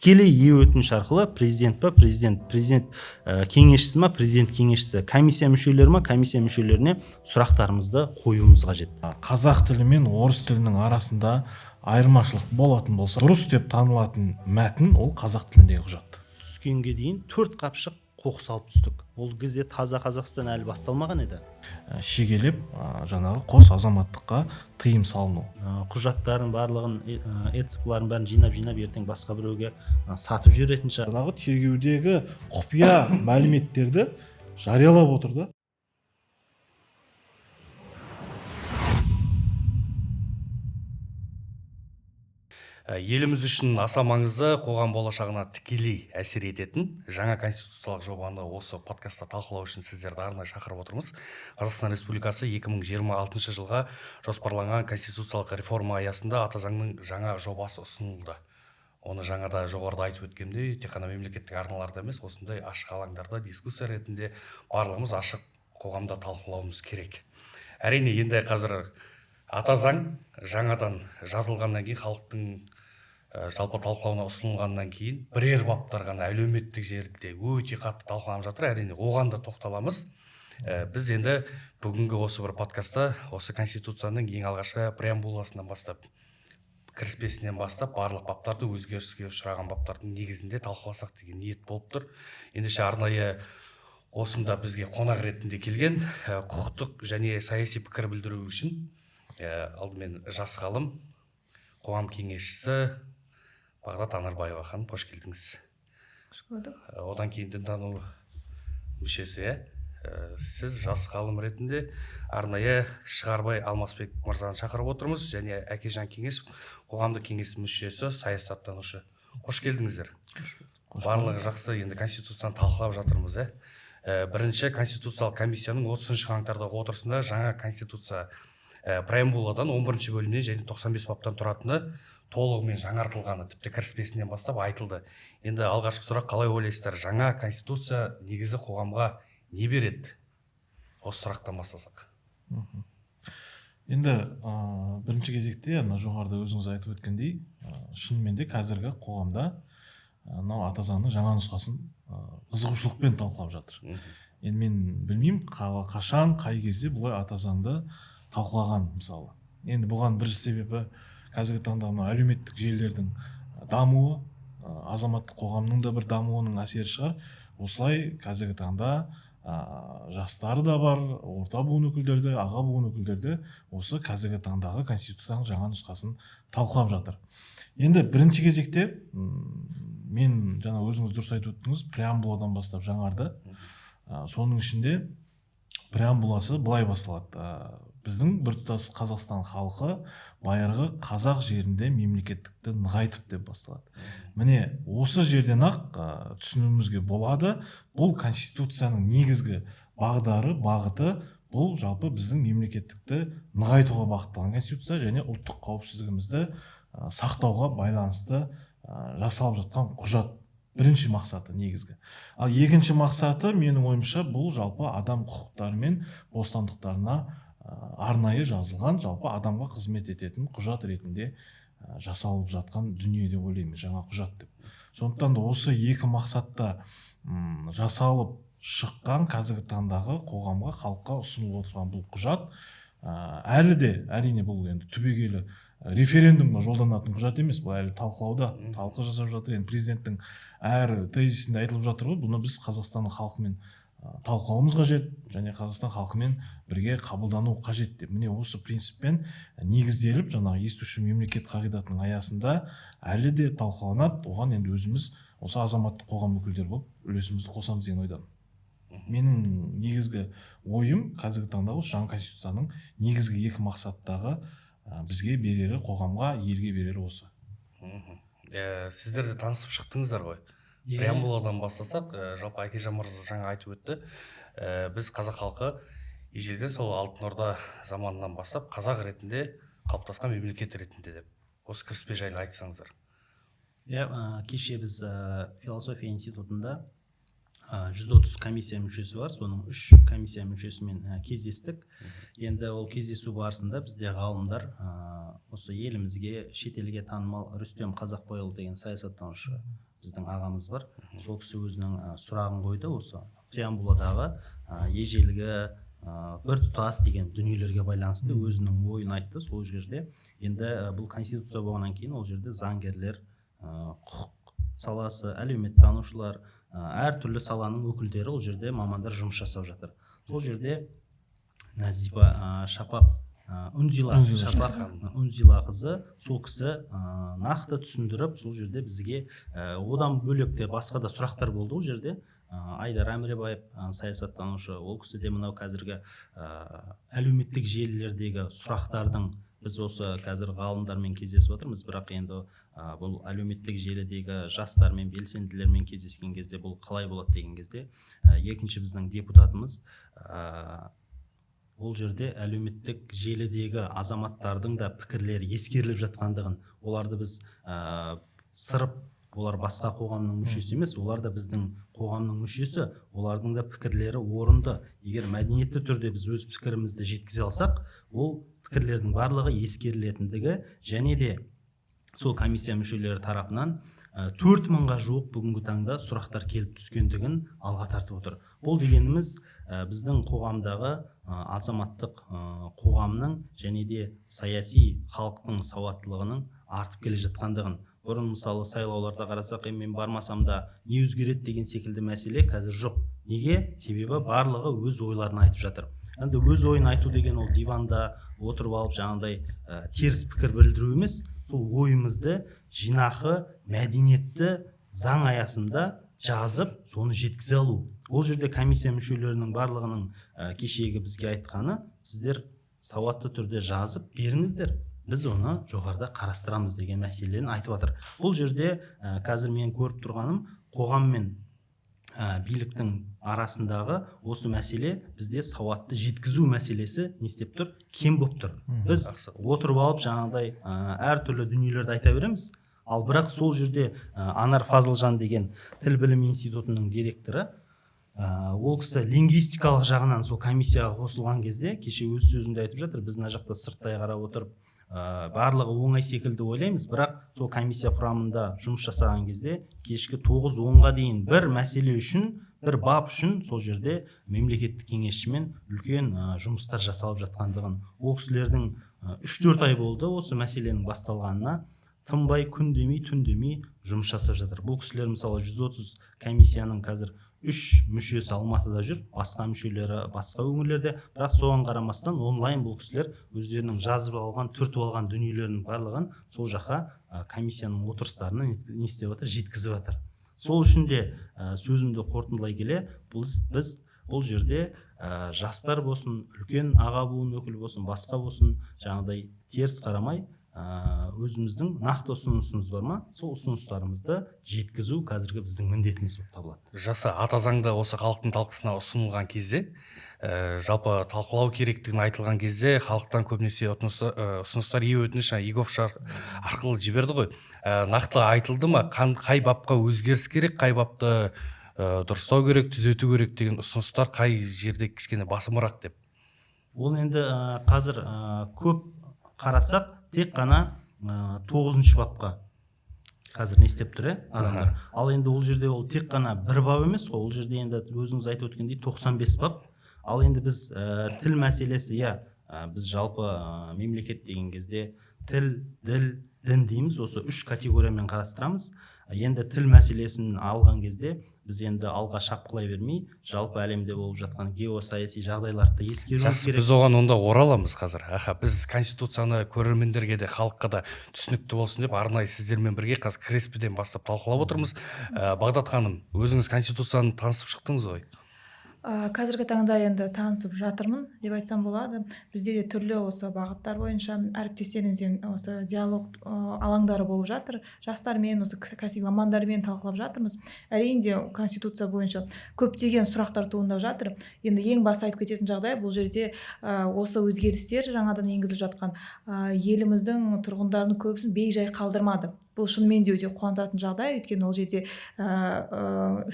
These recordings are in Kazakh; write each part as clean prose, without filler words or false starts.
тікелей өтініш арқылы президент кеңесшісі ма, президент кеңесшісі, комиссия мүшелері ма, комиссия мүшелеріне сұрақтарымызды қоюымыз қажет. Қазақ тілі мен орыс тілінің арасында айырмашылық болатын болса, дұрыс деп танылатын мәтін ол қазақ тіліндегі құжат. Түскенге дейін 4 қапшық қоқыс алып түстік. Ол кезде таза Қазақстан әлі басталмаған еді. Шегелеп жаңағы қос азаматтыққа тыйым салыну. Құжаттарын барлығын, эцпларын бәрін жинап ертең басқа біреуге сатып жіберетін шығар. Жаңағы тергеудегі құпия мәліметтерді жариялап отырды. Еліміз үшін аса маңызды, қоғам болашағына тікелей әсер ететін жаңа конституциялық жобаны осы подкастта талқылау үшін сіздерді арнайы шақырып отырмыз. Қазақстан Республикасы 2026 жылға жоспарланған конституциялық реформа аясында ата заңның жаңа жобасы ұсынылды. Оны жаңада жоғарыда айтып өткендей, тек қана мемлекеттік арналарда емес, осындай ашық алаңдарда дискуссия ретінде барлығымыз ашық қоғамда талқылауымыз керек. Әрине, енді қазір ата заң жаңадан жазылғаннан кейін, халықтың жалпы талқылауына ұсынылғаннан кейін бірер баптар ғана әлеуметтік желіде өте қатты талқыланып жатыр. Әрине, оған да тоқталамыз. Біз енді бүгінгі осы бір подкастта осы конституцияның ең алғашқы преамбуласынан бастап, кіріспесінен бастап барлық баптарды, өзгеріске ұшыраған баптардың негізінде талқыласақ деген ниет болып тұр. Ендеше арнайы осында бізге қонақ ретінде келген құқықтық және саяси пікір білдіру үшін алдымен жас ғалым, қоғам кеңесшісі Бағдат Анарбаева ханым, қош келдіңіз. Қош көрдік. Одан кейін дінтану мүшесі, сіз жас ғалым ретінде арнайы Шығарбай Алмасбек мырзаны шақырып отырмыз, және Әкежан Кеңесов, қоғамдық кеңес мүшесі, саясаттанушы. Қош келдіңіздер. Барлығы жақсы, енді конституцияны талқылап жатырмыз. Бірінші конституциялық комиссияның 30 қаңтардағы отырысында жаңа конституция преамбуладан 11 бөлімнен және 95 баптан тұратыны толығымен жаңартылғаны тіпті кіріспесінен бастап айтылды. Енді алғашқы сұрақ, қалай ойлайсыздар, жаңа конституция негізі қоғамға не береді? Осы сұрақтан бастасақ. Енді бірінші кезекте жоғарыда өзіңіз айтып өткендей, шынымен де қазіргі қоғамда ата заңның жаңа нұсқасын қызығушылықпен талқылап жатыр. Енді мен білмеймін, қашан, қай кезде бұлай ата заңды талқылаған мысалы. Енді бұған бірінші себебі қазіргі таңда әлеуметтік желілердің дамуы, азаматтық қоғамның да бір дамуының әсері шығар. Осылай қазіргі таңда жастары да бар, орта буын өкілдері, аға буын өкілдері осы қазіргі таңдағы конституцияның жаңа нұсқасын талқылап жатыр. Енді бірінші кезекте мен жаңа өзіңіз дұрыс айтып өттіңіз, преамбуладан бастап жаңарды. Соның ішінде преамбуласы былай басталады. Біздің біртұтас Қазақстан халқы байырғы қазақ жерінде мемлекеттікті нығайтып деп басталады. Міне осы жерден ақ түсінуімізге болады, бұл конституцияның негізгі бағыты, бұл жалпы біздің мемлекеттікті нығайтуға бағытталған конституция және ұлттық қауіпсіздігімізді сақтауға байланысты жасалып жатқан құжат. Бірінші мақсаты негізгі. Ал екінші мақсаты менің ойымша бұл жалпы адам құқықтары мен бостандықтарына арнайы жазылған, жалпы адамға қызмет ететін құжат ретінде жасалып жатқан дүние деп ойлаймын, жаңа құжат деп. Сондықтан да осы екі мақсатта жасалып шыққан қазіргі таңдағы қоғамға, халыққа ұсынылып отырған бұл құжат әлі де, әрине бұл енді түбегейлі референдумға жолданатын құжат емес, бұл әлі талқылауда, талқы жасап жатыр. Енді президенттің әр тезисінде айтылып жатыр ғой, бұны біз Қазақстанның халқымен талқылауымыз қажет, және Қазақстан халқымен бірге қабылдану қажет деп. Міне осы принциппен негізделіп, жаңағы естуші мемлекет қағидатының аясында әлі де талқыланады. Оған енді өзіміз осы азаматтық қоғам өкілдері болып үлесімізді қосамыз деген ойдан. Менің негізгі ойым қазіргі таңдағы жаңа конституцияның негізгі екі мақсаттағы бізге берері, қоғамға, елге берері осы. Сіздер де танысып шықтыңыздар ғой. Преамбуладан бастасақ, жалпы Әкежан мырза жаңа айтып өтті. Біз қазақ халқы ежелден сол Алтын Орда заманынан бастап қазақ ретінде қалыптасқан мемлекет ретінде деп. Осы кіріспе жайлы айтсаңыздар. Кеше біз философия институтында 130 комиссия мүшесі бар, соның 3 комиссия мүшесімен кездестік. Енді ол кездесу барысында бізде ғалымдар осы елімізге, шетелге танымал Рүстем Қазақбайұлы деген саясаттанушы біздің ағамыз бар. Сол кісі өзінің сұрағын қойды осы преамбуладағы ежелгі біртұтас деген дүниелерге байланысты өзінің ойын айтты сол жерде. Енді бұл конституция болғаннан кейін ол жерде заңгерлер, құқық саласы, әлеуметтанушылар, әртүрлі саланың өкілдері ол жерде мамандар жұмыс жасап жатыр. Сол жерде Назипа Шапақ Үнзила қызы сол кісі нақты түсіндіріп, сол жерде бізге одан бөлек те басқа да сұрақтар болды ол жерде. Айдар Әміребаев саясаттанушы, ол кісі де мынау қазіргі әлеуметтік желілердегі сұрақтардың, біз осы қазір ғалымдармен кездесіп отырмыз, бірақ енді бұл әлеуметтік желідегі жастармен, белсенділермен кездескен кезде бұл қалай болады деген кезде екінші біздің депутатымыз ол жерде әлеуметтік желідегі азаматтардың да пікірлері ескеріліп жатқандығын, оларды біз сырып, олар басқа қоғамның мүшесі емес, олар да біздің қоғамның мүшесі, олардың да пікірлері орынды. Егер мәдениетті түрде біз өз пікірімізді жеткізе алсақ, ол пікірлердің барлығы ескерілетіндігі, және де сол комиссия мүшелері тарапынан 4000-ға жуық бүгінгі таңда сұрақтар келіп түскендігін алға тартып отыр. Бұл дегеніміз біздің қоғамдағы азаматтық қоғамның және де саяси халықтың сауаттылығының артып келе жатқандығын. Бұрын мысалы сайлауларда қарасақ, мен бармасам да не өзгереді деген секілді мәселе қазір жоқ. Неге? Себебі барлығы өз ойларын айтып жатыр. Енді өз ойын айту деген ол диванда отырып алып жаңағыдай теріс пікір білдіру емес, сол ойымызды жинақы, мәдениетті заң аясында жазып, соны жеткізе алу. Ол жерде комиссия мүшелерінің барлығының кешегі бізге айтқаны, сіздер сауатты түрде жазып беріңіздер, біз оны жоғарыда қарастырамыз деген мәселені айтып жатыр. Бұл жерде қазір мен көріп тұрғаным, қоғам мен биліктің арасындағы осы мәселе бізде сауатты жеткізу мәселесі не істеп тұр? Кем болып тұр. Біз отырып алып жаңағыдай әртүрлі дүниелерді айта береміз. Ал бірақ сол жерде Анар Фазылжан деген тіл білім институтының директоры, ол кісі лингвистикалық жағынан сол комиссияға қосылған кезде кеше өз сөзінде айтып жатыр, біз мына жақта сырттай қарап отырып барлығы оңай секілді ойлаймыз, бірақ сол комиссия құрамында жұмыс жасаған кезде кешкі 9-10-ға дейін бір мәселе үшін, бір бап үшін сол жерде мемлекеттік кеңесшімен үлкен жұмыстар жасалып жатқандығын, ол кісілердің 3-4 ай болды осы мәселенің басталғанына, тынбай күн демей түн демей жұмыс жасап жатыр. Бұл кісілер мысалы 130 комиссияның қазір 3 мүшесі Алматыда жүр, басқа мүшелері басқа өңірлерде, бірақ соған қарамастан онлайн бұл кісілер өздерінің жазып алған, түртіп алған дүниелерінің барлығын сол жаққа комиссияның отырыстарына не істеп жатыр, жеткізіп жатыр. Сол үшін де сөзімді қорытындылай келе, біз бұл жерде жастар болсын, үлкен аға буын өкілі болсын, басқа болсын, жаңағыдай теріс қарамай, өзіміздің нақты ұсынысымыз бар ма, сол ұсыныстарымызды жеткізу қазіргі біздің міндетіміз болып табылады. Жақсы, ата заңда осы халықтың талқысына ұсынылған кезде, жалпы талқылау керектігін айтылған кезде халықтан көбінесе ұсыныстар өтініш егов шар арқылы жіберді ғой. Нақты айтылды ма, қай бапқа өзгеріс керек, қай бапты дұрыстау керек, түзету керек деген ұсыныстар қай жерде кішкене басымырақ деп? Ол енді қазір көп қарасақ, тек қана 9-шы бапқа қазір не істеп тұр адамдар. Ал енді ол жерде ол тек қана бір бап емес, ол жерде енді өзіңіз айтып өткендей 95 бап. Ал енді біз тіл мәселесі, біз жалпы мемлекет деген кезде тіл, діл, дін дейміз, осы 3 категориямен қарастырамыз. Енді тіл мәселесін алған кезде біз енді алға шапқылай бермей, жалпы әлемде болып жатқан геосаяси жағдайларды ескеруіміз керек. Біз оған онда ораламыз қазір. Біз конституцияны көрермендерге де, халыққа да түсінікті болсын деп арнайы сіздермен бірге қазір кіріспеден бастап талқылап отырмыз. Бағдат ханым, өзіңіз конституцияны танысып шықтыңыз ғой? Қазіргі таңда енді танысып жатырмын деп айтсам болады. Бізде де түрлі осы бағыттар бойынша әріптестерімізбен осы диалог алаңдары болып жатыр. Жастармен, осы кәсіби мамандармен талқылап жатырмыз. Әрине де конституция бойынша көптеген сұрақтар туындап жатыр. Енді ең басты айтып кететін жағдай бұл жерде осы өзгерістер жаңадан енгізіліп жатқан еліміздің тұрғындарының көбісін бей-жай қалдырмады. бұл шынымен де өте қуантатын жағдай, өйткені ол жерде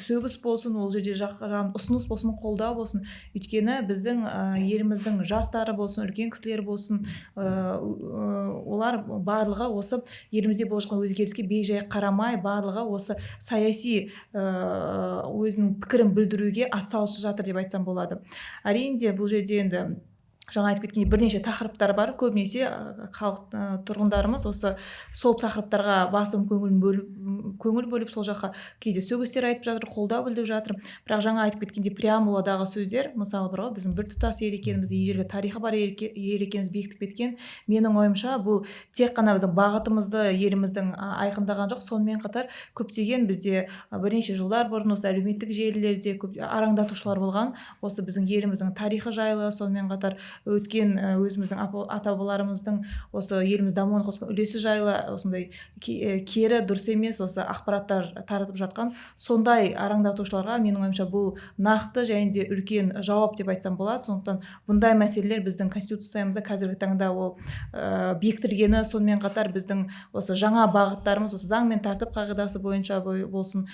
сөгіс болсын, ол жерде ұсыныс болсын, қолдау болсын, өйткені біздің еліміздің жастары болсын, үлкен кісілер болсын, олар барлығы осы елімізде болып жатқан өзгеріске бей-жай қарамай, барлығы осы саяси өзінің пікірін білдіруге атсалысып жатыр деп айтсам болады. Әрине де бұл жерде енді жаңа айтып кеткендей бірнеше тақырыптар бар. Көбінесе халық тұрғындарымыз осы сол тақырыптарға басым көңіл бөліп сол жаққа кейде сөгістер айтып жатыр, қолдау білдіріп жатыр. Бірақ жаңа айтып кеткендей преамбуладағы сөздер, мысалы бір біздің біртұтас ел екенімізді, ежелгі тарихы бар ел екенімізді бекітіп кеткен. Менің ойымша бұл тек қана біздің бағытымызды еліміздің айқындаған жоқ, сонымен қатар көптеген бізде бірнеше жылдар бұрын осы әлеуметтік желілерде көп араңдатушылар болған. Осы біздің еліміздің тарихы жайлы, сонымен қатар өткен өзіміздің ата-бабаларымыздың осы еліміз дамуына қосқан үлесі жайлы осындай кері дұрыс емес осы ақпараттар таратып жатқан сондай араңдатушыларға менің ойымша бұл нақты және де үлкен жауап деп айтсам болады. Сондықтан бұндай мәселелер біздің конституциямызда қазіргі таңда ол бекітілгені, сонымен қатар біздің осы жаңа бағыттарымыз осы заң мен тәртіп қағидасы бойынша болсын,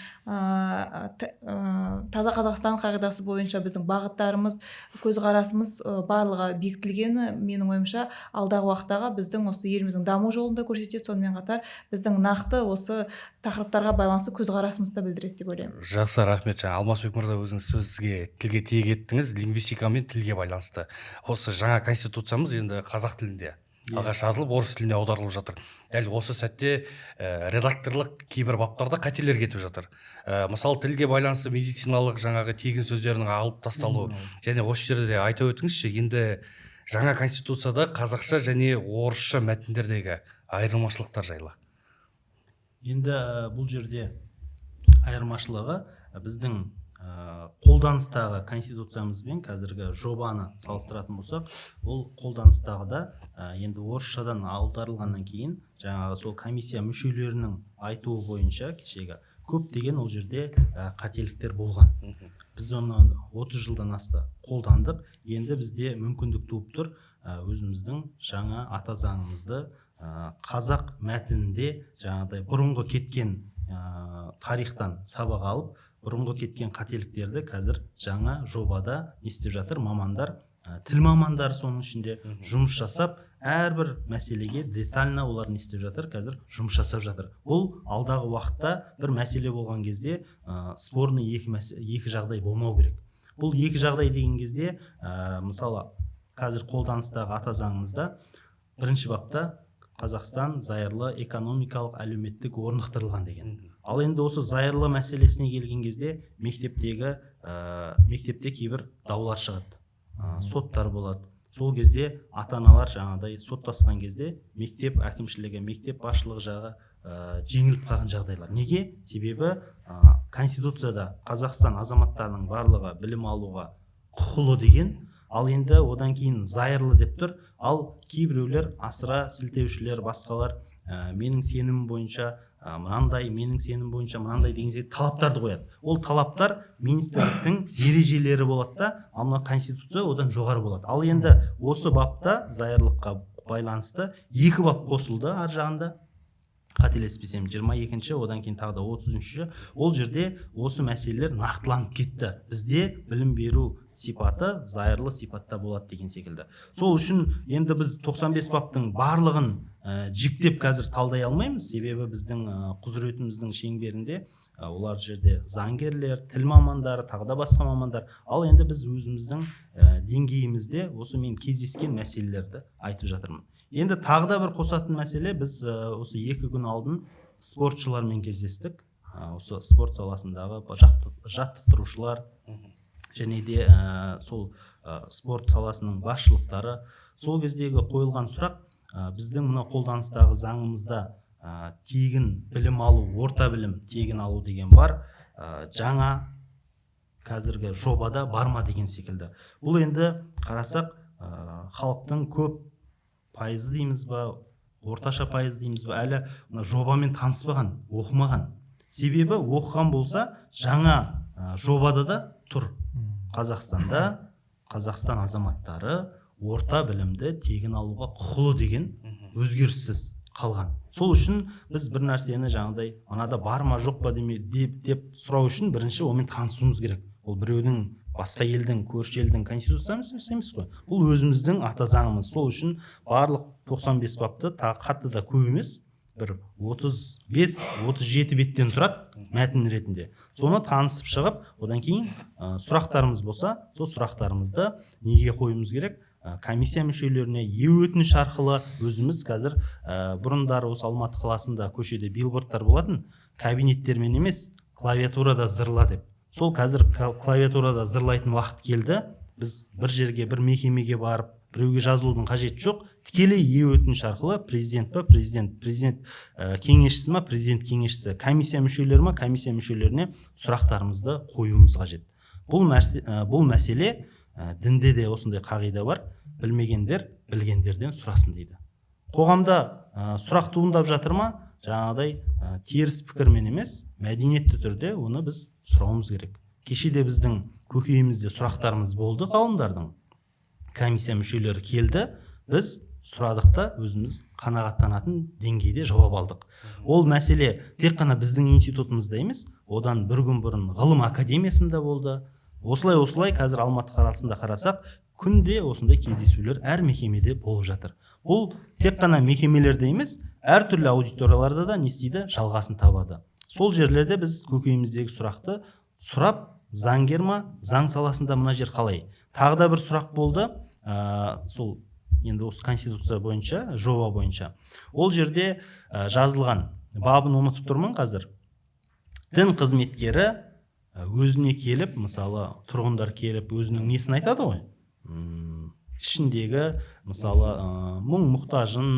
таза Қазақстан қағидасы бойынша біздің бағыттарымыз, көзқарасымыз барлығы бекітілгені менің ойымша алдағы уақыттағы біздің осы еліміздің даму жолында көрсетеді, сонымен қатар біздің нақты осы тақырыптарға байланысты көзқарасымызды білдіреді деп ойлаймын. Жақсы, рахмет. Алмасбек мырза, өзіңіз тілге тиек еттіңіз, лингвистика мен тілге байланысты. Осы жаңа конституциямыз енді қазақ тілінде алғаш жазылып орыс тіліне аударылып жатыр. Дәл осы сәтте редакторлық кейбір баптарда қателер кетіп жатыр. Мысалы тілге байланысты медициналық жаңағы тегін сөздерінің алып тасталуы, және осы жерде айта өтіңізші, енді жаңа конституцияда қазақша және орысша мәтіндердегі айырмашылықтар жайлы. Енді бұл жерде айырмашылығы біздің қолданыстағы конституциямызбен қазіргі жобаны салыстыратын болсақ, ол қолданыстағыда енді орысшадан аударылғаннан кейін жаңағы сол комиссия мүшелерінің айтуы бойынша кешегі көптеген ол жерде қателіктер болған. Біз оны 30 жылдан асты қолдандық. Енді бізде мүмкіндік туып тұр өзіміздің жаңа ата заңымызды қазақ мәтінінде жаңағыдай бұрынғы кеткен тарихтан сабақ алып, бұрынғы кеткен қателіктерді қазір жаңа жобада не істеп жатыр мамандар, тіл мамандары соның ішінде жұмыс жасап, әрбір мәселеге детально олар не істеп жатыр, қазір жұмыс жасап жатыр. Бұл алдағы уақытта бір мәселе болған кезде спорный екі жағдай болмау керек. Бұл екі жағдай деген кезде мысалы қазір қолданыстағы ата заңымызда бірінші бапта Қазақстан зайырлы экономикалық әлеуметтік орнықтырылған деген. Ал енді осы зайырлы мәселесіне келген кезде мектепте кейбір даулар шығады, соттар болады. Сол кезде ата-аналар жаңағыдай соттасқан кезде мектеп әкімшілігі, мектеп басшылығы жағы жеңіліп қалған жағдайлар. Неге? Себебі конституцияда Қазақстан азаматтарының барлығы білім алуға құқылы деген, ал енді одан кейін зайырлы деп тұр. Ал кейбіреулер асыра сілтеушілер, басқалар менің сенімім бойынша мынандай, менің сенім бойынша мынандай деген секілді талаптарды қояды. Ол талаптар министрліктің ережелері болады да, ал мына конституция одан жоғары болады. Ал енді осы бапта зайырлыққа байланысты екі бап қосылды ар жағында. Қателеспесем 22-ші, одан кейін тағы да 30-ші. Ол жерде осы мәселелер нақтыланып кетті. Бізде білім беру сипаты зайырлы сипатта болады деген секілді. Сол үшін енді біз 95 баптың барлығын жіктеп қазір талдай алмаймыз. Себебі біздің құзыретіміздің шеңберінде олар жерде заңгерлер, тіл мамандары, тағы да басқа мамандар. Ал енді біз өзіміздің деңгейімізде осы мен кездескен мәселелерді айтып жатырмын. Енді тағы да бір қосатын мәселе, біз осы 2 күн алдын спортшылармен кездестік. Осы спорт саласындағы жаттықтырушылар және де сол спорт саласының басшылықтары. Сол кездегі қойылған сұрақ, біздің мына қолданыстағы заңымызда тегін білім алу, орта білім тегін алу деген бар. Жаңа қазіргі жобада бар ма деген секілді. Бұл енді қарасақ халықтың көп пайызы дейміз ба, орташа пайыз дейміз ба, әлі жобамен таныспаған, оқымаған. Себебі оқыған болса, жаңа жобада да тұр. Қазақстанда Қазақстан азаматтары орта білімді тегін алуға құқылы деген өзгеріссіз қалған. сол үшін біз бір нәрсені жаңағыдай мынада бар ма жоқ па деп сұрау үшін бірінші онымен танысуымыз керек. Ол біреудің басқа елдің, көрші елдің конституциясы емес қой. Бұл өзіміздің ата заңымыз. Сол үшін барлық 95 бапты қатты да көп емес, бір 35-37 беттен тұрады мәтін ретінде. Соны танысып шығып, одан кейін сұрақтарымыз болса, сол сұрақтарымызды неге қоюымыз керек? Комиссия мүшелеріне өтініш арқылы. Өзіміз қазір бұрындары осы Алматы қаласында көшеде билбордтар болатын, кабинеттермен емес, клавиатурада зырла деп. Сол қазір клавиатурада зырлайтын уақыт келді. Біз бір жерге, бір мекемеге барып, біреуге жазылудың қажеті жоқ. Тікелей өтініш арқылы президент кеңесшісі ма, президент кеңесшісі, комиссия мүшелері ма, комиссия мүшелеріне сұрақтарымызды қоюымыз қажет. Бұл мәселе дінде де осындай қағида бар. Білмегендер білгендерден сұрасын дейді. Қоғамда сұрақ туындап жатыр ма? Жаңағыдай теріс пікірмен емес, мәдениетті түрде оны біз сұрауымыз керек. Кешеде біздің көкейімізде сұрақтарымыз болды, ғалымдардың. Комиссия мүшелері келді, біз сұрадық та өзіміз қанағаттанатын деңгейде жауап алдық. Ол мәселе тек қана біздің институтымызда емес, одан бір күн бұрын ғылым академиясында болды. Осылай қазір Алматы қаласында қарасақ, күнде осындай кездесулер әр мекемеде болып жатыр. Бұл тек қана мекемелерде емес, әртүрлі аудиторияларда да не істейді, жалғасын табады. Сол жерлерде біз көкейіміздегі сұрақты сұрап, заңгер ма, заң саласында мына жер қалай? Тағы да бір сұрақ болды, сол енді осы конституция бойынша, жоба бойынша. Ол жерде жазылған, бабын ұмытып тұрмын қазір. Дін қызметкері өзіне келіп, мысалы, тұрғындар келіп, өзінің несін айтады ғой. Ішіндегі, мысалы, мұң мұқтажын,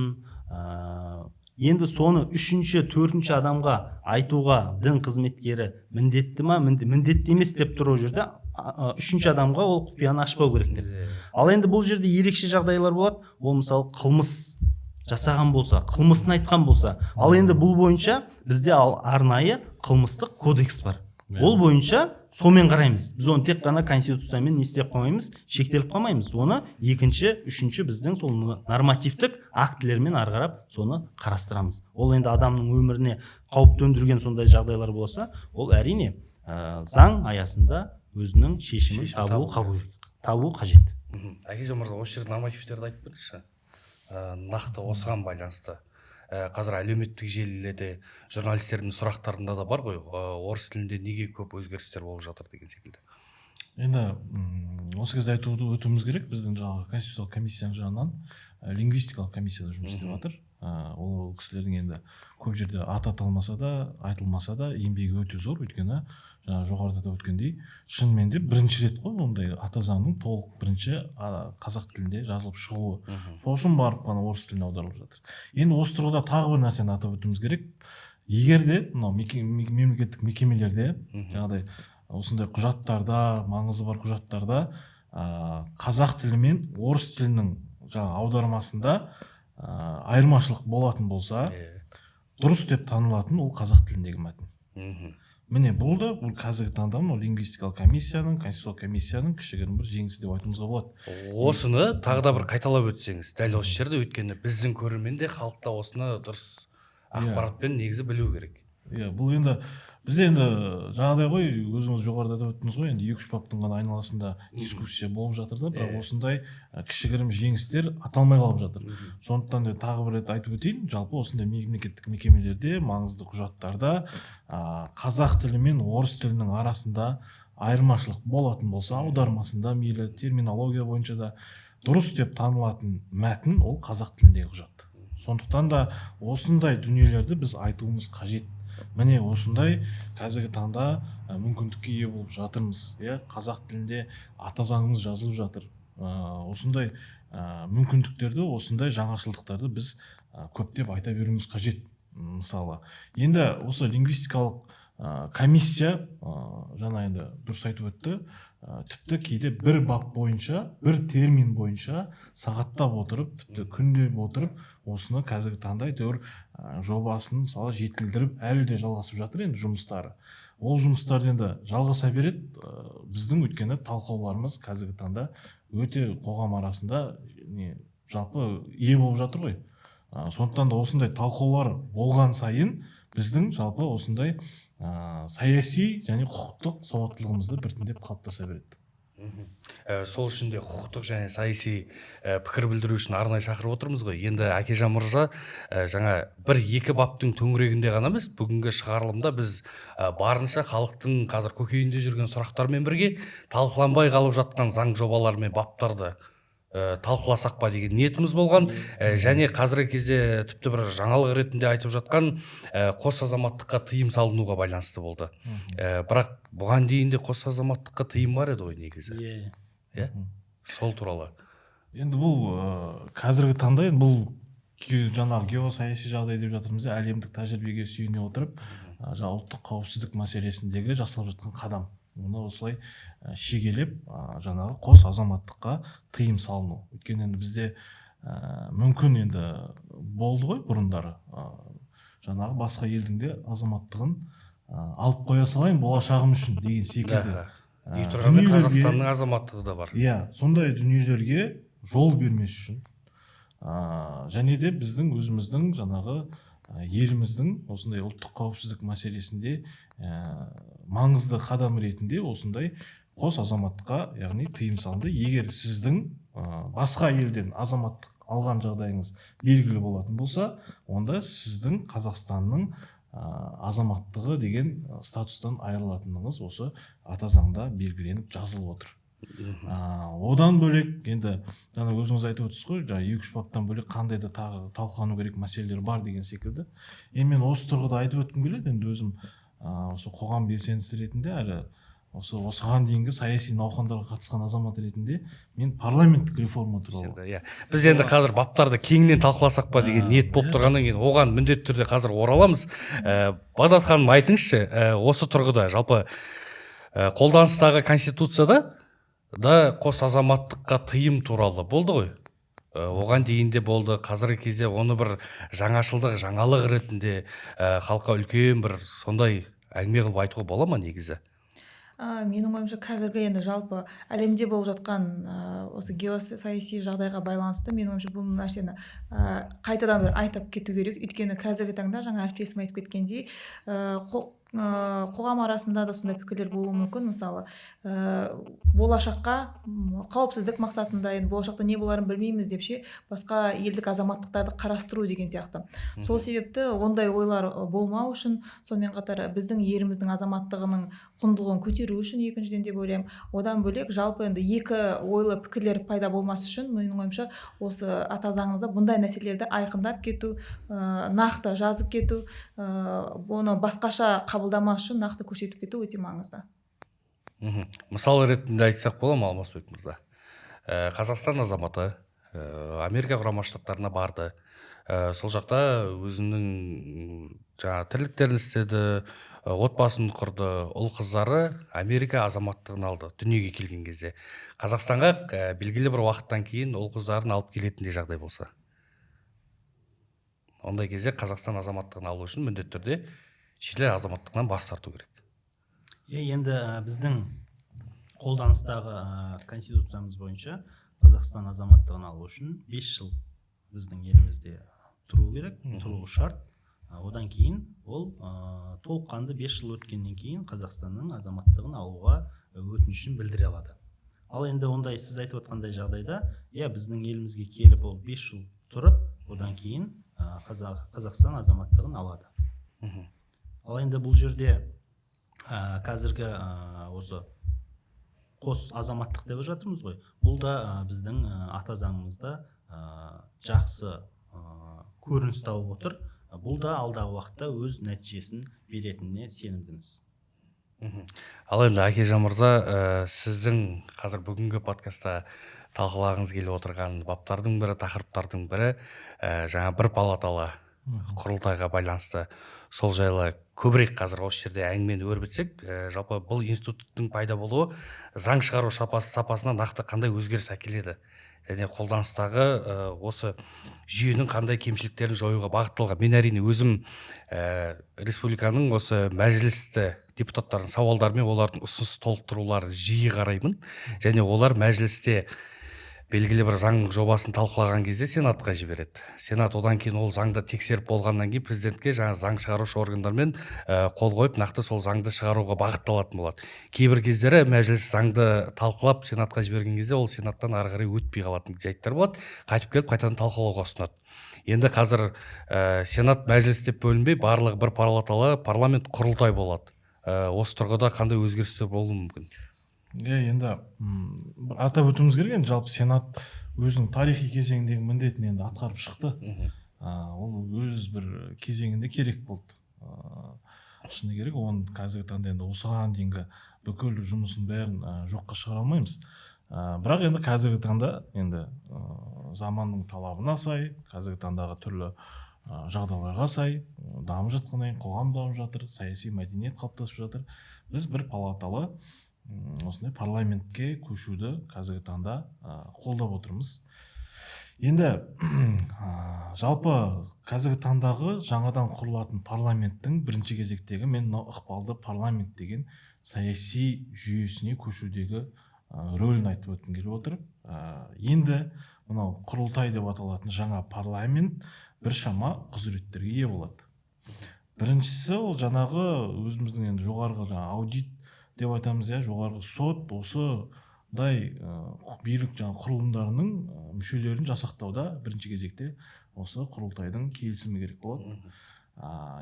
енді соны үшінші, төртінші адамға айтуға дін қызметкері міндетті ма, міндетті емес деп тұру жерде, үшінші адамға ол құпияны ашпау керек деп. Ал енді бұл жерде ерекше жағдайлар болады. Ол мысалы қылмыс жасаған болса, қылмысын айтқан болса. Ал енді бұл бойынша бізде арнайы қылмыстық кодекс бар. Ол бойынша сомен қараймыз. Біз оны тек қана конституциямен не істеп қоймаймыз, шектеліп қалмаймыз. Оны екінші, үшінші біздің сол нормативтік актілермен ары қарап соны қарастырамыз. Ол енді адамның өміріне қауіп төндірген сондай жағдайлар болса, ол әрине заң аясында өзінің шешімін табу қажет. Әкежан мырза, осы жерде нормативтерді айтып беріңізші. Нақты осыған байланысты. Қазір әлеуметтік желілерде журналистердің сұрақтарында да бар ғой, орыс тілінде неге көп өзгерістер болып жатыр деген секілді. Енді осы кезде өтуіміз керек, біздің жаңағы конституциялық комиссияның жағынан лингвистикалық комиссияда жұмыс істеп жатыр. Ол кісілердің енді көп жерде аты аталмаса да, айтылмаса да еңбегі өте зор, өйткені жаңа жоғарыда да өткендей, шынымен де бірінші рет қой ондай ата заңның толық бірінші қазақ тілінде жазылып шығуы. Сосын барып қана орыс тіліне аударылып жатыр. Енді осы тұрғыда тағы бір нәрсені атап өтуіміз керек. Егер де мынау мемлекеттік мекемелерде жаңағыдай осындай құжаттарда, маңызы бар құжаттарда қазақ тілі мен орыс тілінің жаңа аудармасында айырмашылық болатын болса, дұрыс деп танылатын ол қазақ тіліндегі мәтін. Міне бұл да қазіргі таңда лингвистикалық комиссияның, конституциялық комиссияның кішігірім бір жеңісі деп айтуымызға болады. Осыны тағы да бір қайталап өтсеңіз, дәл осы жерде, өйткені біздің көрермен де халықта осыны дұрыс ақпаратпен негізі білу керек. Бұл енді бізде енді жаңағыдай ғой, өзіңіз жоғарыда да өттіңіз ғой, енді 2-3 баптың ғана айналасында дискуссия болып жатыр да, бірақ осындай кішігірім жеңістер аталмай қалып жатыр. Сондықтан да тағы бір рет айтып өтейін, жалпы осындай мемлекеттік мекемелерде, маңызды құжаттарда қазақ тілі мен орыс тілінің арасында айырмашылық болатын болса, аудармасында мейлі терминология бойынша да дұрыс деп танылатын мәтін ол қазақ тіліндегі құжат. Сондықтан да осындай дүниелерді біз айтуымыз қажет. Міне осындай қазіргі таңда мүмкіндікке ие болып жатырмыз. Қазақ тілінде ата заңымыз жазылып жатыр. Осындай мүмкіндіктерді, осындай жаңашылдықтарды біз көптеп айта беруіміз қажет. Мысалы, енді осы лингвистикалық комиссия жаңа енді дұрыс айтып өтті, тіпті кейде бір бап бойынша, бір термин бойынша сағаттап отырып, тіпті күндеп отырып, осыны қазіргі таңда әйтеуір жобасын мысалы жетілдіріп, әлі де жалғасып жатыр енді жұмыстары. Ол жұмыстар енді жалғаса береді. Біздің өткені талқылауларымыз қазіргі таңда өте қоғам арасында жалпы ие болып жатыр ғой. Сондықтан да осындай талқылаулар болған сайын біздің жалпы осындай саяси және құқықтық сауаттылығымызды біртіндеп қалыптаса береді. Сол үшін де құқықтық және саяси пікір білдіру үшін арнайы шақырып отырмыз ғой. Енді Әкежан мырза жаңа бір-екі баптың төңірегінде ғана емес, бүгінгі шығарылымда біз барынша халықтың қазір көкейінде жүрген сұрақтармен бірге талқыланбай қалып жатқан заң жобалары мен баптарды талқыласақ па деген ниетіміз болған. Және қазіргі кезде тіпті бір жаңалық ретінде айтып жатқан қос азаматтыққа тыйым салынуға байланысты болды. Бірақ бұған дейін де қос азаматтыққа тыйым бар еді ғой негізі. Иә, сол туралы. Енді бұл қазіргі таңда енді бұл жаңағы геосаяси жағдай деп жатырмыз, әлемдік тәжірибеге сүйене отырып, жаңағы ұлттық қауіпсіздік мәселесіндегі жасалып жатқан қадам. Оны осылай шегелеп жаңағы қос азаматтыққа тыйым салыну. Өйткені енді бізде мүмкін енді болды ғой бұрындары, жаңағы басқа елдің де азаматтығын алып қоя салайын болашағым үшін деген секілді. Қазақстанның азаматтығы да бар. Иә, сондай дүниелерге жол бермес үшін және де біздің өзіміздің жаңағы еліміздің осындай ұлттық қауіпсіздік мәселесінде маңызды қадам ретінде осындай қос азаматтыққа, яғни тыйым салынды. Егер сіздің басқа елден азаматтық алған жағдайыңыз белгілі болатын болса, онда сіздің Қазақстанның азаматтығы деген статустан айырылатыныңыз осы ата заңда белгіленіп жазылып отыр. Одан бөлек енді жаңа өзіңіз айтып отырсыз ғой, жаңа 2-3 баптан бөлек қандай да тағы талқылану керек мәселелер бар деген секілді. Енді мен осы тұрғыда айтып өткім келеді, енді өзім осы қоғам белсендісі ретінде, әрі осыған дейінгі саяси науқандарға қатысқан азамат ретінде мен парламенттік реформа туралы. Біз енді қазір баптарды кеңінен талқыласақ па деген ниет болып тұрғаннан кейін оған міндетті түрде қазір ораламыз. Бағдат ханым, айтыңызшы, осы тұрғыда жалпы қолданыстағы конституцияда да қос азаматтыққа тыйым туралы болды ғой. Оған дейін де болды. Қазіргі кезде оны бір жаңалық ретінде халыққа үлкен бір сондай әңгіме қылып айтуға бола ма негізі? Менің ойымша қазіргі енді жалпы әлемде болып жатқан осы геосаяси жағдайға байланысты менің ойымша бұл нәрсені қайтадан бір айтып кету керек. Өйткені қазіргі таңда жаңа әріптесім айтып кеткендей қоғам арасында да сондай пікірлер болуы мүмкін. Мысалы болашаққа қауіпсіздік мақсатында, енді болашақта не боларын білмейміз деп басқа елдік азаматтықтарды қарастыру деген сияқты. Сол себепті ондай ойлар болмау үшін, сонымен қатар біздің еліміздің азаматтығының құндылығын көтеру үшін екіншіден деп ойлаймын. Одан бөлек жалпы енді екі ойлы пікірлер пайда болмас үшін менің ойымша осы ата заңымызда бұндай нәрселерді айқындап кету, нақты жазып кету, оны басқаша қабылдамас үшін нақты көрсетіп кету өте маңызды. Мысал ретінде айтсақ бола ма, Алмасбек мырза? Қазақстан азаматы Америка құрама штаттарына барды. Сол жақта өзінің тірліктерін істеді, отбасын құрды, ұл қыздары Америка азаматтығын алды дүниеге келген кезде. Қазақстанға белгілі бір уақыттан кейін ұл қыздарын алып келетіндей жағдай болса, ондай кезде Қазақстан азаматтығын алу үшін міндетті түрде шетел азаматтығынан бас тарту керек. Енді біздің қолданыстағы конституциямыз бойынша Қазақстан азаматтығын алу үшін 5 жыл біздің елімізде тұру керек, тұру шарт. Одан кейін ол толыққанды 5 жыл өткеннен кейін Қазақстанның азаматтығын алуға өтінішін білдіре алады. Ал енді ондай сіз айтып отқандай жағдайда, біздің елімізге келіп ол 5 жыл тұрып, одан кейін Қазақстан азаматтығын алады. Ал енді бұл жерде қазіргі осы қос азаматтық деп жатырмыз ғой. Бұл да біздің ата заңымызда жақсы көрініс тауып отыр. Бұл да алдағы уақытта өз нәтижесін беретініне сенімдіміз. Ал енді Әкежан мырза, сіздің қазір бүгінгі подкастта талқылағыңыз келіп отырған баптардың бірі, тақырыптардың бірі жаңа бір палаталы құрылтайға байланысты. Сол жайлы көбірек қазір осы жерде әңгімені өрбітсек, жалпы бұл институттың пайда болуы заң шығару сапасына нақты қандай өзгеріс әкеледі? Және қолданыстағы осы жүйенің қандай кемшіліктерін жоюға бағытталған? Мен әрине өзім республиканың осы мәжілісті депутаттардың сауалдары мен олардың ұсыныс толықтыруларын жиі қараймын. Және олар мәжілісте белгілі бір заң жобасын талқылаған кезде сенатқа жібереді. Сенат одан кейін ол заңды тексеріп болғаннан кейін президентке жаңа заң шығарушы органдармен қол қойып нақты сол заңды шығаруға бағытталатын болады. Кейбір кездері мәжіліс заңды талқылап сенатқа жіберген кезде ол сенаттан ары қарай өтпей қалатын жайттар болады. Қайтып келіп қайтадан талқылауға ұсынады. Енді қазір сенат мәжіліс деп бөлінбей барлығы бір палаталы парламент құрылтай болады. Осы тұрғыда қандай өзгерістер болуы мүмкін? Енді атап өтуіміз керек, енді жалпы сенат өзінің тарихи кезеңдегі міндетін енді атқарып шықты. Ол өз бір кезеңінде керек болды. Шыны керек, оның қазіргі таңда енді осыған дейінгі бүкіл жұмысын бәрін жоққа шығара алмаймыз. Бірақ енді қазіргі таңда енді заманның талабына сай, қазіргі таңдағы түрлі жағдайларға сай дамып жатқаннан кейін қоғам дамып жатыр, саяси мәдениет қалыптасып жатыр. Біз бір палаталы осындай парламентке көшуді қазіргі таңда қолдап отырмыз. Енді жалпы қазіргі таңдағы жаңадан құрылатын парламенттің бірінші кезектегі мен ықпалды парламент деген саяси жүйесіне көшудегі рөлін айтып өткім келіп отыр. Енді мынау құрылтай деп аталатын жаңа парламент біршама құзыреттерге ие болады. Біріншісі ол жаңағы өзіміздің енді жоғарғы аудит деп айтамыз, жоғарғы сот осыдай билік құрылымдарының мүшелерін жасақтауда бірінші кезекте осы құрылтайдың келісімі керек болады.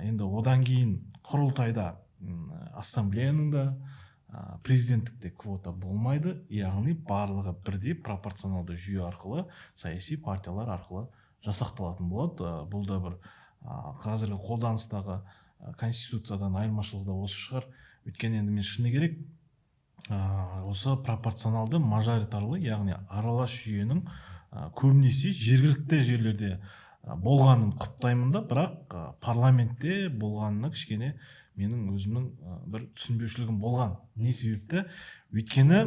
Енді одан кейін құрылтайда ассамблеяның да президенттікте квота болмайды, яғни барлығы бірдей пропорционалды жүйе арқылы саяси партиялар арқылы жасақталатын болады. Бұл да бір қазіргі қолданыстағы конституциядан айырмашылығы да осы шығар. Өйткені енді мен шыны керек, осы пропорционалды мажоритарлы, яғни аралас жүйенің көбінесе жергілікті жерлерде болғанын құптаймын да, бірақ парламентте болғанына кішкене менің өзімнің бір түсінбеушілігім болған. Не себепті? Өйткені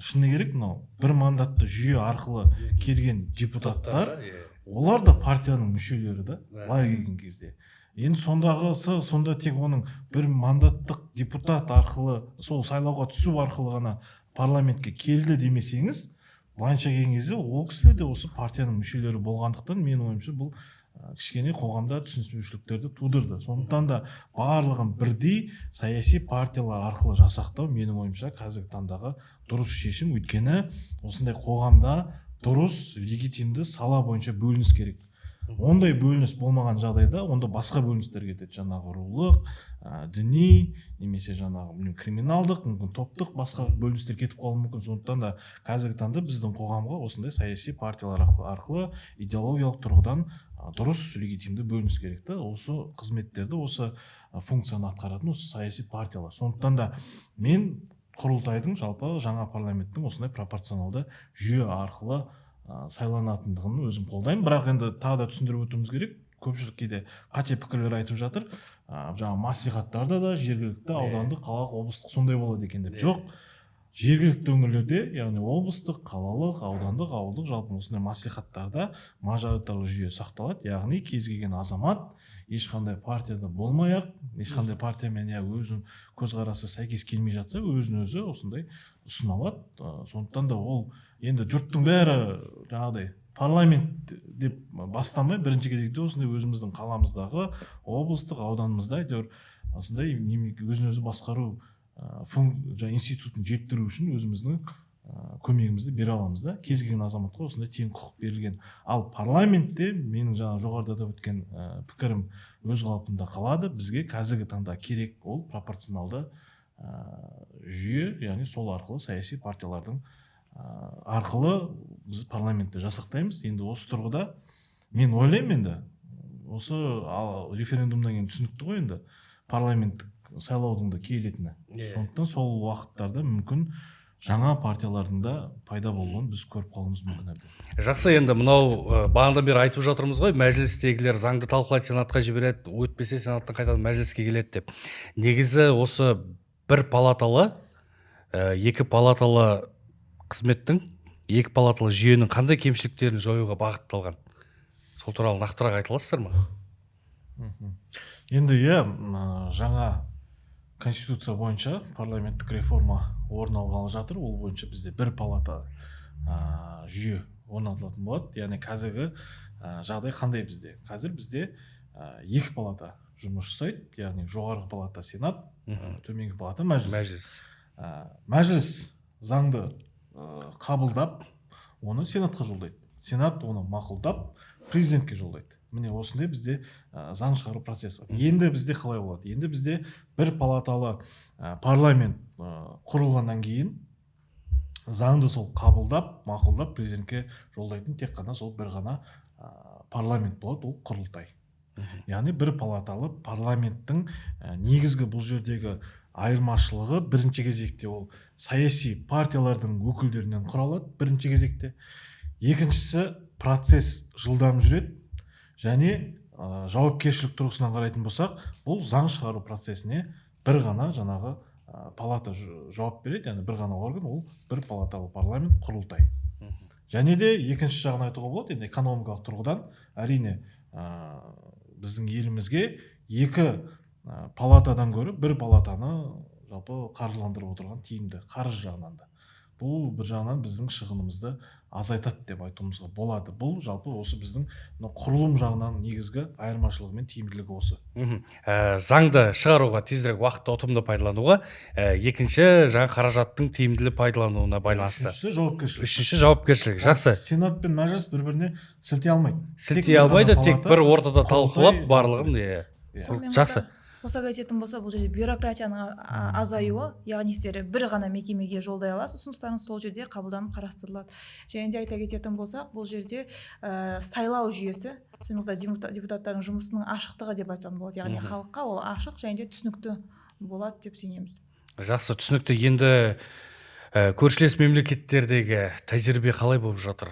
шыны керек, мынау бір мандатты жүйе арқылы келген депутаттар, олар да партияның мүшелері да, былай келген кезде. Енді сонда тек оның бір мандаттық депутат арқылы, сол сайлауға түсу арқылы ғана парламентке келді демесеңіз, былайша келген кезде ол кісілер де осы партияның мүшелері болғандықтан менің ойымша бұл кішкене қоғамда түсініспеушіліктерді тудырды. Сондықтан да барлығын бірдей саяси партиялар арқылы жасақтау менің ойымша қазіргі таңдағы дұрыс шешім. Өйткені осындай қоғамда дұрыс, легитимді сала бойынша бөлініс керек. Ондай бөлініс болмаған жағдайда онда басқа бөліністер кетеді. Жаңағы рулық, діни, немесе жаңағы криминалдық, мүмкін топтық басқа бөліністер кетіп қалуы мүмкін. Сондықтан да қазіргі таңда біздің қоғамға осындай саяси партиялар арқылы идеологиялық тұрғыдан дұрыс, легитимді бөлініс керек. Осы қызметтерді, осы функцияны атқаратын осы саяси партиялар. Сондықтан да мен құрылтайдың жалпы жаңа парламенттің осындай пропорционалды жүйе арқылы сайланатындығын өзім қолдаймын. Бірақ енді тағы да түсіндіріп өтуіміз керек. Көпшілік кейде қате пікірлер айтып жатыр. Жаңа маслихаттарда да жергілікті, аудандық, қалалық, облыстық сондай болады екен деп. Жоқ. Жергілікті өңірлерде, яғни облыстық, қалалық, аудандық, ауылдық, жалпы осындай маслихаттарда мажоритарлы жүйе сақталады. Яғни кез келген азамат ешқандай партияда болмай-ақ, ешқандай партиямен өзінің көзқарасы сәйкес келмей жатса, өзін өзі осындай ұсына алады. Сондықтан да ол енді жұрттың бәрі жаңағыдай парламент деп бастамай, бірінші кезекте осындай өзіміздің қаламыздағы облыстық, ауданымызда осындай өзін өзі басқару институтын жетілдіру үшін өзіміздің көмегімізді бере аламыз да. Кез келген азаматқа осындай тең құқық берілген. Ал парламентте менің жаңа жоғарыда да өткен пікірім өз қалпында қалады. Бізге қазіргі таңда керек ол пропорционалды жүйе, яғни сол арқылы саяси партиялардың арқылы біз парламентті жасақтаймыз. Енді осы тұрғыда мен ойлаймын, енді осы референдумдан кейін түсінікті ғой, енді парламенттік сайлаудың да келетіні. Сондықтан сол уақыттарда мүмкін жаңа партиялардың да пайда болуын біз көріп қалуымыз мүмкін. Жақсы, енді мынау бағанадан бері айтып жатырмыз ғой, мәжілістегілер заңды талқылайды, сенатқа жібереді, өтпесе сенаттан қайтадан мәжіліске келеді деп. Негізі осы бір палаталы, екі палаталы қызметтің, екі палаталы жүйенің қандай кемшіліктерін жоюға бағытталған? Сол туралы нақтырақ айта аласыздар ма? Енді жаңа конституция бойынша парламенттік реформа орын алғалы жатыр. Ол бойынша бізде бір палата жүйе орнатылатын болады. Яғни қазіргі жағдай қандай бізде? Қазір бізде екі палата жұмыс жасайды, яғни жоғарғы палата сенат, төменгі палата мәжіліс. Мәжіліс заңды қабылдап, оны сенатқа жолдайды. Сенат оны мақұлдап, президентке жолдайды. Міне осындай бізде заң шығару процесі. Енді бізде қалай болады? Енді бізде бір палаталы парламент құрылғаннан кейін заңды сол қабылдап, мақұлдап президентке жолдайтын тек қана сол бір ғана парламент болады, ол құрылтай. Яғни бір палаталы парламенттің негізгі бұл жердегі айырмашылығы бірінші кезекте ол саяси партиялардың өкілдерінен құралады бірінші кезекте. Екіншісі процесс жылдам жүреді және жауапкершілік тұрғысынан қарайтын болсақ, бұл заң шығару процесіне бір ғана жаңағы палата жауап береді, яғни бір ғана орган, ол бір палаталы парламент құрылтай. Және де екінші жағын айтуға болады, енді экономикалық тұрғыдан әрине біздің елімізге екі палатадан гөрі бір палатаны жалпы қаржыландырып отырған тиімді қаржы жағынан да. Бұл бір жағынан біздің шығынымызды азайтады деп айтуымызға болады. Бұл жалпы осы біздің құрылым жағынан негізгі айырмашылығы мен тиімділігі осы. Заңды шығаруға тезірек уақытты ұтымды пайдалануға, екінші жаңа қаражаттың тиімділі пайдалануына байланысты. Үшінші жауапкершілік. Жақсы. Сенат пен мәжіліс бір-біріне сілтей алмайды. Сілтей алмайды, тек бір ортада талқылап барлығын. Жақсы. Қоса кететін болса, бұл жерде бюрократияның азаюы, яғни сіздер бір ғана мекемеге жолдай аласыз, ұсыныстарыңыз сол жерде қабылданып қарастырылады. Және де айта кететін болсақ, бұл жерде сайлау жүйесі, сондықтан депутаттардың жұмысының ашықтығы деп айтсам болады, яғни халыққа ол ашық және де түсінікті болады деп сенеміз. Жақсы, түсінікті. Енді көршілес мемлекеттердегі тәжірибе қалай болып жатыр?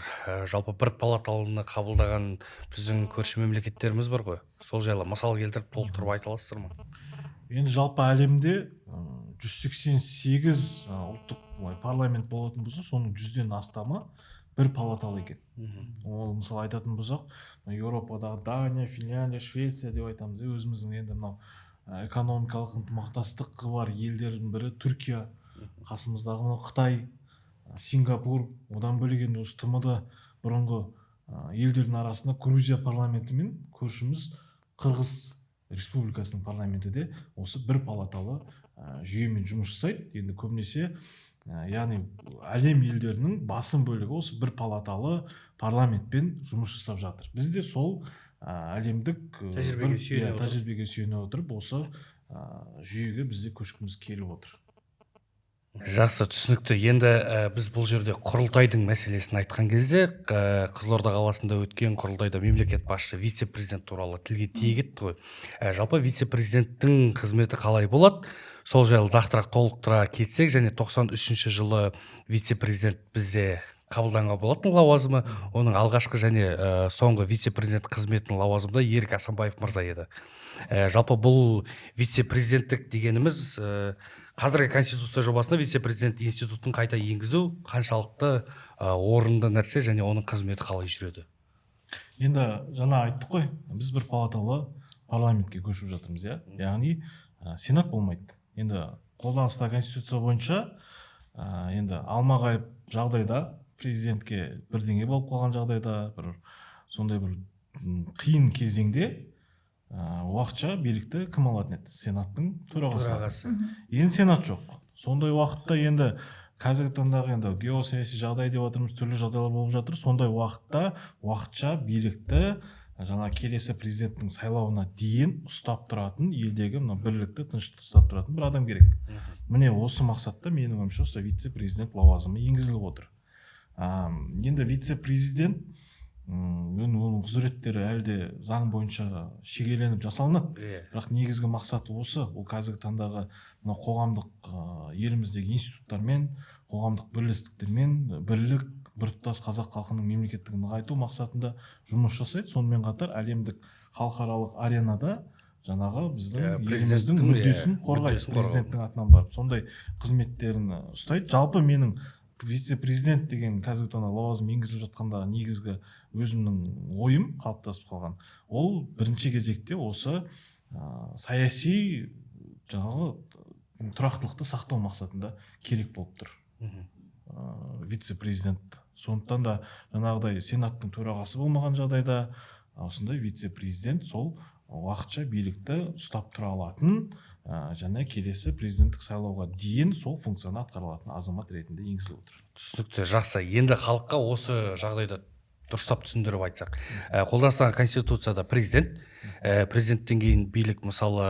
Жалпы бір палаталыны қабылдаған біздің көрші мемлекеттеріміз бар ғой. Сол жайлы мысал келтіріп толықтырып айта аласыздар ма? Енді жалпы әлемде 188 ұлттық парламент болатын болса, соның 100-ден астамы бір палаталы екен. Ол мысалы айтатын болсақ, Еуропадағы Дания, Финляндия, Швеция деп айтамыз. Өзіміздің енді мынау экономикалық ынтымақтастық бар елдердің бірі Түркия, қасымыздағы мынау Қытай, Сингапур, одан бөлек енді осы ТМД бұрынғы елдердің арасында Грузия парламенті мен көршіміз Қырғыз Республикасының парламенті де осы бір палаталы жүйемен жұмыс жасайды. Енді көбінесе яғни әлем елдерінің басым бөлігі осы бір палаталы парламентпен жұмыс жасап жатыр. Бізде сол әлемдік тәжірибеге сүйене отырып осы жүйеге бізде көшкіміз келіп отыр. Жақсы, түсінікті. Енді біз бұл жерде құрылтайдың мәселесін айтқан кезде, Қызылорда қаласында өткен құрылтайда мемлекет басшысы вице-президент туралы тілге тиек етті ғой. Жалпы вице-президенттің қызметі қалай болады? Сол жайлы нақтырақ толықтыра кетсек, және 93 жылы вице-президент бізде қабылданған болатын лауазымы, оның алғашқы және соңғы вице-президент қызметінің лауазымында Ерік Асанбаев мырза еді. Жалпы бұл вице-президенттік дегеніміз қазіргі конституция жобасында вице-президент институтын қайта енгізу қаншалықты орынды нәрсе және оның қызметі қалай жүреді? Енді жаңа айттық қой, біз бір палаталы парламентке көшіп жатырмыз, яғни сенат болмайды. Енді қолданыстағы конституция бойынша енді алмағайып жағдайда, президентке бірдеңе болып қалған жағдайда, сондай бір қиын кезеңде уақытша билікті кім алатын еді? Сенаттың төрағасы. Енді сенат жоқ. Сондай уақытта енді қазіргі таңдағы енді геосаяси жағдай деп отырмыз, түрлі жағдайлар болып жатыр. Сондай уақытта уақытша билікті жаңа келесі президенттің сайлауына дейін ұстап тұратын, елдегі бірлікті, тыныштықты ұстап тұратын бір адам керек. Міне осы мақсатта менің ойымша осы вице-президент лауазымы енгізіліп отыр. Енді вице-президент оның құзыреттері әлде заң бойынша шегеленіп жасалынады, бірақ негізгі мақсаты осы. Ол қазіргі таңдағы қоғамдық еліміздегі институттармен, қоғамдық бірлестіктермен бірлік, біртұтас қазақ халқының мемлекеттігін нығайту мақсатында жұмыс жасайды. Сонымен қатар әлемдік халықаралық аренада жаңағы біздің еліміздің мүддесін қорғайды, президенттің атынан барып сондай қызметтерін ұстайды. Жалпы менің вице-президент деген қазіргі таңда лауазым енгізіліп жатқандағы негізгі өзімнің ойым қалыптасып қалған. Ол бірінші кезекте осы саяси жаңағы тұрақтылықты сақтау мақсатында керек болып тұр. Вице-президент Сондықтан да жаңағыдай сенаттың төрағасы болмаған жағдайда осындай вице-президент сол уақытша билікті ұстап тұра алатын және келесі президенттік сайлауға дейін сол функцияны атқара алатын азамат ретінде енгізіліп отыр. Түсінікті, жақсы. Енді халыққа осы жағдайда дұрыстап түсіндіріп айтсақ, қолданыстағы конституцияда президенттен кейін билік, мысалы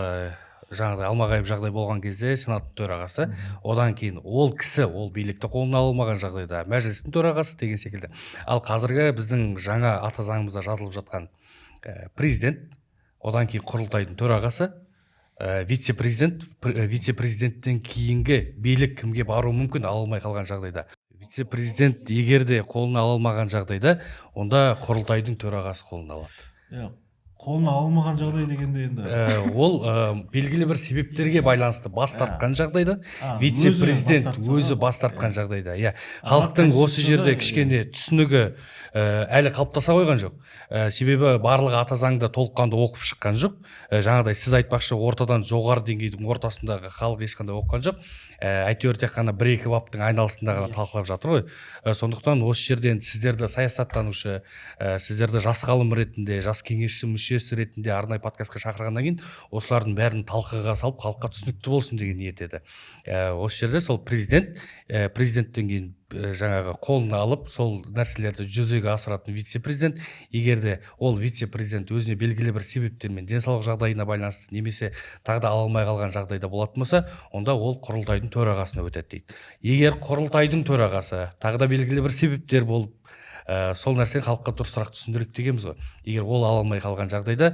жаңағыдай алмағайып жағдай болған кезде сенаттың төрағасы, одан кейін ол кісі ол билікті қолына алмаған жағдайда мәжілістің төрағасы деген секілді. Ал қазіргі біздің жаңа ата заңымызда жазылып жатқан президент, одан кейін құрылтайдың төрағасы, вице-президенттен кейінгі билік кімге баруы мүмкін ала алмай қалған жағдайда. Вице-президент егерде қолына ала алмаған жағдайда, онда құрылтайдың төрағасы қолына алады. Қолына алмаған жағдай дегенде енді ол белгілі бір себептерге байланысты бас тартқан жағдайда, вице-президент өзі бас тартқан жағдайда, халықтың осы жерде кішкене түсінігі әлі қалыптаса қойған жоқ. Себебі барлығы ата заңда толыққанды оқып шыққан жоқ. Жаңағыдай сіз айтпақшы, ортадан жоғары деңгейдің ортасындағы халық ешқандай оқыған жоқ. Әйтеуір тек қана бір-екі баптың айналасында ғана талқылап жатыр ғой. Сондықтан осы жерден сіздерді саясаттанушы, сіздерді жас ғалым ретінде, жас кеңесші мүшесі ретінде арнайы подкастқа шақырғаннан кейін осылардың бәрін талқыға салып халыққа түсінікті болсын деген ниет еді. Осы жерде сол президенттен кейін жаңағы қолына алып сол нәрселерді жүзеге асыратын вице-президент, егерде ол вице-президент өзіне белгілі бір себептермен денсаулық жағдайына байланысты немесе тағы да ала алмай қалған жағдайда болатын болса, онда ол құрылтайдың төрағасына өтеді дейді. Егер құрылтайдың төрағасы тағы да белгілі бір себептер болып сол нәрсені халыққа дұрысырақ түсіндірек дегенбіз ғой. Егер ол ала алмай қалған жағдайда,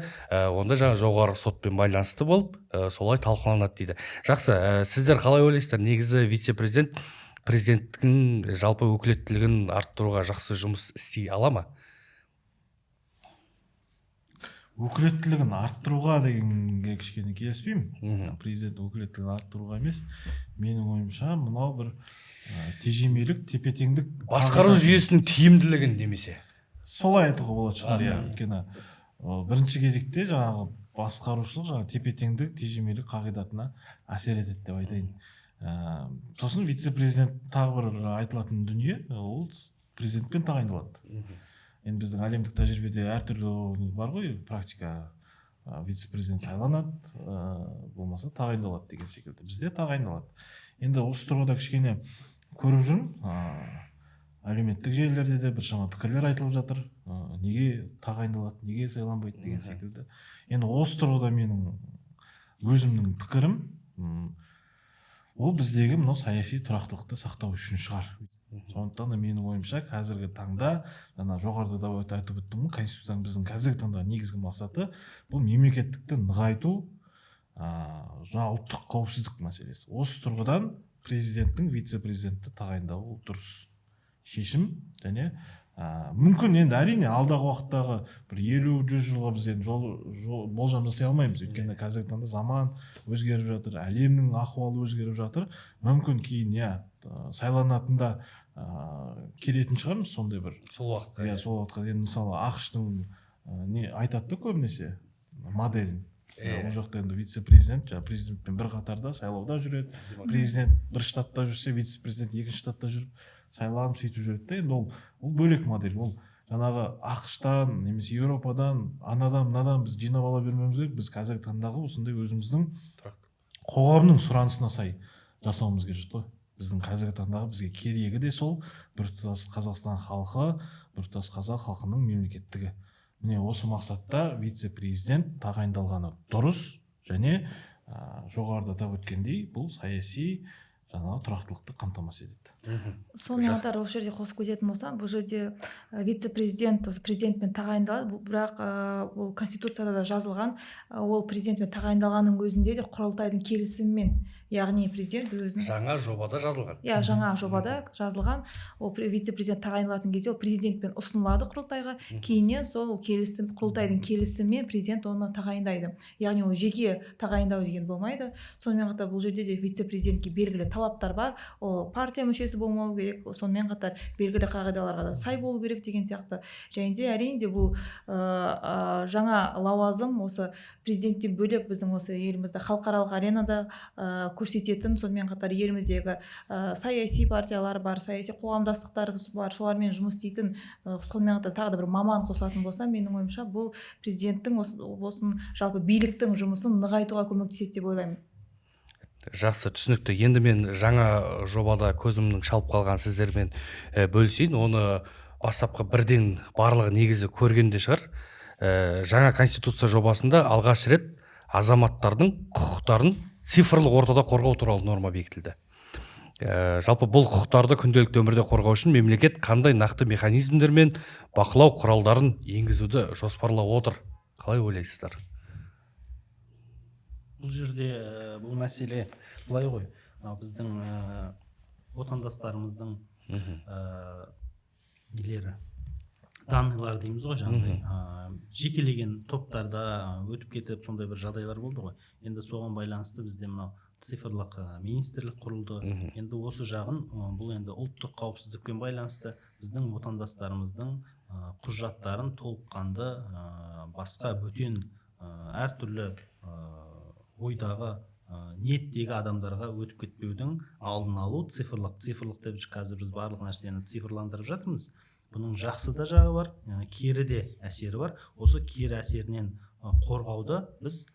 онда жаңа жоғары сотпен байланысты болып, солай талқыланады дейді. Жақсы, сіздер қалай ойлайсыздар? Негізі вице-президент президенттің жалпы өкілеттілігін арттыруға жақсы жұмыс істей ала ма? Өкілеттілігін арттыруға дегенге кішкене келіспеймін. Президент өкілеттілігін арттыруға емес, менің ойымша мынау бір тежемелік, тепе-теңдік басқару жүйесінің тиімділігін демесе. Солай айтуға болады шығар. Өйткені бірінші кезекте жаңағы басқарушылық жаңағы тепе-теңдік, тежемелік қағидатына әсер етеді деп айтайын. Сосын вице-президент тағы бір айтылатын дүние, ол президентпен тағайындалады. Енді біздің әлемдік тәжірибеде әртүрлі бар ғой, практика. Вице-президент сайланады, болмаса тағайындалады деген секілді. Бізде тағайындалады. Енді осы тұрғыда кішкене көріп жүрмін, әлеуметтік желілерде де біршама пікірлер айтылып жатыр. Неге тағайындалады, неге сайланбайды деген секілді. Енді осы тұрғыда менің өзімнің пікірім, ол біздегі мынау саяси тұрақтылықты сақтау үшін шығар. Сондықтан да менің ойымша қазіргі таңда, жоғарыда да айтып өттім, конституцияның біздің қазіргі таңда негізгі мақсаты бұл мемлекеттікті нығайту, жаңа ұлттық қауіпсіздік мәселесі. Осы тұрғыдан президенттің вице-президентті тағайындауы дұрыс шешім, және мүмкін енді әрине алдағы уақыттағы бір 50-100 жылға біз енді болжам жасай алмаймыз. Өйткені қазіргі таңда заман өзгеріп жатыр, әлемнің ахуалы өзгеріп жатыр. Мүмкін кейін сайланатында келетін шығармыз сондай бір. Сол уақытқа. Сол уақытқа. Енді мысалы ақш-тың не айтады көбінесе моделін. Ол жақта енді вице-президент, президентпен бір қатарда сайлауда жүреді. Президент бір штатта жүрсе, вице-президент екінші штатта жүріп сайланып сөйтіп жүреді. Енді ол бөлек модель. Ол жаңағы ақш-тан немесе Еуропадан, анадан мынадан біз жинап ала бермеуіміз керек. Біз қазіргі таңдағы осындай өзіміздің қоғамның сұранысына сай жасауымыз керек қой. Біздің қазіргі таңдағы бізге керегі де сол біртұтас Қазақстан халқы, біртұтас қазақ халқының мемлекеттігі. Міне осы мақсатта вице-президент тағайындалғаны дұрыс, және жоғарыда атап өткендей бұл саяси жаңағы тұрақтылықты қамтамасыз етеді. Сонымен қатар осы жерде қосып кететін болсам, бұл жерде вице-президент осы президентпен тағайындалады, бірақ ол конституцияда да жазылған, ол президентпен тағайындалғанның өзінде де құрылтайдың келісімімен, яғни президент өзінің жаңа жобада жазылған. Жаңа жобада жазылған, ол вице-президент тағайындалатын кезде ол президентпен ұсынылады құрылтайға, кейіннен сол келісім, құрылтайдың келісімімен президент оны тағайындайды. Яғни ол жеке тағайындау деген болмайды. Сонымен қатар бұл жерде де вице-президентке белгілі талаптар бар. Ол партия мүшесі болмау керек, сонымен қатар белгілі қағидаларға да сай болу керек деген сияқты. Және де әрине де бұл жаңа лауазым осы президенттен бөлек біздің осы елімізді халықаралық аренада көрсететін, сонымен қатар еліміздегі саяси партиялар бар, саяси қоғамдастықтар бар, солармен жұмыс істейтін, сонымен қатар тағы да бір маман қосатын болса, менің ойымша бұл президенттің осын жалпы биліктің жұмысын нығайтуға көмектеседі деп ойлаймын. Жақсы, түсінікті. Енді мен жаңа жобада көзімнің шалып қалған сіздермен бөлісейін. Оны бастапқы бірден барлығы негізі көргенде шығар. Жаңа конституция жобасында алғаш рет азаматтардың құқықтарын цифрлық ортада қорғау туралы норма бекітілді. Жалпы бұл құқықтарды күнделікті өмірде қорғау үшін мемлекет қандай нақты механизмдер мен бақылау құралдарын енгізуді жоспарлап отыр? Қалай ойлайсыздар? Бұл жерде бұл мәселе былай ғой, біздің отандастарымыздың нелері, данныйлар дейміз ғой, жаңағыдай жекелеген топтарда өтіп кетіп сондай бір жағдайлар болды ғой. Енді соған байланысты бізде мынау цифрлық министрлік құрылды. Енді осы жағын, бұл енді ұлттық қауіпсіздікпен байланысты біздің отандастарымыздың құжаттарын толыққанды басқа бөтен әртүрлі ойдағы ниеттегі адамдарға өтіп кетпеудің алдын алу, цифрлық деп қазір біз барлық нәрсені цифрландырып жатырмыз. Бұның жақсы да жағы бар, кері де әсері бар. Осы кері әсерінен қорғауды біз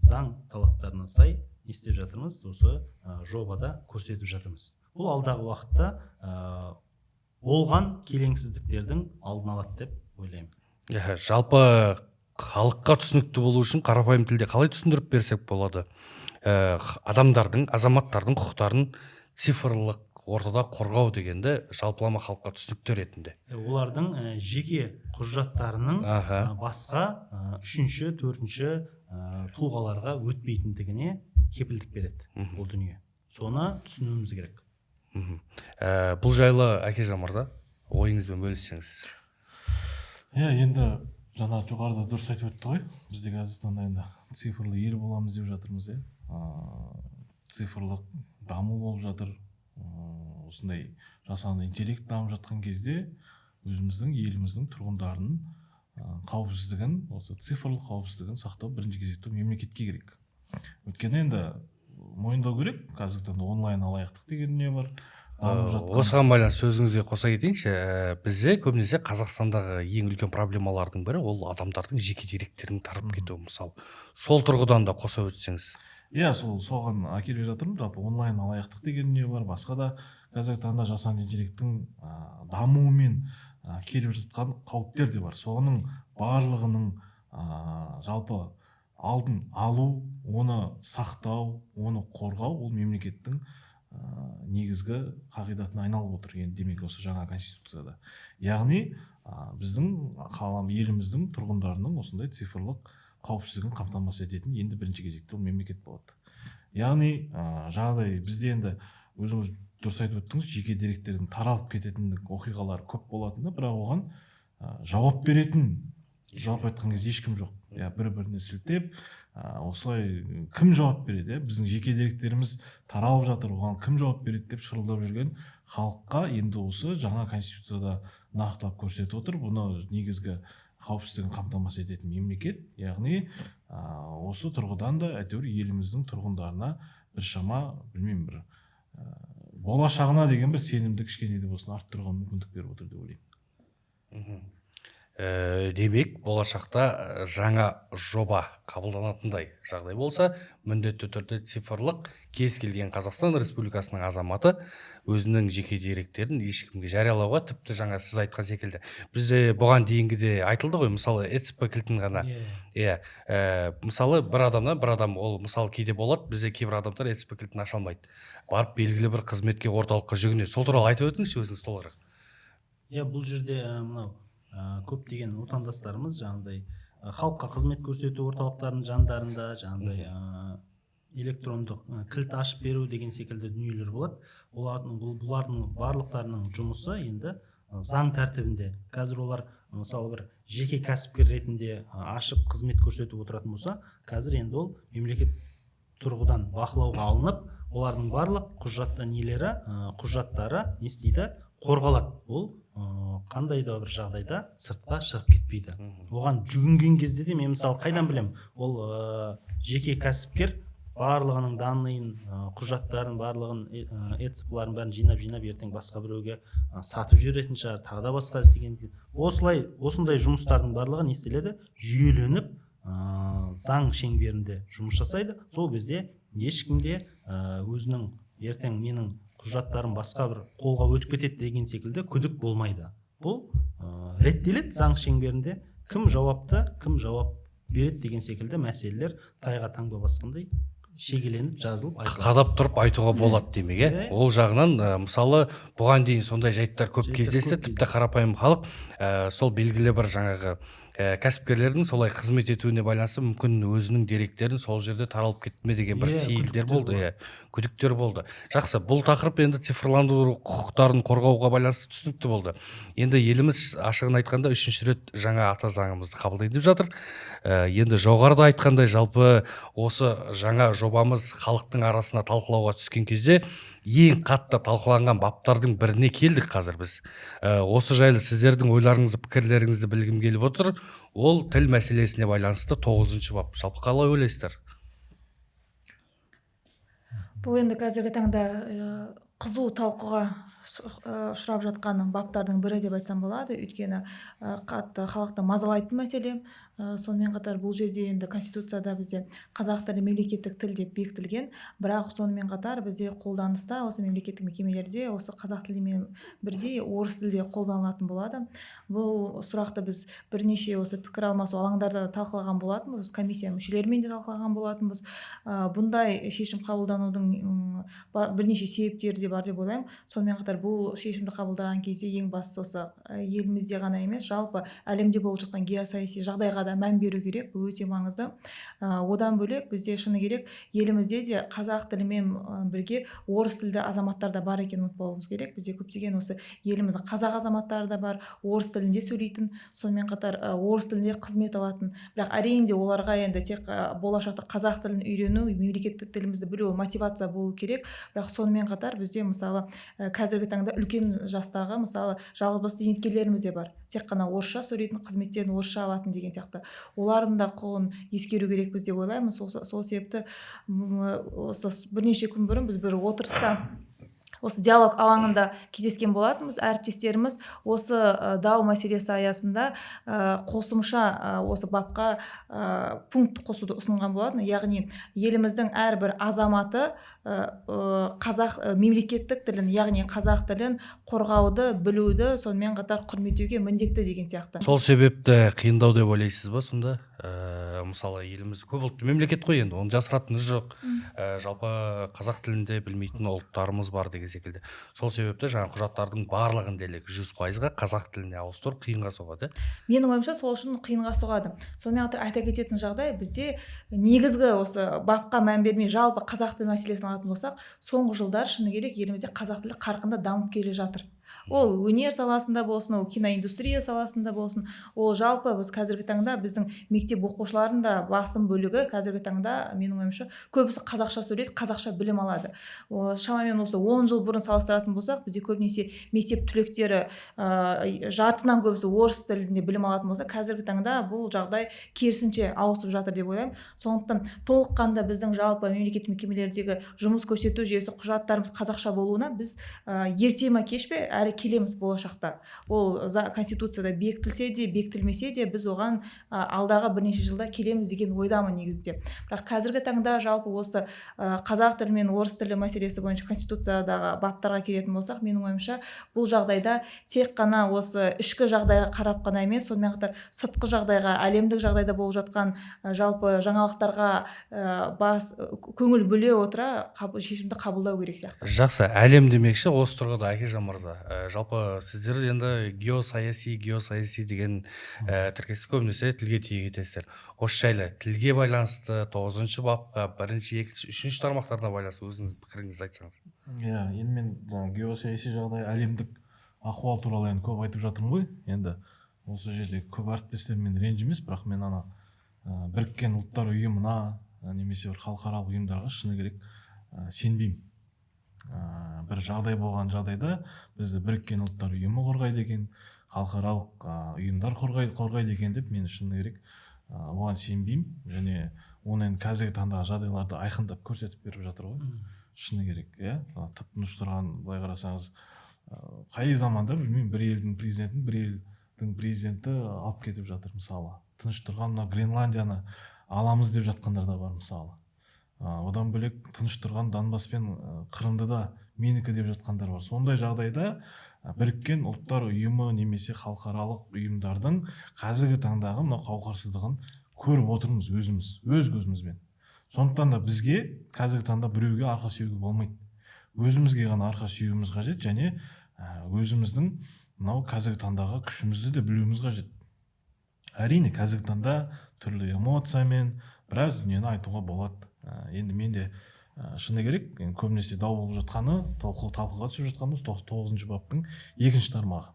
заң талаптарына сай не істеп жатырмыз, осы жобада көрсетіп жатырмыз. Бұл алдағы уақытта болған келеңсіздіктердің алдын алады деп ойлаймын. Жалпы халыққа түсінікті болу үшін қарапайым тілде қалай түсіндіріп берсек болады? Адамдардың, азаматтардың құқықтарын цифрлық ортада қорғау дегенді жалпылама халыққа түсінікті ретінде. Олардың жеке құжаттарының басқа үшінші, төртінші тұлғаларға өтпейтіндігіне кепілдік береді бұл дүние. Соны түсінуіміз керек. Бұл жайлы Әкежан мырза, ойыңызбен бөліссеңіз. Енді жаңа жоғарыда дұрыс айтып өтті ғой, бізде Қазақстанда енді цифрлы ел боламыз деп жатырмыз. Цифрлық даму болып жатыр. Осындай жасанды интеллект дамып жатқан кезде өзіміздің еліміздің тұрғындарының қауіпсіздігін, осы цифрлық қауіпсіздігін сақтау бірінші кезекте мемлекетке керек. Өйткені енді мойындау керек, қазіргі таңда онлайн алаяқтық деген дүние бар. Осыған байланысты сөзіңізге қоса кетейінші, бізде көбінесе Қазақстандағы ең үлкен проблемалардың бірі ол адамдардың жеке деректерінің тарап кетуі, мысалы. Сол тұрғыдан да қоса өтсеңіз. Соған әкеліп жатырмын. Жалпы онлайн алаяқтық деген дүние бар, басқа да қазіргі таңда жасанды интеллекттің дамуымен келіп жатқан қауіптер де бар. Соның барлығының жалпы алдын алу, оны сақтау, оны қорғау ол мемлекеттің негізгі қағидатына айналып отыр. Енді демек осы жаңа конституцияда. Яғни біздің еліміздің тұрғындарының осындай цифрлық қауіпсіздігін қамтамасыз ететін енді бірінші кезекте ол мемлекет болады. Яғни жаңағыдай бізде енді өзіңіз дұрыс айтып өттіңіз, жеке деректердің таралып кететін оқиғалар көп болатыны, бірақ оған жауап беретін, жалпы айтқан кезде ешкім жоқ. Бір-біріне сілтеп, осылай кім жауап береді? Біздің жеке деректеріміз таралып жатыр, оған кім жауап береді деп шырылдап жүрген халыққа енді осы жаңа конституцияда нақтылап көрсетіп отыр. Бұны негізгі қауіпсіздігін қамтамасыз ететін мемлекет, яғни осы тұрғыдан да әйтеуір еліміздің тұрғындарына біршама, білмеймін, болашағына деген бір сенімді кішкене де болсын арттыруға мүмкіндік беріп отыр деп ойлаймын. Демек, болашақта жаңа жоба қабылданатындай жағдай болса, міндетті түрде цифрлық кез келген Қазақстан Республикасының азаматы өзінің жеке деректерін ешкімге жариялауға, тіпті жаңа сіз айтқан секілді. Бізде бұған дейінгі де айтылды ғой, мысалы ЭЦП кілтін ғана. Мысалы бір адам ол мысалы кейде болады, бізде кейбір адамдар ЭЦП кілтін аша алмайды. Барып белгілі бір қызметке, орталыққа жүгінеді. Сол туралы айтып өтіңізші өзіңіз толығырақ. Бұл жерде мынау көптеген отандастарымыз жаңағыдай халыққа қызмет көрсету орталықтарының жандарында жаңағыдай электрондық кілт ашып беру деген секілді дүниелер болады. Бұлардың барлықтарының жұмысы енді заң тәртібінде. Қазір олар мысалы бір жеке кәсіпкер ретінде ашып қызмет көрсетіп отыратын болса, қазір енді ол мемлекет тұрғыдан бақылауға алынып, олардың барлық құжаттары не істейді, қорғалады. Ол қандай да бір жағдайда сыртқа шығып кетпейді. Оған жүгінген кезде де мен мысалы қайдан білем, ол жеке кәсіпкер барлығының данныйын, құжаттарын барлығын, ЭЦП-ларын бәрін жинап ертең басқа біреуге сатып жіберетін шығар, тағы да басқа деген. Осындай жұмыстардың барлығы не істеледі, жүйеленіп заң шеңберінде жұмыс жасайды. Сол кезде ешкімде өзінің ертең менің құжаттарым басқа бір қолға өтіп кетеді деген секілді күдік болмайды. Бұл реттеледі заң шеңберінде, кім жауапты, кім жауап береді деген секілді мәселелер тайға таңба басқандай шегеленіп жазылып қадап тұрып айтуға болады демек. Ол жағынан мысалы бұған дейін сондай жайттар көп кездесті. Тіпті қарапайым халық сол белгілі бір жаңағы кәсіпкерлердің солай қызмет етуіне байланысты мүмкін өзінің деректерін сол жерде таралып кетті ме деген бір сейілдер болды, күдіктер болды. Жақсы, бұл тақырып енді цифрландыру құқықтарын қорғауға байланысты түсінікті болды. Енді еліміз ашығын айтқанда 3-ші рет жаңа ата заңымызды қабылдайды деп жатыр. Енді жоғарыда айтқандай жалпы осы жаңа жобамыз халықтың арасына талқылауға түскен кезде ең қатты талқыланған баптардың біріне келдік қазір біз. Осы жайлы сіздердің ойларыңызды, пікірлеріңізді білгім келіп отыр. Ол тіл мәселесіне байланысты 9-шы бап. Жалпы қалай ойлайсыздар? Бұл енді қазіргі таңда қызу талқыға ұшырап жатқан баптардың бірі деп айтсам болады. Өйткені қатты халықты мазалайтын мәселе. Сонымен қатар бұл жерде енді Конституцияда бізде қазақ тілі мемлекеттік тіл деп бекітілген, бірақ сонымен қатар бізде қолданыста осы мемлекеттік мекемелерде осы қазақ тілімен бірдей орыс тілде қолданылатын болады. Бұл сұрақты біз бірнеше осы пікір алмасу алаңдарда талқылаған болатынбыз, комиссия мүшелерімен де талқылаған болатынбыз. Бұндай шешім қабылданудың бірнеше себептері де бар деп ойлаймын. Сонымен қатар бұл шешімді қабылдаған кезде ең бастысы осы елімізде ғана емес, жалпы әлемде болып жатқан геосаяси жағдайға да мән беру керек. Бұл өте маңызды. Одан бөлек бізде шыны керек елімізде де қазақ тілімен бірге орыс тілді азаматтар да бар екенін ұмытпауымыз керек. Бізде көптеген осы еліміздің қазақ азаматтары да бар, орыс тілінде сөйлейтін, сонымен қатар орыс тілінде қызмет алатын. Бірақ әрине де оларға енді тек болашақта қазақ тілін үйрену, мемлекеттік тілімізді білу мотивация болу керек. Бірақ сонымен қатар бізде мысалы қазіргі таңда үлкен жастағы мысалы жалғызбасты зейнеткерлеріміз де бар. Тек қана орысша сөйлейтін, қызметтерін орысша алатын деген сияқты. Олардың да құқығын ескеру керекпіз деп ойлаймын. Сол себепті осы бірнеше күн бұрын біз бір отырыста осы диалог алаңында кездескен болатынбыз. Әріптестеріміз осы дау мәселесі аясында қосымша осы бапқа пункт қосуды ұсынған болатын. Яғни еліміздің әрбір азаматы қазақ мемлекеттік тілін, яғни қазақ тілін қорғауды, білуді, сонымен қатар құрметтеуге міндетті деген сияқты. Сол себепті қиындау деп ойлайсыз ба сонда? Мысалы еліміз көпұлтты мемлекет қой, енді оны жасыратыны жоқ. Жалпы қазақ тілінде білмейтін ұлттарымыз бар деген секілді. Сол себепті жаңа құжаттардың барлығын дерлік 100%-ға қазақ тіліне ауыстыру қиынға соғады. Менің ойымша сол үшін қиынға соғады. Сонымен қатар айта кететін жағдай, бізде негізгі осы бапқа мән бермей жалпы қазақ тілі мәселесін алатын болсақ, соңғы жылдар шыны керек елімізде қазақ тілі қарқынды дамып келе жатыр. Ол өнер саласында болсын, ол киноиндустрия саласында болсын, ол жалпы біз қазіргі таңда біздің мектеп оқушыларында басым бөлігі қазіргі таңда менің ойымша көбісі қазақша сөйлейді, қазақша білім алады. Шамамен осы 10 жыл бұрын салыстыратын болсақ, бізде көбінесе мектеп түлектері жартынан көбісі орыс тілінде білім алатын болса, қазіргі таңда бұл жағдай керісінше ауысып жатыр деп ойлаймын. Сондықтан толыққанды біздің жалпы мемлекеттік мекемелердегі жұмыс көрсету жүйесі, құжаттарымыз қазақша болуына біз ерте ме кеш пе әрі келеміз болашақта. Ол Конституцияда бекітілсе де, бекітілмесе де біз оған алдағы бірнеше жылда келеміз деген ойдамын негізде. Бірақ қазіргі таңда жалпы осы қазақ тілі мен орыс тілі мәселесі бойынша Конституциядағы баптарға келетін болсақ, менің ойымша бұл жағдайда тек қана осы ішкі жағдайға қарап қана емес, сонымен қатар сыртқы жағдайға, әлемдік жағдайда болып жатқан жалпы жаңалықтарға көңіл бөле отыра шешімді қабылдау керек сияқты. Жақсы, әлем демекші осы тұрғыда Әкежан мырза, жалпы сіздер енді геосаяси деген тіркесті көбінесе тілге тиек етесіздер. Осы жайлы тілге байланысты 9-шы бапқа 1-ші, 2-ші, 3-ші тармақтарына байланысты өзіңіз пікіріңізді айтсаңыз. Иә, енді мен геосаяси жағдай, әлемдік ахуал туралы енді көп айтып жатырмын ғой. Енді осы жерде көп әріптестермен ренжімес, бірақ мен ана біріккен ұлттар ұйымына немесе бір халықаралық ұйымдарға шыны керек сенбеймін. Бір жағдай болған жағдайда бізді біріккен ұлттар ұйымы қорғайды екен, халықаралық ұйымдар қорғайды екен деп мен шыны керек оған сенбеймін. Және оны енді қазіргі таңдағы жағдайларды айқындап көрсетіп беріп жатыр ғой. Шыны керек, иә. Тып-тыныш тұрған, былай қарасаңыз, қай заманда білмеймін, бір елдің президенті алып кетіп жатыр мысалы. Тыныш тұрған мына Гренландияны аламыз деп жатқандар да бар мысалы. Одан бөлек тыныш тұрған Донбасс пен Қырымды да менікі деп жатқандар бар. Сондай жағдайда біріккен ұлттар ұйымы немесе халықаралық ұйымдардың қазіргі таңдағы мына қауқарсыздығын көріп отырмыз өзіміз, өз көзімізбен. Сондықтан да бізге қазіргі таңда біреуге арқа сүйеуге болмайды. Өзімізге ғана арқа сүйеуіміз қажет, және өзіміздің мынау қазіргі таңдағы күшімізді де білуіміз қажет. Әрине қазіргі таңда түрлі эмоциямен біраз дүниені айтуға болады. Енді менде шыны керек, көбінесе дау болып жатқаны, талқыға түсіп жатқаны 9-шы баптың 2-ші тармағы.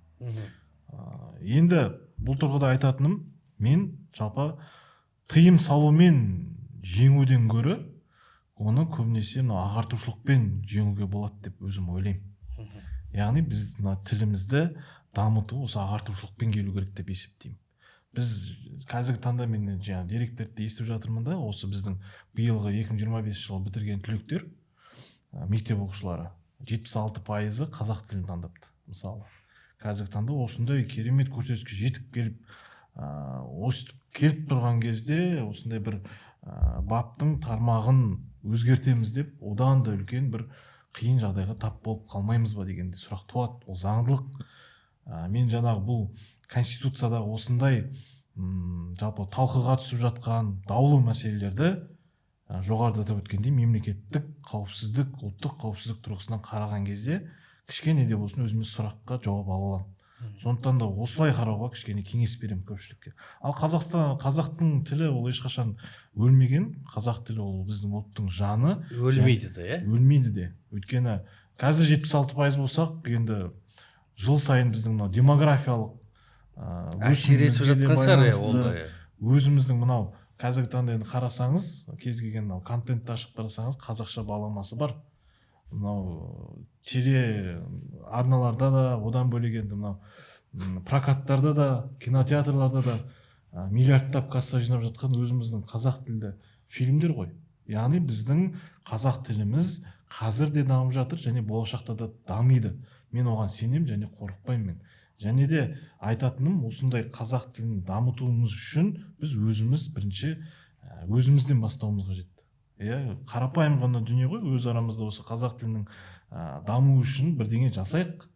Енді бұл тұрғыда айтатыным, мен жалпы тыйым салумен жеңуден гөрі оны көбінесе ағартушылықпен жеңуге болады деп өзім ойлаймын. Яғни біз тілімізді дамыту осы ағартушылықпен келу керек деп есептеймін. Біз қазіргі таңда мен жаңа деректерді естіп жатырмын да, осы біздің биылғы 2025 жылы бітірген түлектер, мектеп оқушылары 76% қазақ тілін таңдапты. Мысалы, қазіргі таңда осындай керемет көрсеткішке жетіп келіп тұрған кезде осындай бір баптың тармағын өзгертеміз деп, одан да үлкен бір қиын жағдайға тап болып қалмаймыз ба дегенде сұрақ туады. Ол заңдылық. Мен жаңағы бұл Конституцияда осындай жалпы талқыға түсіп жатқан даулы мәселелерді жоғарыда атап өткендей мемлекеттік қауіпсіздік, ұлттық қауіпсіздік тұрғысынан қараған кезде кішкене де болсын өзіміз сұраққа жауап ала аламын. Сондықтан да осылай қарауға кішкене кеңес беремін көпшілікке. Ал қазақтың тілі ол ешқашан өлмеген. Қазақ тілі ол біздің ұлттың жаны. Өлмейді де, иә? Өлмейді де. Өйткені қазір 76% болсақ, енді жыл сайын біздің мынау демографиялық әсер етіп жатқан шығар. Өзіміздің мынау қазіргі таңда енді қарасаңыз, кез келген мынау контентті ашып қарасаңыз, қазақша баламасы бар. Мынау теле арналарда да, одан бөлек енді мынау прокаттарда да, кинотеатрларда да миллиардтап касса жинап жатқан өзіміздің қазақ тілді фильмдер ғой. Яғни біздің қазақ тіліміз қазір де дамып жатыр және болашақта да дамиды. Мен оған сенем және қорықпаймын. Және де айтатыным, осындай қазақ тілін дамытуымыз үшін біз өзіміз бірінші өзімізден бастауымыз қажет. Қарапайым ғана дүние ғой, өз арамызда осы қазақ тілінің дамуы үшін бірдеңе жасайық.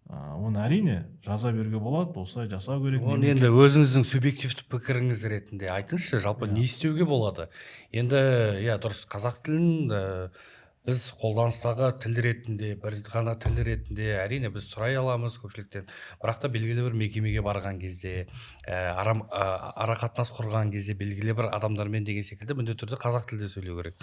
Оны әрине жаза беруге болады, осылай жасау керек. Оны енді өзіңіздің субъективті пікіріңіз ретінде айтыңызшы, жалпы не істеуге болады? Енді дұрыс, қазақ тілін біз қолданыстағы тіл ретінде, бір ғана тіл ретінде әрине біз сұрай аламыз көпшіліктен. Бірақ та белгілі бір мекемеге барған кезде, арақатынас құрған кезде белгілі бір адамдармен деген секілді міндетті түрде қазақ тілде сөйлеу керек.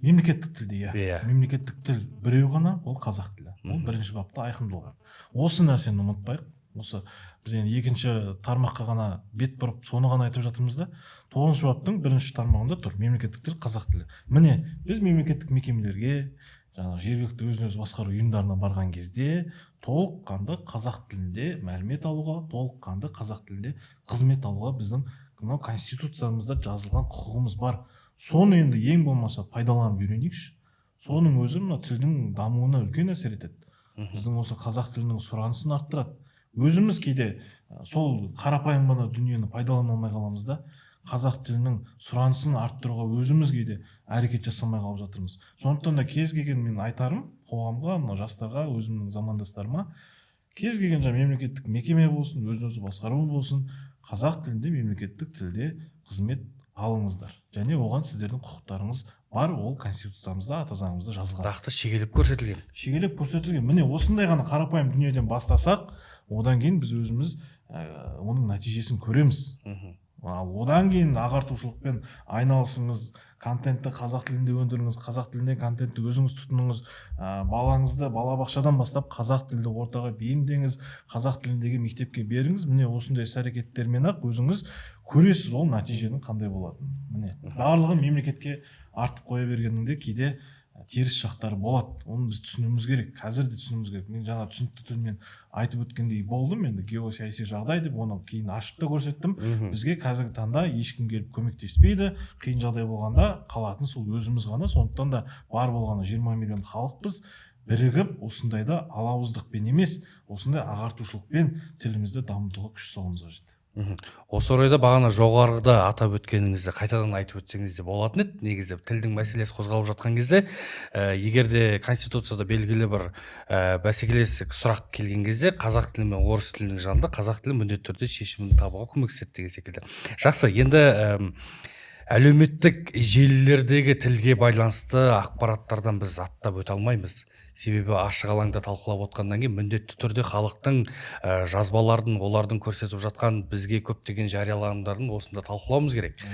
Мемлекеттік тілде, мемлекеттік тіл біреу ғана, ол қазақ тілі. Ол бірінші бапта айқындалған. Осы нәрсені ұмытпайық. Осы біз енді екінші тармаққа ғана бет бұрып соны ғана айтып жатырмыз да, 9-шы баптың 1-ші тармағында тұр мемлекеттік тіл қазақ тілі. Міне біз мемлекеттік мекемелерге, жаңағы жергілікті өзін-өзі басқару ұйымдарына барған кезде толыққанды қазақ тілінде мәлімет алуға, толыққанды қазақ тілінде қызмет алуға біздің мынау конституциямызда жазылған құқығымыз бар. Соны енді ең болмаса пайдаланып үйренейікші. Соның өзі мына тілдің дамуына үлкен әсер етеді. Біздің осы қазақ тілінің сұранысын арттырады. Өзіміз кейде сол қарапайым ғана дүниені пайдалана алмай қаламыз да, қазақ тілінің сұранысын арттыруға өзіміз кейде әрекет жасамай қалып жатырмыз. Сондықтан да кез келген мен айтарым қоғамға, мына жастарға, өзімнің замандастарыма, кез келген мемлекеттік мекеме болсын, өзін-өзі басқару болсын, қазақ тілінде, мемлекеттік тілде қызмет алыңыздар. Және оған сіздердің құқықтарыңыз бар, ол конституциямызда, ата заңымызда жазылған. Нақты шегелеп көрсетілген. Шегелеп көрсетілген. Міне осындай ғана қарапайым дүниеден бастасақ, одан кейін біз өзіміз оның нәтижесін көреміз. Ал одан кейін ағартушылықпен айналысыңыз, контентті қазақ тілінде өндіріңіз, қазақ тілінде контентті өзіңіз тұтыныңыз, балаңызды балабақшадан бастап қазақ тілді ортаға бейімдеңіз, қазақ тіліндегі мектепке беріңіз. Міне осындай іс-әрекеттермен ақ өзіңіз көресіз ол нәтиженің қандай болатынын. Міне барлығын мемлекетке артып қоя бергенінде кейде теріс жақтары болады, оны біз түсінуіміз керек, қазір де түсінуіміз керек. Мен жаңа түсінікті тілмен айтып өткендей болдым, енді геосаяси жағдай деп оны кейін ашып та көрсеттім. Бізге қазіргі таңда ешкім келіп көмектеспейді, қиын жағдай болғанда қалатын сол өзіміз ғана. Сондықтан да бар болғаны 20 миллион халықпыз, бірігіп осындайда алауыздықпен емес, осындай ағартушылықпен тілімізді дамытуға күш салуымыз қажет. Осы орайда бағана жоғарыда атап өткеніңізді қайтадан айтып өтсеңіз де болатын еді. Негізі тілдің мәселесі қозғалып жатқан кезде, егер де конституцияда белгілі бір бәсекелестік сұрақ келген кезде, қазақ тілі мен орыс тілінің жанында қазақ тілі міндетті түрде шешімін табуға көмектеседі деген секілді. Жақсы, енді әлеуметтік желілердегі тілге байланысты ақпараттардан біз аттап өте алмаймыз. Себебі ашық алаңда талқылап отқаннан кейін міндетті түрде халықтың жазбаларын, олардың көрсетіп жатқан бізге көптеген жарияланымдарын осында талқылауымыз керек.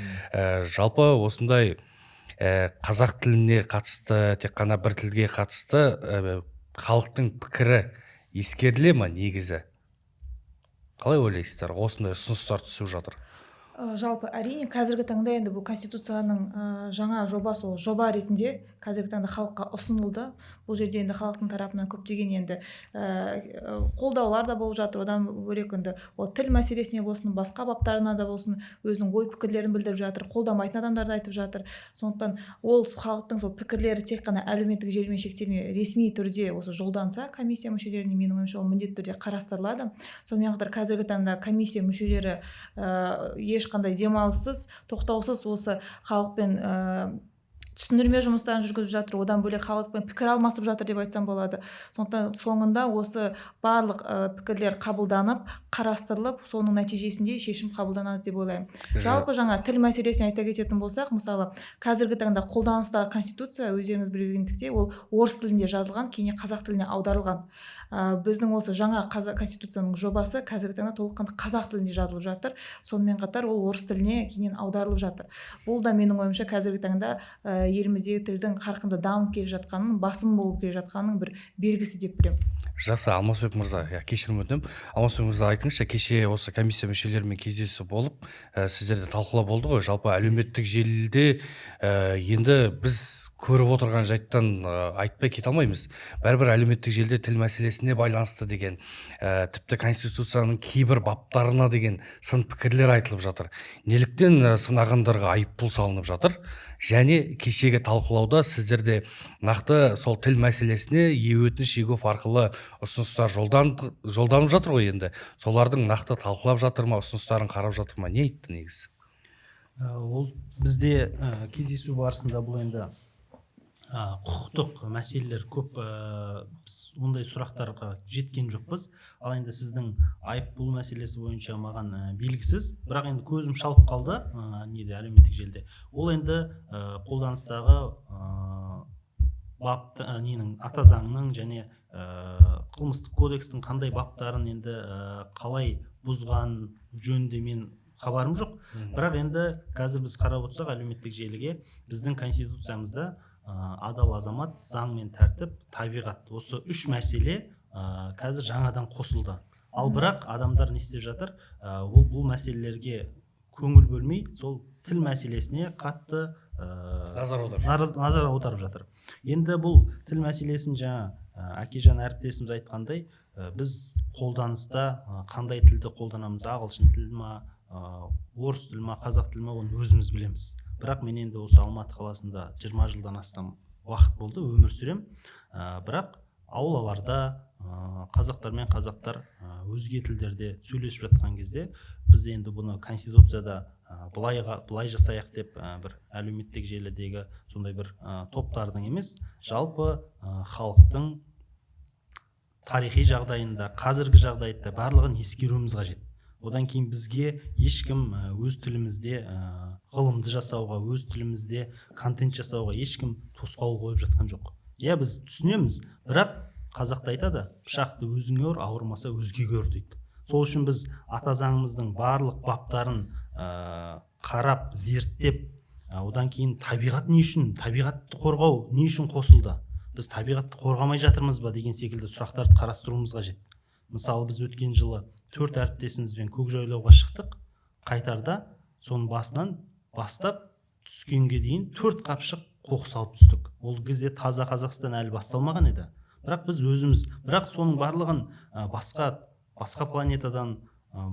Жалпы осындай қазақ тіліне қатысты, тек қана бір тілге қатысты халықтың пікірі ескеріле ма негізі? Қалай ойлайсыздар? Осындай ұсыныстар түсіп жатыр. Жалпы әрине қазіргі таңда енді бұл конституцияның жаңа жобасы, ол жоба ретінде қазіргі таңда халыққа ұсынылды. Бұл жерде енді халықтың тарапынан көптеген енді қолдаулар да болып жатыр. Одан бөлек енді ол тіл мәселесіне болсын, басқа баптарына да болсын, өзінің ой пікірлерін білдіріп жатыр, қолдамайтын адамдар да айтып жатыр. Сондықтан ол халықтың сол пікірлері тек қана әлеуметтік желімен шектелмей, ресми түрде осы жолданса, комиссия мүшелеріне менің ойымша ол міндетті түрде қарастырылады. Сонымен қатар қазіргі таңда комиссия мүшелері ешқандай демалыссыз, тоқтаусыз осы халықпен түсіндірме жұмыстарын жүргізіп жатыр. Одан бөлек халықпен пікір алмасып жатыр деп айтсам болады. Сондықтан соңында осы барлық пікірлер қабылданып, қарастырылып, соның нәтижесінде шешім қабылданады деп ойлаймын. Жалпы жаңа тіл мәселесіне айта кететін болсақ, мысалы қазіргі таңда қолданыстағы конституция, өздеріңіз білгендіктей, ол орыс тілінде жазылған, кейін қазақ тіліне аударылған. Біздің осы жаңа конституцияның жобасы қазіргі таңда толыққанды қазақ тілінде жазылып жатыр. Сонымен қатар ол орыс тіліне кейіннен аударылып жатыр. Бұл да менің ойымша қазіргі таңда еліміздегі тілдің қарқынды дамып келе жатқанын, басым болып келе жатқанның бір белгісі деп білемін. Жақсы, Алмасбек мырза, кешірім өтінемін. Алмасбек мырза, айтыңызшы, кеше осы комиссия мүшелерімен кездесу болып, сіздерде талқылау болды ғой. Жалпы әлеуметтік желіде енді біз көріп отырған жайттан айтпай кете алмаймыз. Бәрібір әлеуметтік желіде тіл мәселесіне байланысты деген, тіпті конституцияның кейбір баптарына деген сын пікірлер айтылып жатыр. Неліктен сынағандарға айыппұл салынып жатыр? Және кешегі талқылауда сіздерде нақты сол тіл мәселесіне өтініш егу арқылы ұсыныстар жолданып жатыр ғой енді. Солардың нақты талқылап жатыр ма, ұсыныстарын қарап жатыр ма? Не айтты негізі? Ол бізде кездесу барысында бұл енді құқықтық мәселелер көп, біз ондай сұрақтарға жеткен жоқпыз. Ал енді сіздің айыппұл мәселесі бойынша маған белгісіз, бірақ енді көзім шалып қалды әлеуметтік желіде. Ол енді қолданыстағы ата заңның және қылмыстық кодекстің қандай баптарын енді қалай бұзған жөнінде мен хабарым жоқ. Бірақ енді қазір біз қарап отырсақ әлеуметтік желіге біздің конституциямызда адал азамат, заң мен тәртіп, табиғат, осы үш мәселе қазір жаңадан қосылды. Ал бірақ адамдар не істеп жатыр? Бұл мәселелерге көңіл бөлмей, сол тіл мәселесіне қатты назар аударып жатыр. Енді бұл тіл мәселесін жаңа Әкежан әріптесіміз айтқандай, біз қолданыста қандай тілді қолданамыз, ағылшын тілі ма, орыс тілі ма, қазақ тілі ма, оны өзіміз білеміз. Бірақ мен енді осы Алматы қаласында 20 жылдан астам уақыт болды, өмір сүрем. Бірақ аулаларда қазақтар мен қазақтар өзге тілдерде сөйлесіп жатқан кезде біз енді бұны конституцияда былай жасайық деп бір әлеуметтік желідегі сондай бір топтардың емес, жалпы халықтың тарихи жағдайында, қазіргі жағдайда барлығын ескеруіміз қажет. Одан кейін бізге ешкім өз тілімізде ғылымды жасауға, өз тілімізде контент жасауға ешкім тосқауыл қойып жатқан жоқ. Иә, біз түсінеміз, бірақ қазақта айтады, пышақты өзіңе ұр, ауырмаса өзгеге ұр дейді. Сол үшін біз ата заңымыздың барлық баптарын қарап, зерттеп, одан кейін табиғат не үшін, табиғатты қорғау не үшін қосылды? Біз табиғатты қорғамай жатырмыз ба деген секілді сұрақтарды қарастыруымыз қажет. Мысалы, біз өткен жылы 4 әріптесімізбен көкжайлауға шықтық. Қайтарда соның басынан бастап түскенге дейін 4 қапшық қоқыс алып түстік. Ол кезде таза Қазақстан әлі басталмаған еді. Бірақ біз өзіміз, бірақ соның барлығын басқа планетадан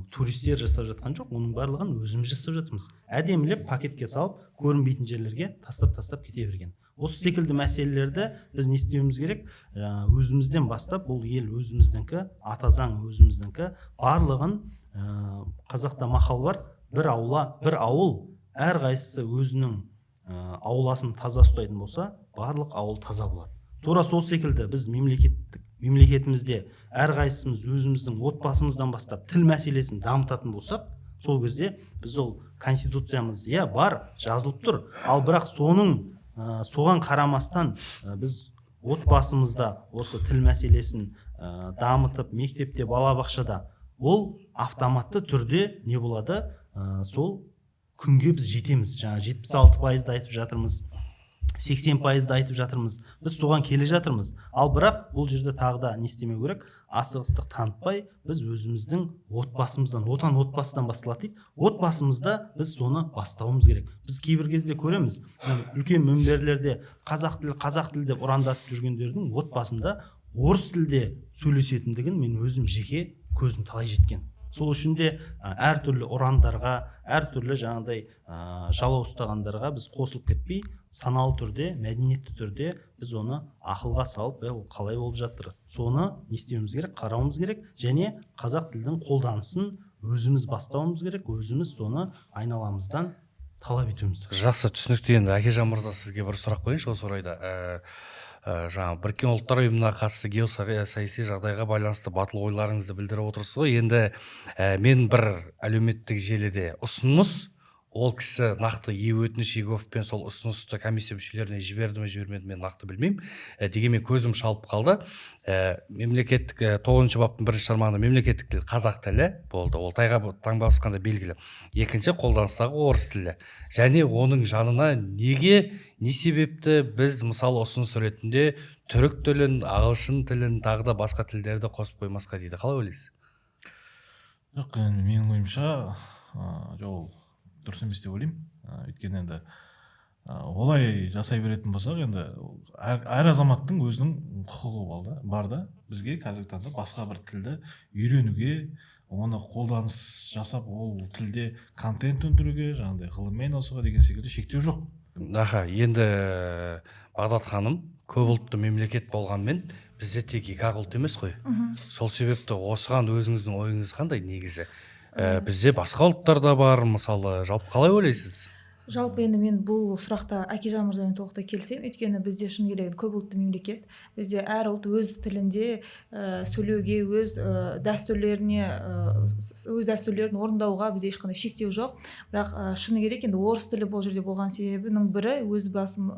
туристер жасап жатқан жоқ, оның барлығын өзіміз жасап жатырмыз. Әдемілеп пакетке салып, көрінбейтін жерлерге тастап кете берген. Осы секілді мәселелерді біз не істеуіміз керек? Өзімізден бастап, бұл ел өзіміздіңкі, ата заң өзіміздіңкі, барлығын қазақта мақал бар, бір ауыл, әрқайсысы өзінің ауласын таза ұстайтын болса, барлық ауыл таза болады. Тура сол секілді біз мемлекетімізде әрқайсымыз өзіміздің отбасымыздан бастап тіл мәселесін дамытатын болсақ, сол кезде біз ол конституциямыз бар, жазылып тұр, ал бірақ соған қарамастан біз отбасымызда осы тіл мәселесін дамытып, мектепте, балабақшада ол автоматты түрде не болады? Сол күнге біз жетеміз. Жаңа 76% айтып жатырмыз, 80% айтып жатырмыз. Біз соған келе жатырмыз. Ал бірақ бұл жерде тағы да не істемеу керек? Асығыстық танытпай, біз өзіміздің отбасымыздан, отбасыдан басталады дейді. Отбасымызда біз соны бастауымыз керек. Біз кейбір кезде көреміз, үлкен мінберлерде қазақ тілі деп ұрандатып жүргендердің отбасында орыс тілде сөйлесетіндігін мен өзім жеке көзім талай жеткен. Сол үшін де әртүрлі ұрандарға, әртүрлі жаңағыдай жала ұстағандарға біз қосылып кетпей, саналы түрде, мәдениетті түрде біз оны ақылға салып, ол қалай болып жатыр, соны не істеуіміз керек, қарауымыз керек, және қазақ тілдің қолданысын өзіміз бастауымыз керек, өзіміз соны айналамыздан талап етуіміз керек. Жақсы, түсінікті. Енді Әкежан мырза, сізге бір сұрақ қойайыншы осы орайда. Жаңа Біріккен ұлттар ұйымына қатысты геосаяси жағдайға байланысты батыл ойларыңызды білдіріп отырсыз ғой. Енді мен бір әлеуметтік желіде ұсыныс, ол кісі нақты өтініш Егофпен сол ұсынысты комиссия мүшелеріне жіберді ме жібермеді ме нақты білмеймін. Дегенмен көзім шалып қалды. Мемлекеттік 9-шы баптың 1-ші тармағында мемлекеттік тіл қазақ тілі болды. Ол таңба басқанда белгілі. Екінші қолданыстағы орыс тілі. Және оның жанына не себепті біз мысалы ұсыныс ретінде түрік тілін, ағылшын тілін, тағы да басқа тілдерді қосып қоймасқа дейді. Қалай ойлайсыз? Жоқ, менің ойымша, ол дұрыс емес деп ойлаймын. Өйткені енді олай жасай беретін болсақ, енді әр азаматтың өзінің құқығы бар да, бізге қазіргі таңда басқа бір тілді үйренуге, оны қолданыс жасап, ол тілде контент өндіруге, жаңағыдай ғылыммен айналысуға деген секілді шектеу жоқ. Енді Бағдат ханым, көп ұлтты мемлекет болғанмен бізде тек екі ұлт емес қой. Сол себепті осыған өзіңіздің ойыңыз қандай негізі? Бізде басқа ұлттар да бар, мысалы, жалпы қалай ойлайсыз? Жалпы енді мен бұл сұрақта Әкежан мырзамен толықтай келісемін. Өйткені бізде шын керек көп ұлтты мемлекет. Бізде әр ұлт өз тілінде сөйлеуге, өз дәстүрлерін орындауға бізде ешқандай шектеу жоқ. Бірақ шыны керек енді орыс тілі бұл жерде болған себебінің бірі, өз басым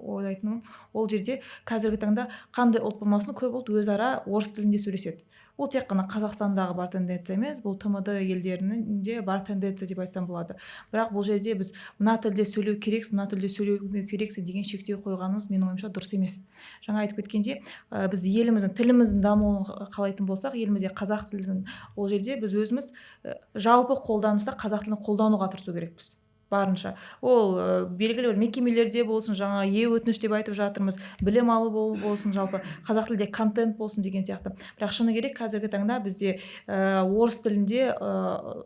ойлайтыным, ол жерде қазіргі таңда қандай ұлт болмасын көп ұлт өзара орыс тілінде сөйлеседі. Ол тек қана Қазақстандағы бар тенденция емес, бұл ТМД елдерінде бар тенденция деп айтсам болады. Бірақ бұл жерде біз мына тілде сөйлеу керексіз, мына тілде сөйлеу керексіз деген шектеу қойғанымыз менің ойымша дұрыс емес. Жаңа айтып кеткенде, біз еліміздің тіліміздің дамуын қалайтын болсақ, елімізде қазақ тілін, ол жерде біз өзіміз жалпы қолданыста қазақ тілін қолдануға тырысу керекпіз. Барынша. Ол белгілі бір мекемелерде болсын, жаңа өтініш деп айтып жатырмыз, білім алу болсын, жалпы қазақ тілде контент болсын деген сияқты. Бірақ шыны керек қазіргі таңда бізде орыс тілінде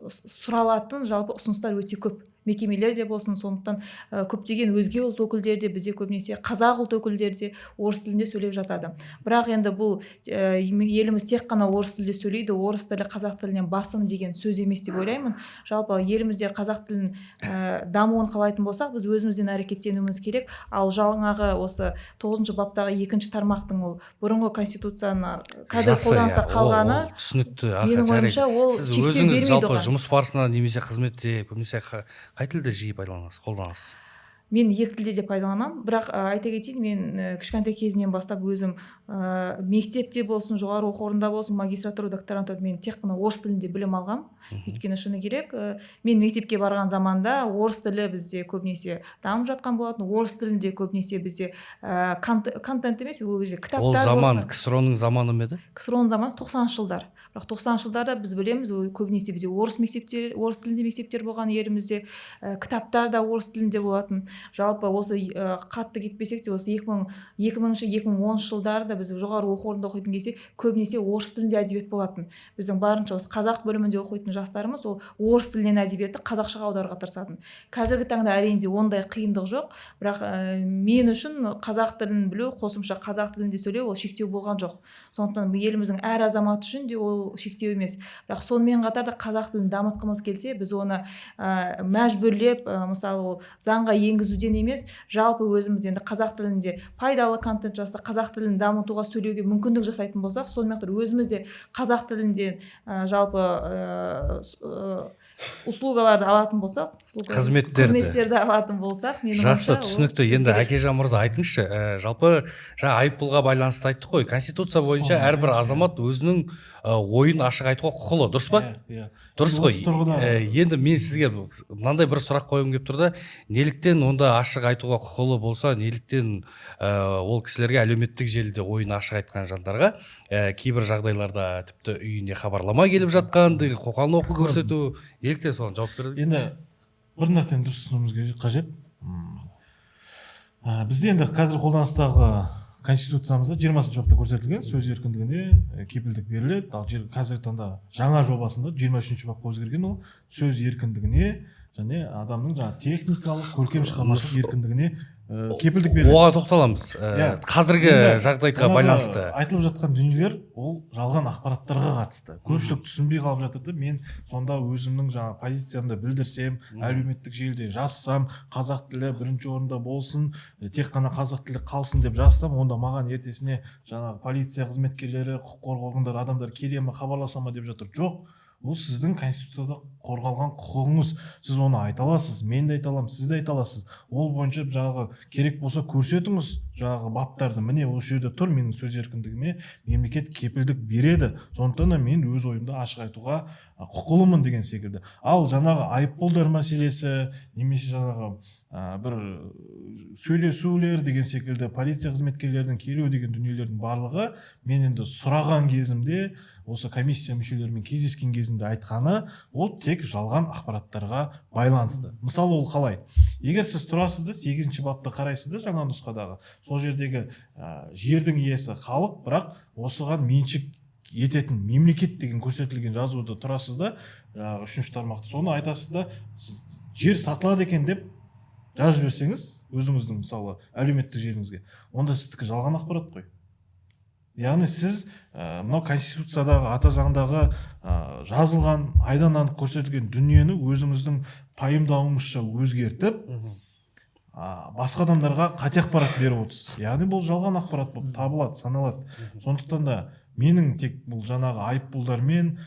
сұралатын жалпы ұсыныстар өте көп. Мекемелерде болсын, сондықтан көптеген өзге ұлт өкілдері де бізде көбінесе қазақ ұлт өкілдері де орыс тілінде сөйлеп жатады. Бірақ енді бұл еліміз тек қана орыс тілде сөйлейді, орыс тілі қазақ тілінен басым деген сөз емес деп ойлаймын. Жалпы елімізде қазақ тілін дамуын қалайтын болсақ, біз өзімізден әрекеттенуіміз керек. Ал жаңағы осы 9-шы баптағы 2-ші тармақтың ол бұрынғы конституцияны қазір қолданыста қалғаны, түсінікті. менің ойымша ол шектеу бермейді. Сіз өзіңіз жалпы жұмыс барысында немесе қызметте көбінесе қай тілді жиі пайдаланасыз, қолданасыз? Мен екі тілде де пайдаланамын, бірақ айта кетейін, мен кішкентай кезімнен бастап өзім мектепте болсын, жоғары оқу орнында болсын, магистратура, докторантура мен тек қана орыс тілінде білім алғам. Өйткені шыны керек, мен мектепке барған заманда орыс тілі бізде көбінесе дамып жатқан болатын, орыс тілінде көбінесе бізде контент емес, ол кезде кітаптар болсын. Ол заман КСРО-ның заманы ма еді? КСРО-ның заманы 90-шы жылдар. Бірақ 90-шы жылдарда біз білеміз, көбінесе бізде орыс тілінде мектептер болған, елімізде кітаптар да орыс тілінде болатын. жалпы осы қатты кетпесек те осы 2000-2010 жылдарда біз жоғары оқу орнында оқитын кезде көбінесе орыс тілінде әдебиет болатын. Біздің барынша осы қазақ бөлімінде оқитын жастарымыз ол орыс тілінен әдебиетті қазақшаға аударуға тырысатын. Қазіргі таңда әрине ондай қиындық жоқ, бірақ мен үшін қазақ тілін білу, қосымша қазақ тілінде сөйлеу ол шектеу болған жоқ. Сондықтан еліміздің әр азаматы үшін де ол шектеу емес. Бірақ сонымен қатар да қазақ тілін дамытқымыз келсе, біз оны мәжбүрлеп, мысалы ол заңға енгізуден емес, жалпы өзіміз енді қазақ тілінде пайдалы контент жасап, қазақ тілін дамытуға, сөйлеуге мүмкіндік жасайтын болсақ, сонымен қатар өзіміз де қазақ тілінде жалпы услугаларды алатын болсақ, қызметтерді алатын болсақ, жақсы, түсінікті. Енді Әкежан мырза айтыңызшы, жалпы жаңа айыппұлға байланысты айттық қой, конституция бойынша әрбір азамат өзінің ойын ашық айтуға құқылы, дұрыс па? Дұрыс қой. Енді мен сізге мынандай бір сұрақ қойғым келіп тұр да, неліктен онда ашық айтуға құқылы болса, неліктен ол кісілерге әлеуметтік желіде ойын ашық айтқан жандарға кейбір жағдайларда тіпті үйіне хабарлама келіп жатқан, қоқан лоққы көрсету, неліктен соған жауап береді? Енді бір нәрсені дұрыс түсінуіміз қажет. Бізде енді қазір қолданыстағы Конституциямызда 20-шы бапта көрсетілген сөз еркіндігіне кепілдік беріледі. Ал қазіргі таңда жаңа жобасында 23-ші бапқа өзгерген ол сөз еркіндігіне және адамның техникалық көркем шығармашылық еркіндігіне кепілдік береді. Оған тоқталамыз. Қазіргі жағдайға байланысты айтылып жатқан дүниелер ол жалған ақпараттарға қатысты. Көпшілік түсінбей қалып жатыр да, мен сонда өзімнің позициямды білдірсем, әлеуметтік желіде жазсам, қазақ тілі бірінші орында болсын, тек қана қазақ тілі қалсын деп жазсам, онда маған ертесіне полиция қызметкерлері, құқық қорғау органдары адамдар келе ме, хабарласа ма деп жатыр. Жоқ. Бұл сіздің конституцияда қорғалған құқығыңыз. Сіз оны айта аласыз, мен де айта аламын, сіз де айта аласыз. Ол бойынша керек болса көрсетіңіз баптарды. Міне осы жерде тұр, менің сөз еркіндігіме мемлекет кепілдік береді. Сондықтан да мен өз ойымды ашық айтуға құқылымын деген секілді. Ал айыппұлдар мәселесі, немесе бір сөйлесулер деген секілді, полиция қызметкерлерінің келу деген дүниелердің барлығы мен енді сұраған кезімде, осы комиссия мүшелерімен кездескен кезінде айтқаны, ол тек жалған ақпараттарға байланысты. Мысалы ол қалай? Егер сіз тұрасыз да 8-ші бапты қарайсыз да, жаңа нұсқадағы, сол жердегі жердің иесі халық, бірақ осыған меншік ететін мемлекет деген көрсетілген жазуды тұрасыз да, 3-ші тармақты, соны айтасыз да, жер сатылады екен деп жазып жіберсеңіз, өзіңіздің мысалы әлеуметтік желіңізге, онда сіздікі жалған ақпарат қой. Яғни сіз мынау конституциядағы, ата заңдағы жазылған, айдан анық көрсетілген дүниені өзіңіздің пайымдауыңызша өзгертіп, басқа адамдарға қате ақпарат беріп отырсыз. Яғни бұл жалған ақпарат болып табылады, саналады. Сондықтан да менің тек бұл айыппұлдармен,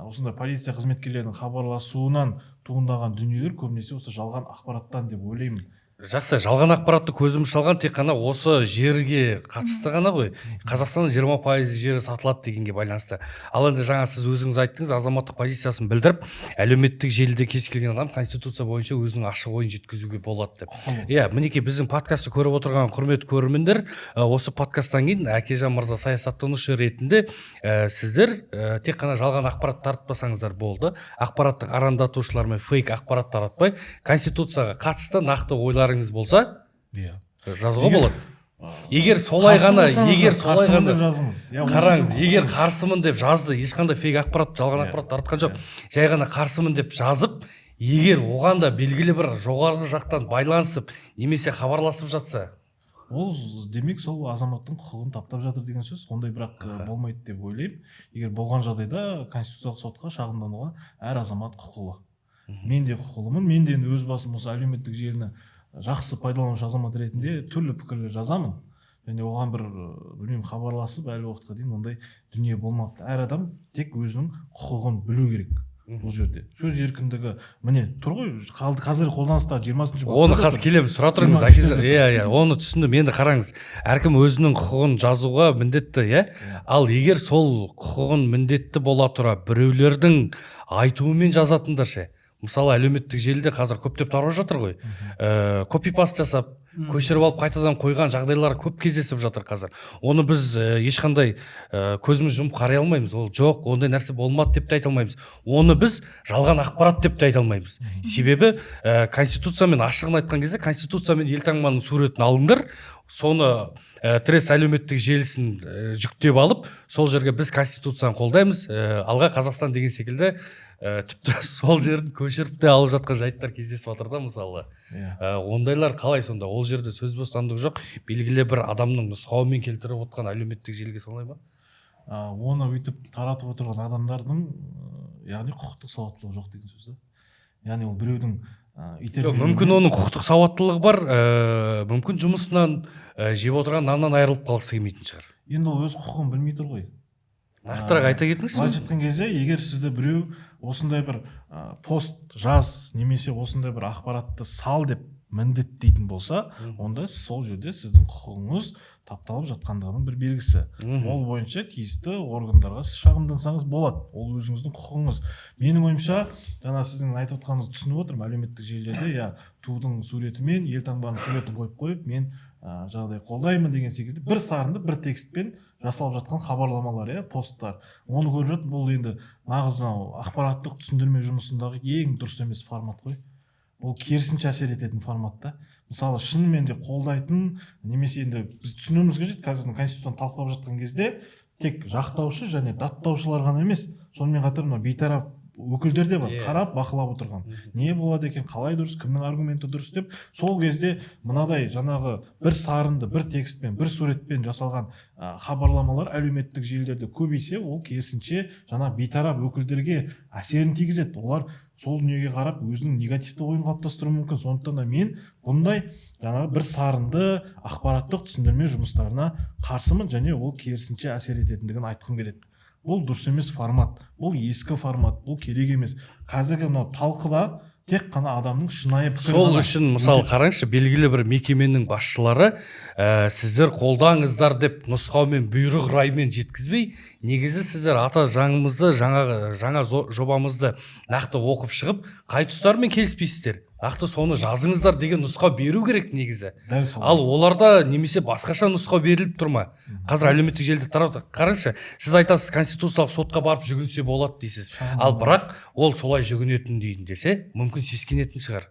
осындай полиция қызметкерлерінің хабарласуынан туындаған дүниелер көбінесе осы жалған ақпараттан деп ойлаймын. Жақсы, жалған ақпаратты көзіміз шалған тек қана осы жерге қатысты ғана ғой. Қазақстанның 20% жері сатылады дегенге байланысты. Ал енді жаңа сіз өзіңіз айттыңыз, азаматтық позициясын білдіріп, әлеуметтік желіде кез келген адам конституция бойынша өзінің ашық ойын жеткізуге болады деп. Иә, мінекей біздің подкастты көріп отырған құрметті көрермендер, осы подкасттан кейін Әкежан мырза саясаттанушы ретінде сіздер тек қана жалған ақпарат таратпасаңыздар болды. Ақпараттық арандатушылармен фейк ақпарат таратпай, конституцияға қатысты нақты ойларыңыз болса, жазуға болады. Егер солай ғана қараңыз, егер қарсымын деп жазды, ешқандай фейк ақпарат, жалған ақпарат таратқан жоқ, жай ғана қарсымын деп жазып, егер оған да белгілі бір жоғарғы жақтан байланысып, немесе хабарласып жатса, ол демек сол азаматтың құқығын таптап жатыр деген сөз. Ондай бірақ болмайды деп ойлаймын. Егер болған жағдайда конституциялық сотқа шағымдануға әр азамат құқылы. Мен де құқылымын, мен де өз басым осы әлеуметтік желіні жақсы пайдаланушы азамат ретінде түрлі пікірлер жазамын. Және оған білмеймін, хабарласып әлі уақытқа дейін ондай дүние болмапты. Әр адам тек өзінің құқығын білу керек. Бұл жерде сөз еркіндігі міне тұр ғой, қазір қолданыстағы 20-шы бапта. Оны қазір келеміз, сұра тұрыңыз. Иә, оны түсіндім. Енді қараңыз, әркім өзінің құқығын жазуға міндетті, иә? Ал егер сол құқығын міндетті бола тұра біреулердің айтуымен жазатындар ше, мысалы әлеуметтік желіде қазір көптеп тарап жатыр ғой. Копипаст жасап көшіріп алып қайтадан қойған жағдайлар көп кездесіп жатыр қазір. Оны біз ешқандай көзіміз жұмып қарай алмаймыз. Ол жоқ, ондай нәрсе болмады деп те айта алмаймыз. Оны біз жалған ақпарат деп те айта алмаймыз. Себебі конституциямен ашығын айтқан кезде конституциямен елтаңбаның суретін алыңдар, соны Трец әлеуметтік желісін жүктеп алып, сол жерге біз конституцияны қолдаймыз, алға Қазақстан деген секілді тіпті сол жерін көшіріп те алып жатқан жайттар кездесіп жатыр да мысалы. Ондайлар қалай сонда? Ол жерде сөз бостандығы жоқ, белгілі бір адамның нұсқауымен келтіріп отқан әлеуметтік желіге солай ма? Оны өйтіп таратып отырған адамдардың яғни құқықтық сауаттылығы жоқ деген сөз да. Яғни ол біреудің мүмкін оның құқықтық сауаттылығы бар, мүмкін жұмысынан жеп отырған наннан айырылып қалғысы келмейтін шығар. Енді ол өз құқығын білмей тұр ғой. Нақтырақ айта кетіңізші. Былайша айтқан кезде, егер сізді біреу осындай бір пост жаз немесе осындай бір ақпаратты сал деп міндеттейтін болса, онда сол жерде сіздің құқығыңыз тапталып жатқандығының бір белгісі. Ол бойынша тиісті органдарға сіз шағымдансаңыз болады. Ол өзіңіздің құқығыңыз. Менің ойымша, жаңа сіздің айтып отқаныңызды түсініп отырмын, әлеуметтік желілерде тудың суретімен елтаңбаның суретін қойып, мен жағдай қолдаймын деген секілді бір сарынды бір текстпен жасалып жатқан хабарламалар, посттар. Оны көріп жатып, бұл енді нағыз ақпараттық түсіндірме жұмысындағы ең дұрыс емес формат қой. Ол керісінше әсер ететін форматта. Мысалы, шынымен де қолдайтын, немесе енді біз түсінуіміз қажет, қазірдің конституцияны талқылап жатқан кезде тек жақтаушы және даттаушылар ғана емес, сонымен қатар бейтарап өкілдер де бар, қарап бақылап отырған. Не болады екен, қалай дұрыс, кімнің аргументі дұрыс деп, сол кезде мынадай жаңағы бір сарынды, бір текстпен, бір суретпен жасалған хабарламалар әлеуметтік желілерде көбейсе, ол керісінше жаңа бейтарап өкілдерге әсерін тигізеді. Олар сол дүниеге қарап өзінің негативті ойын қалыптастыруы мүмкін. Сондықтан да мен бұндай жаңағы бір сарынды ақпараттық түсіндірме жұмыстарына қарсымын, және ол керісінше әсер ететіндігін айтқым келеді. Бұл дұрыс емес формат, бұл ескі формат, бұл керек емес. Қазіргі талқыда тек қана адамның шынайы пікірі. Сол үшін мысалы қараңызшы, белгілі бір мекеменің басшылары сіздер қолдаңыздар деп нұсқаумен, бұйрық раймен жеткізбей, негізі сіздер ата заңымызды, жаңа жобамызды нақты оқып шығып, қай тұстармен келіспейсіздер, нақты соны жазыңыздар деген нұсқау беру керек негізі. Ал оларда немесе басқаша нұсқау беріліп тұрма. Қазір әлеуметтік желіде тарап, қараңызшы, сіз айтасыз, конституциялық сотқа барып жүгінсе болады дейсіз. Ал бірақ ол солай жүгінетін дейін десе, мүмкін сескенетін шығар.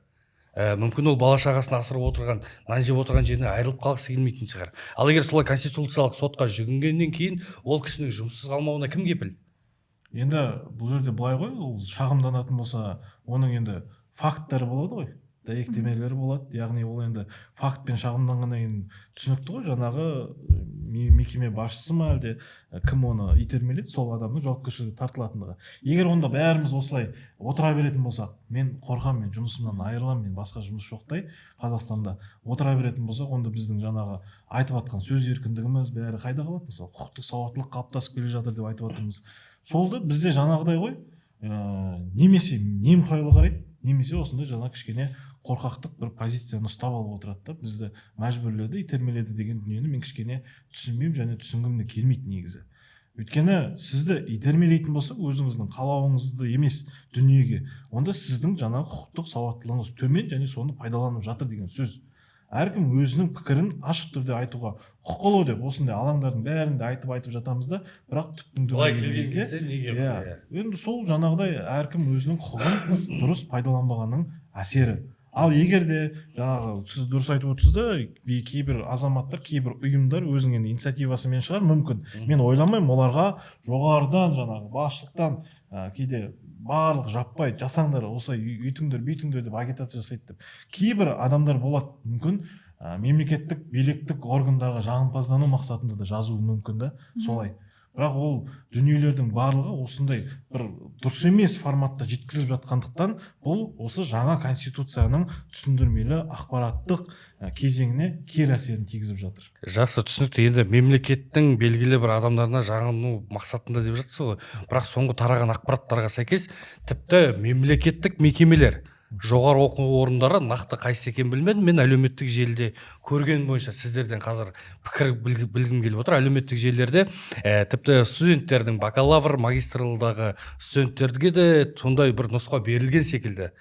Мүмкін ол бала шағасын асырып отырған, нан жеп отырған жеріне айырылып қалғысы келмейтін шығар. Ал егер солай конституциялық сотқа жүгінгеннен кейін ол кісінің жұмыссыз қалмауына кім кепіл? Енді бұл жерде былай ғой, ол шағымданатын болса, оның енді факттары болады ғой, дәйектемелері болады. Яғни ол енді фактпен шағымданғаннан кейін түсінікті ғой, жаңағы мекеме басшысы ма әлде кім оны итермеледі, сол адамның жауапкершілігі тартылатындығы. Егер онда бәріміз осылай отыра беретін болсақ, мен қорқамын, мен жұмысымнан айырыламын, мен басқа жұмыс жоқтай Қазақстанда отыра беретін болсақ, онда біздің жаңағы айтып жатқан сөз еркіндігіміз бәрі қайда қалады? Мысалы, құқықтық сауаттылық қалыптасып келе жатыр деп айтып жатырмыз. Солды бізде жаңағыдай ғой, немесе немқұрайлы қарайды, немесе осындай жаңа кішкене қорқақтық бір позицияны ұстап алып отырады да, бізді мәжбүрледі, итермеледі деген дүниені мен кішкене түсінбеймін, және түсінгім де келмейді негізі. Өйткені сізді итермелейтін болса, өзіңіздің қалауыңызды емес дүниеге, онда сіздің жаңа құқықтық сауаттылығыңыз төмен, және соны пайдаланып жатыр деген сөз. Әркім өзінің пікірін ашық түрде айтуға құқылы деп осындай алаңдардың бәрінде айтып жатамыз да, бірақ түптің түбінде енді сол жаңағыдай әркім өзінің құқығын дұрыс пайдаланбағанның әсері. Ал егер де жаңағы сіз дұрыс айтып отырсыз да, кейбір азаматтар, кейбір ұйымдар өзінің енді инициативасымен шығар, мүмкін. Мен ойламаймын, оларға жоғарыдан жаңағы басшылықтан кейде барлық жаппай жасаңдар, осылай үйтіңдер, бүйтіңдер деп агитация жасайды деп. Кейбір адамдар болады, мүмкін мемлекеттік биліктік органдарға жағымпаздану мақсатында да жазуы мүмкін да, солай. Бірақ ол дүниелердің барлығы осындай бір дұрыс емес форматта жеткізіліп жатқандықтан, бұл осы жаңа конституцияның түсіндірмелі ақпараттық кезеңіне кері әсерін тигізіп жатыр. Жақсы, түсінікті. Енді мемлекеттің белгілі бір адамдарына жағыну мақсатында деп жатсыз ғой. Бірақ соңғы тараған ақпараттарға сәйкес, тіпті мемлекеттік мекемелер, жоғары оқу орындары нақты қайсысы екенін білмедім. Мен әлеуметтік желіде көрген бойынша сіздерден қазір пікір білгім келіп отыр. Әлеуметтік желілерде тіпті студенттердің бакалавр, магистрлығы студенттерге де сондай бір нұсқа берілген секілді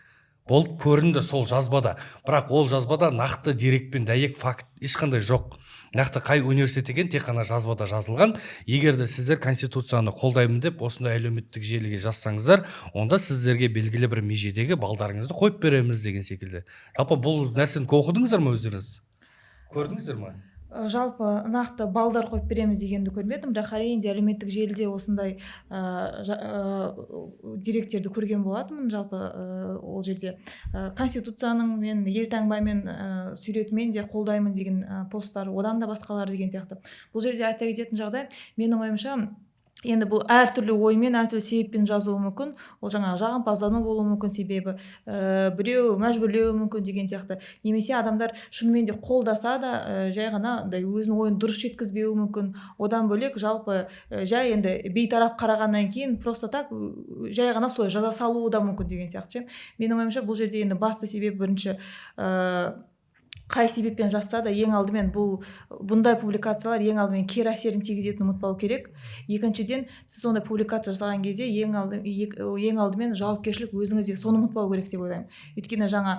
болып көрінді сол жазбада. Бірақ ол жазбада нақты дерекпен дәйек факт ешқандай жоқ. Нақты қай университет екен тек қана жазбада жазылған. Егер де сіздер конституцияны қолдаймын деп осындай әлеуметтік желіге жазсаңыздар, онда сіздерге белгілі бір межедегі балдарыңызды қойып береміз деген секілді. Жалпы бұл нәрсені оқыдыңыздар ма өздеріңіз? Көрдіңіздер ма? Жалпы нақты балдар қойып береміз дегенді көрмедім, бірақ әрине әлеуметтік желіде осындай деректерді көрген болатынмын. Жалпы ол жерде конституцияның мен елтаңбамен суретімен де қолдаймын деген посттар, одан да басқалар деген сияқты. Бұл жерде айта кететін жағдай, менің ойымша, енді бұл әртүрлі оймен, әртүрлі себеппен жазуы мүмкін. Ол жаңағы жағымпаздану болуы мүмкін себебі, біреу мәжбүрлеуі мүмкін деген сияқты. Немесе адамдар шынымен де қолдаса да, жай ғана өзінің ойын дұрыс жеткізбеуі мүмкін. Одан бөлек жалпы жай енді бейтарап қарағаннан кейін просто так жай ғана солай жаза салуы да мүмкін деген сияқты. Менің ойымша бұл жерде енді басты себеп бірінші қай себеппен жазса да ең алдымен бұндай публикациялар ең алдымен кері әсерін тигізетінін ұмытпау керек. Екіншіден, сіз ондай публикация жасаған кезде ең алдымен жауапкершілік өзіңізде, соны ұмытпау керек деп ойлаймын. Өйткені жаңа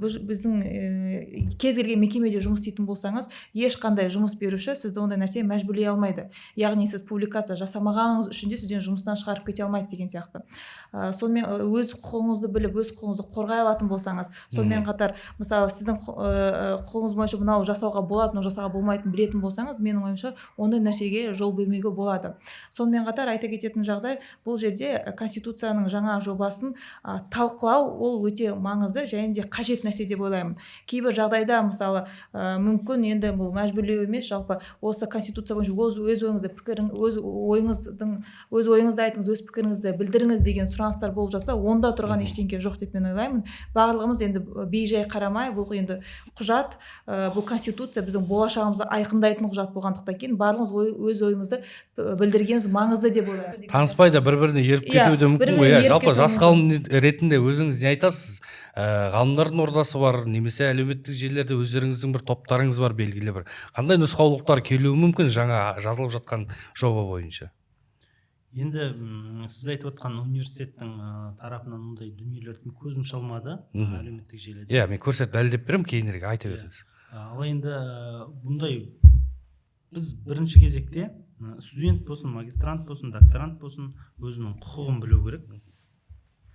біздің кез келген мекемеде жұмыс істейтін болсаңыз, ешқандай жұмыс беруші сізді ондай нәрсе мәжбүрлей алмайды. Яғни сіз публикация жасамағаныңыз үшін де сізден жұмыстан шығарып кете алмайды деген сияқты. Сонымен өз құқығыңызды біліп, өз құқығыңызды қорғай алатын болсаңыз, сонымен қатар мысалы сіздің құқығыңыз бойынша мынау жасауға болады, мынау жасауға болмайтынын білетін болсаңыз, менің ойымша ондай нәрсеге жол бермеуге болады. Сонымен қатар айта кететін жағдай, бұл жерде конституцияның жаңа жобасын талқылау ол өте маңызды және де қажет нәрсе деп ойлаймын. Кейбір жағдайда мысалы мүмкін енді бұл мәжбүрлеу емес, жалпы осы конституция бойынша өз ойыңызды айтыңыз, өз пікіріңізді білдіріңіз деген сұраныстар болып жатса, онда тұрған ештеңе жоқ деп мен ойлаймын. Барлығымыз енді бейжай қарамай, бұл енді құжат, бұл конституция біздің болашағымызды айқындайтын құжат болғандықтан кейін барлығымыз өз ойымызды білдіргеніміз маңызды деп ойлаймын. Таныспай да бір-біріне еріп кетуі де мүмкін ғой. Жалпы жас ғалым ретінде өзіңіз не айтасыз? Ғалымдардың ордасы бар, немесе әлеуметтік желілерде өздеріңіздің бір топтарыңыз бар, белгілі бір. Қандай нұсқаулықтар келуі мүмкін жаңа жазылып жатқан жоба бойынша? Енді сіз айтып отқан университеттің тарапынан ондай дүниелерден көзім шалмады әлеуметтік желіде. Иә, мен көрсетіп дәлелдеп беремін, кейінірек айта беріңіз. Ал енді бұндай біз бірінші кезекте студент болсын, магистрант болсын, докторант болсын, өзінің құқығын білу керек.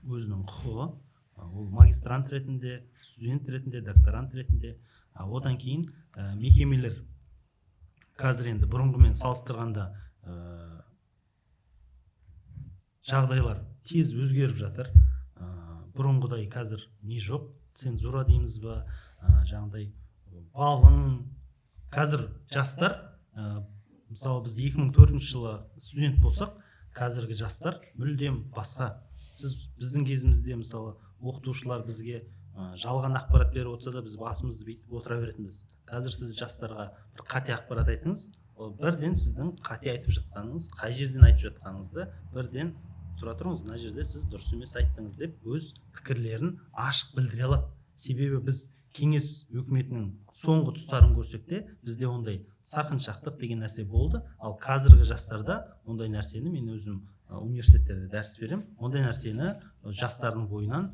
Өзінің құқығы, ол магистрант ретінде, студент ретінде, докторант ретінде. Одан кейін мекемелер қазір енді бұрынғымен салыстырғанда жағдайлар тез өзгеріп жатыр. Бұрынғыдай қазір не жоқ, цензура дейміз ба, жаңағыдай балың. Қазір жастар, мысалы біз 2004 жылы студент болсақ, қазіргі жастар мүлдем басқа. Біздің кезімізде мысалы оқытушылар бізге жалған ақпарат беріп отырса да біз басымызды бүйтіп отыра беретінбіз. Қазір сіз жастарға бір қате ақпарат айтыңыз, ол бірден сіздің қате айтып жатқаныңыз, қай жерден айтып жатқаныңызды бірден тұра тұрыңыз, мына жерде сіз дұрыс емес айттыңыз деп өз пікірлерін ашық білдіре алады. Себебі біз кеңес өкіметінің соңғы тұстарын көрсек те, бізде ондай сарқыншақтық деген нәрсе болды. Ал қазіргі жастарда ондай нәрсені, мен өзім университеттерде дәріс берем, ондай нәрсені жастардың бойынан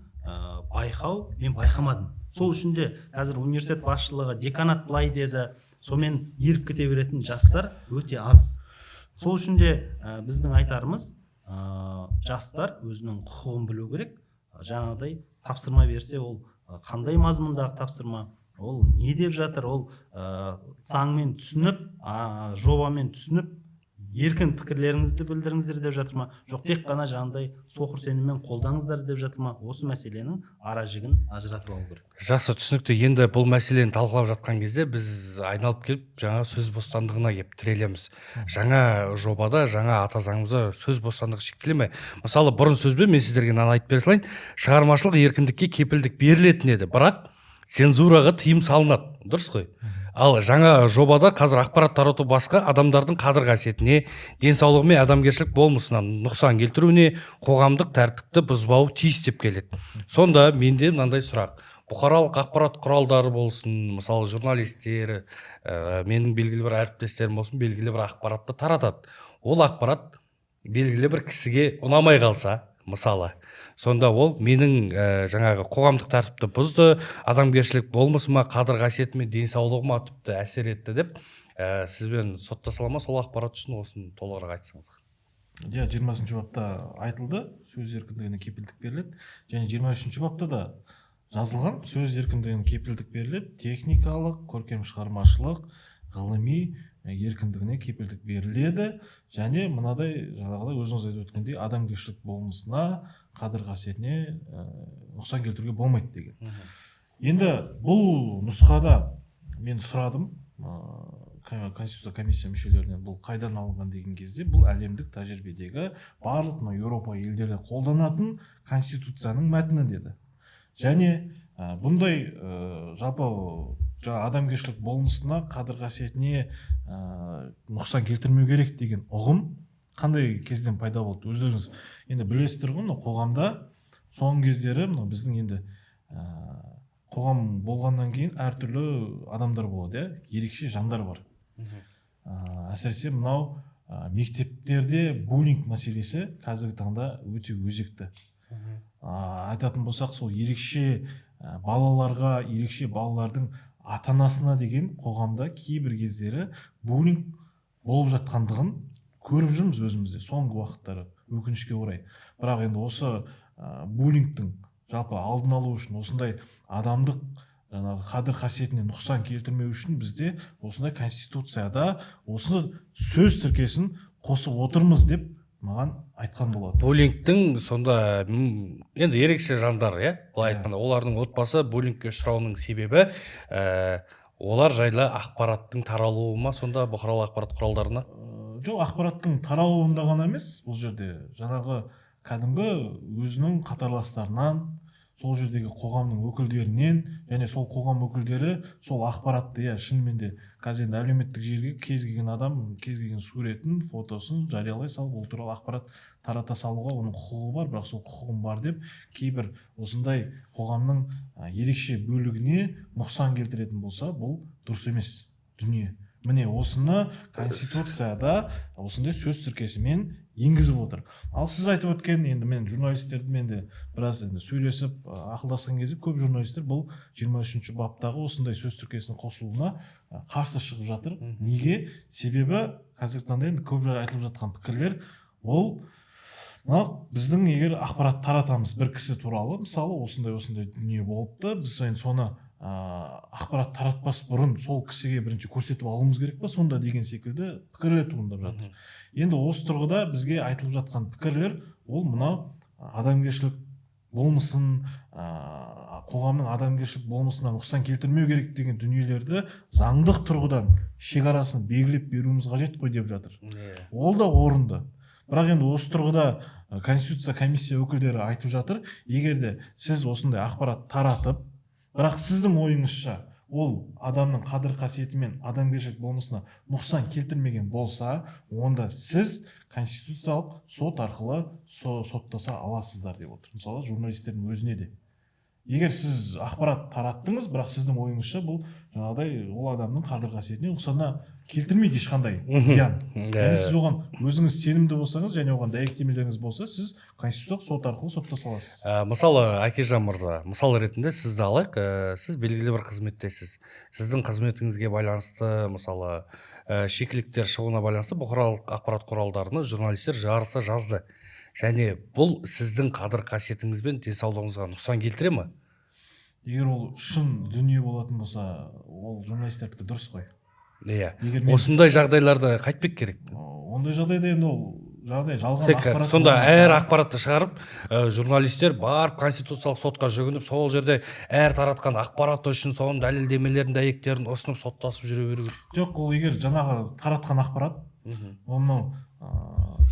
байқау мен байқамадым. Сол үшін де қазір университет басшылығы деканат былай деді, сонымен еріп кете беретін жастар өте аз. Сол үшін де біздің айтарымыз, жастар өзінің құқығын білу керек. Жаңағыдай тапсырма берсе, ол қандай мазмұндағы тапсырма, ол не деп жатыр, ол заңмен түсініп, жобамен түсініп, еркін пікірлеріңізді білдіріңіздер деп жатыр ма, жоқ тек қана жаңағыдай соқыр сеніммен қолдаңыздар деп жатыр ма, осы мәселенің ара жігін ажыратып алу керек. Жақсы, түсінікті. Енді бұл мәселені талқылап жатқан кезде біз айналып келіп жаңа сөз бостандығына келіп тірелеміз. Жаңа жобада, жаңа ата заңымызда сөз бостандығы шектеле ме? Мысалы, бұрын сөзбен мен сіздерге мынаны айтып бере салайын, шығармашылық еркіндікке кепілдік берілетін еді, бірақ цензураға тыйым салынады. Дұрыс қой? Ал жаңа жобада қазір ақпарат тарату басқа адамдардың қадір қасиетіне, денсаулығы мен адамгершілік болмысына нұқсан келтіруіне, қоғамдық тәртіпті бұзбауы тиіс деп келеді. Сонда менде мынандай сұрақ. Бұқаралық ақпарат құралдары болсын, мысалы журналистер, менің белгілі бір әріптестерім болсын, белгілі бір ақпаратты таратады. Ол ақпарат белгілі бір кісіге ұнамай қалса, мысалы, сонда ол менің жаңағы қоғамдық тәртіпті бұзды, адамгершілік болмысыма, қадір қасиетіме, денсаулығыма тіпті әсер етті деп сізбен соттаса ала ма? Сол ақпарат үшін осыны толығырақ айтсаңыз. 20 бапта айтылды, сөз еркіндігіне кепілдік беріледі, және 23 бапта да жазылған, сөз еркіндігіне кепілдік беріледі, техникалық, көркем шығармашылық, ғылыми еркіндігіне кепілдік беріледі, және мынадай жаңағыдай өзіңіз айтып өткендей адамгершілік болмысына, қадір қасиетіне нұқсан келтіруге болмайды деген. Енді бұл нұсқада мен сұрадым Конституция комиссия мүшелерінен, бұл қайдан алынған деген кезде, бұл әлемдік тәжірибедегі барлық Еуропа елдерде қолданатын Конституцияның мәтіні деді. Және бұндай жалпы адамгершілік болмысына, қадір қасиетіне нұқсан келтірмеу керек деген ұғым қандай кезден пайда болды? Өздеріңіз енді білесіздер ғой, қоғамда соңғы кездері біздің енді қоғам болғаннан кейін әртүрлі адамдар болады, ерекше жандар бар. Әсіресе мынау мектептерде буллинг мәселесі қазіргі таңда өте өзекті. Айтатын болсақ, сол ерекше балаларға, ерекше балалардың ата-анасына деген қоғамда кейбір кездері буллинг болып жатқандығын көріп жүрміз өзімізде соңғы уақыттары, өкінішке орай. Бірақ енді осы буллингтің жалпы алдын алу үшін, осындай адамдық қадір қасиетіне нұқсан келтірмеу үшін бізде осындай Конституцияда осы сөз тіркесін қосып отырмыз деп маған айтқан болады. Буллингтің сонда енді ерекше жандар, былай айтқанда, олардың отбасы буллингке ұшырауының себебі олар жайлы ақпараттың таралуы ма, сонда бұқаралық ақпарат құралдарына? Жоқ, ақпараттың таралуында ғана емес, бұл жерде жаңағы кәдімгі өзінің қатарластарынан, сол жердегі қоғамның өкілдерінен, және сол қоғам өкілдері сол ақпаратты, шынымен де қазір енді әлеуметтік желіге кез келген адам кез келген суретін, фотосын жариялай салып, ол туралы ақпарат тарата салуға оның құқығы бар, бірақ сол құқығым бар деп кейбір осындай қоғамның ерекше бөлігіне нұқсан келтіретін болса, бұл дұрыс емес дүние. Міне осыны Конституцияда осындай сөз тіркесімен енгізіп отыр. Ал сіз айтып өткен, енді мен журналистермен де біраз сөйлесіп ақылдасқан кезде көп журналистер бұл 23 баптағы осындай сөз тіркесінің қосылуына қарсы шығып жатыр. Неге? Себебі қазіргі таңда енді көп айтылып жатқан пікірлер ол біздің егер ақпарат таратамыз бір кісі туралы, мысалы осындай дүние болыпты, біз соны ақпарат таратпас бұрын сол кісіге бірінші көрсетіп алуымыз керек па, сонда деген секілді пікірлер туындап жатыр. Енді осы тұрғыда бізге айтылып жатқан пікірлер ол мынау адамгершілік болмысын, қоғамның адамгершілік болмысына нұқсан келтірмеу керек деген дүниелерді заңдық тұрғыдан шекарасын белгілеп беруіміз қажет қой деп жатыр. Ол да орынды. Бірақ енді осы тұрғыда Конституция комиссия өкілдері айтып жатыр, егер де сіз осындай ақпарат таратып, бірақ сіздің ойыңызша ол адамның қадір қасиеті мен адамгершілік болмысына нұқсан келтірмеген болса, онда сіз конституциялық сот арқылы соттаса аласыздар деп отыр. Мысалы, журналистердің өзіне де. Егер сіз ақпарат тараттыңыз, бірақ сіздің ойыңызша бұл жаңағыдай ол адамның қадір қасиетіне нұқсанына келтірмейді ешқандай зиян. Яғни сіз оған өзіңіз сенімді болсаңыз және оған дәйектемелеріңіз болса, сіз конституциялық сот арқылы соттаса аласыз. Мысалы, Әкежан мырза, мысал ретінде сізді алайық, сіз белгілі бір қызметтесіз. Сіздің қызметіңізге байланысты, мысалы, шикіліктер шығуына байланысты бұқаралық ақпарат құралдарына журналистер жарыса жазды. Және бұл сіздің қадір қасиетіңіз бен денсаулығыңызға нұқсан келтіре ме? Егер ол шын дүние болатын болса, ол журналистердікі дұрыс қой. Иә. Осындай жағдайларда қайтпек керек. Ондай жағдайда енді ол жағдай жалған ақпарат. Сонда әр ақпаратты шығарып, журналистер барып конституциялық сотқа жүгініп, сол жерде әр таратқан ақпараты үшін соның дәлелдемелерін, дәйектерін ұсынып соттасып жүре беру керек. Жоқ, ол егер жаңағы таратқан ақпарат, оны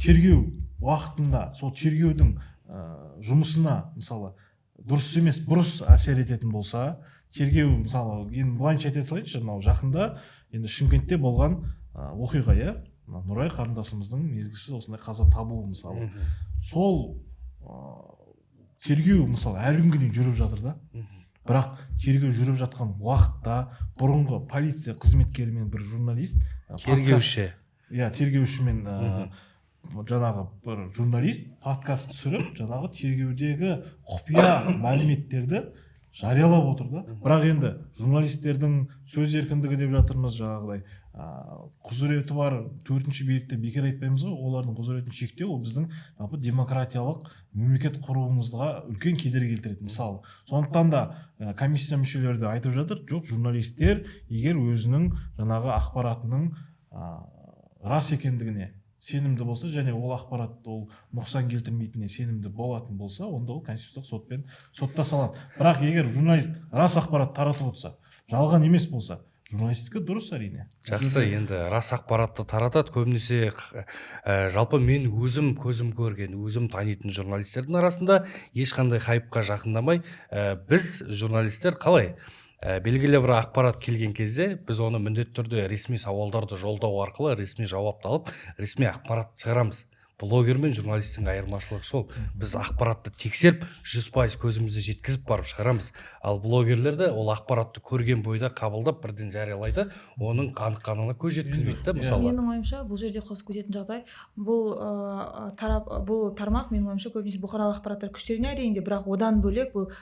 тергеу уақытында сол тергеудің жұмысына мысалы дұрыс емес бұрыс әсер ететін болса, тергеу мысалы енді былайынша айта салайыншы, мынау жақында енді Шымкентте болған оқиға, иә, Нұрай қарындасымыздың мезгілсіз осындай қаза табуы мысалы. Сол тергеу мысалы әлі күнге дейін жүріп жатыр да. Бірақ тергеу жүріп жатқан уақытта бұрынғы полиция қызметкері мен бір журналист, тергеуші тергеушімен жаңағы бір журналист подкаст түсіріп, жаңағы тергеудегі құпия мәліметтерді жариялап отыр да. Бірақ енді журналистердің сөз еркіндігі деп жатырмыз, жаңағыдай құзыреті бар төртінші билікті бекер айтпаймыз ғой, олардың құзыретін шектеу ол біздің жалпы демократиялық мемлекет құруымызға үлкен кедергі келтіреді мысалы. Сондықтан да комиссия мүшелері де айтып жатыр, жоқ, журналистер егер өзінің жаңағы ақпаратының рас екендігіне сенімді болса, және ол ақпарат ол нұқсан келтірмейтініне сенімді болатын болса, онда ол конституциялық сотпен соттасалады. Бірақ егер журналист рас ақпарат таратып отырса, жалған емес болса, журналистика дұрыс әрине. Жақсы, енді рас ақпаратты таратады. Көбінесе жалпы мен өзім көзім көрген, өзім танитын журналистердің арасында ешқандай хайпқа жақындамай, біз журналистер қалай белгілі бір ақпарат келген кезде біз оны міндетті түрде ресми сауалдарды жолдау арқылы ресми жауапты алып, ресми ақпарат шығарамыз. Блогер мен журналистің айырмашылығы сол. Біз ақпаратты тексеріп, 100% көзімізді жеткізіп барып шығарамыз. Ал блогерлерді ол ақпаратты көрген бойда қабылдап бірден жариялайды, оның анық-қанығына көз жеткізбейді, мысалы. Менің ойымша, бұл жерде қосып кететін жағдай, бұл тармақ менің ойымша көбінесе бұқаралық ақпараттар күштеріне әрине, бірақ одан бөлек бұл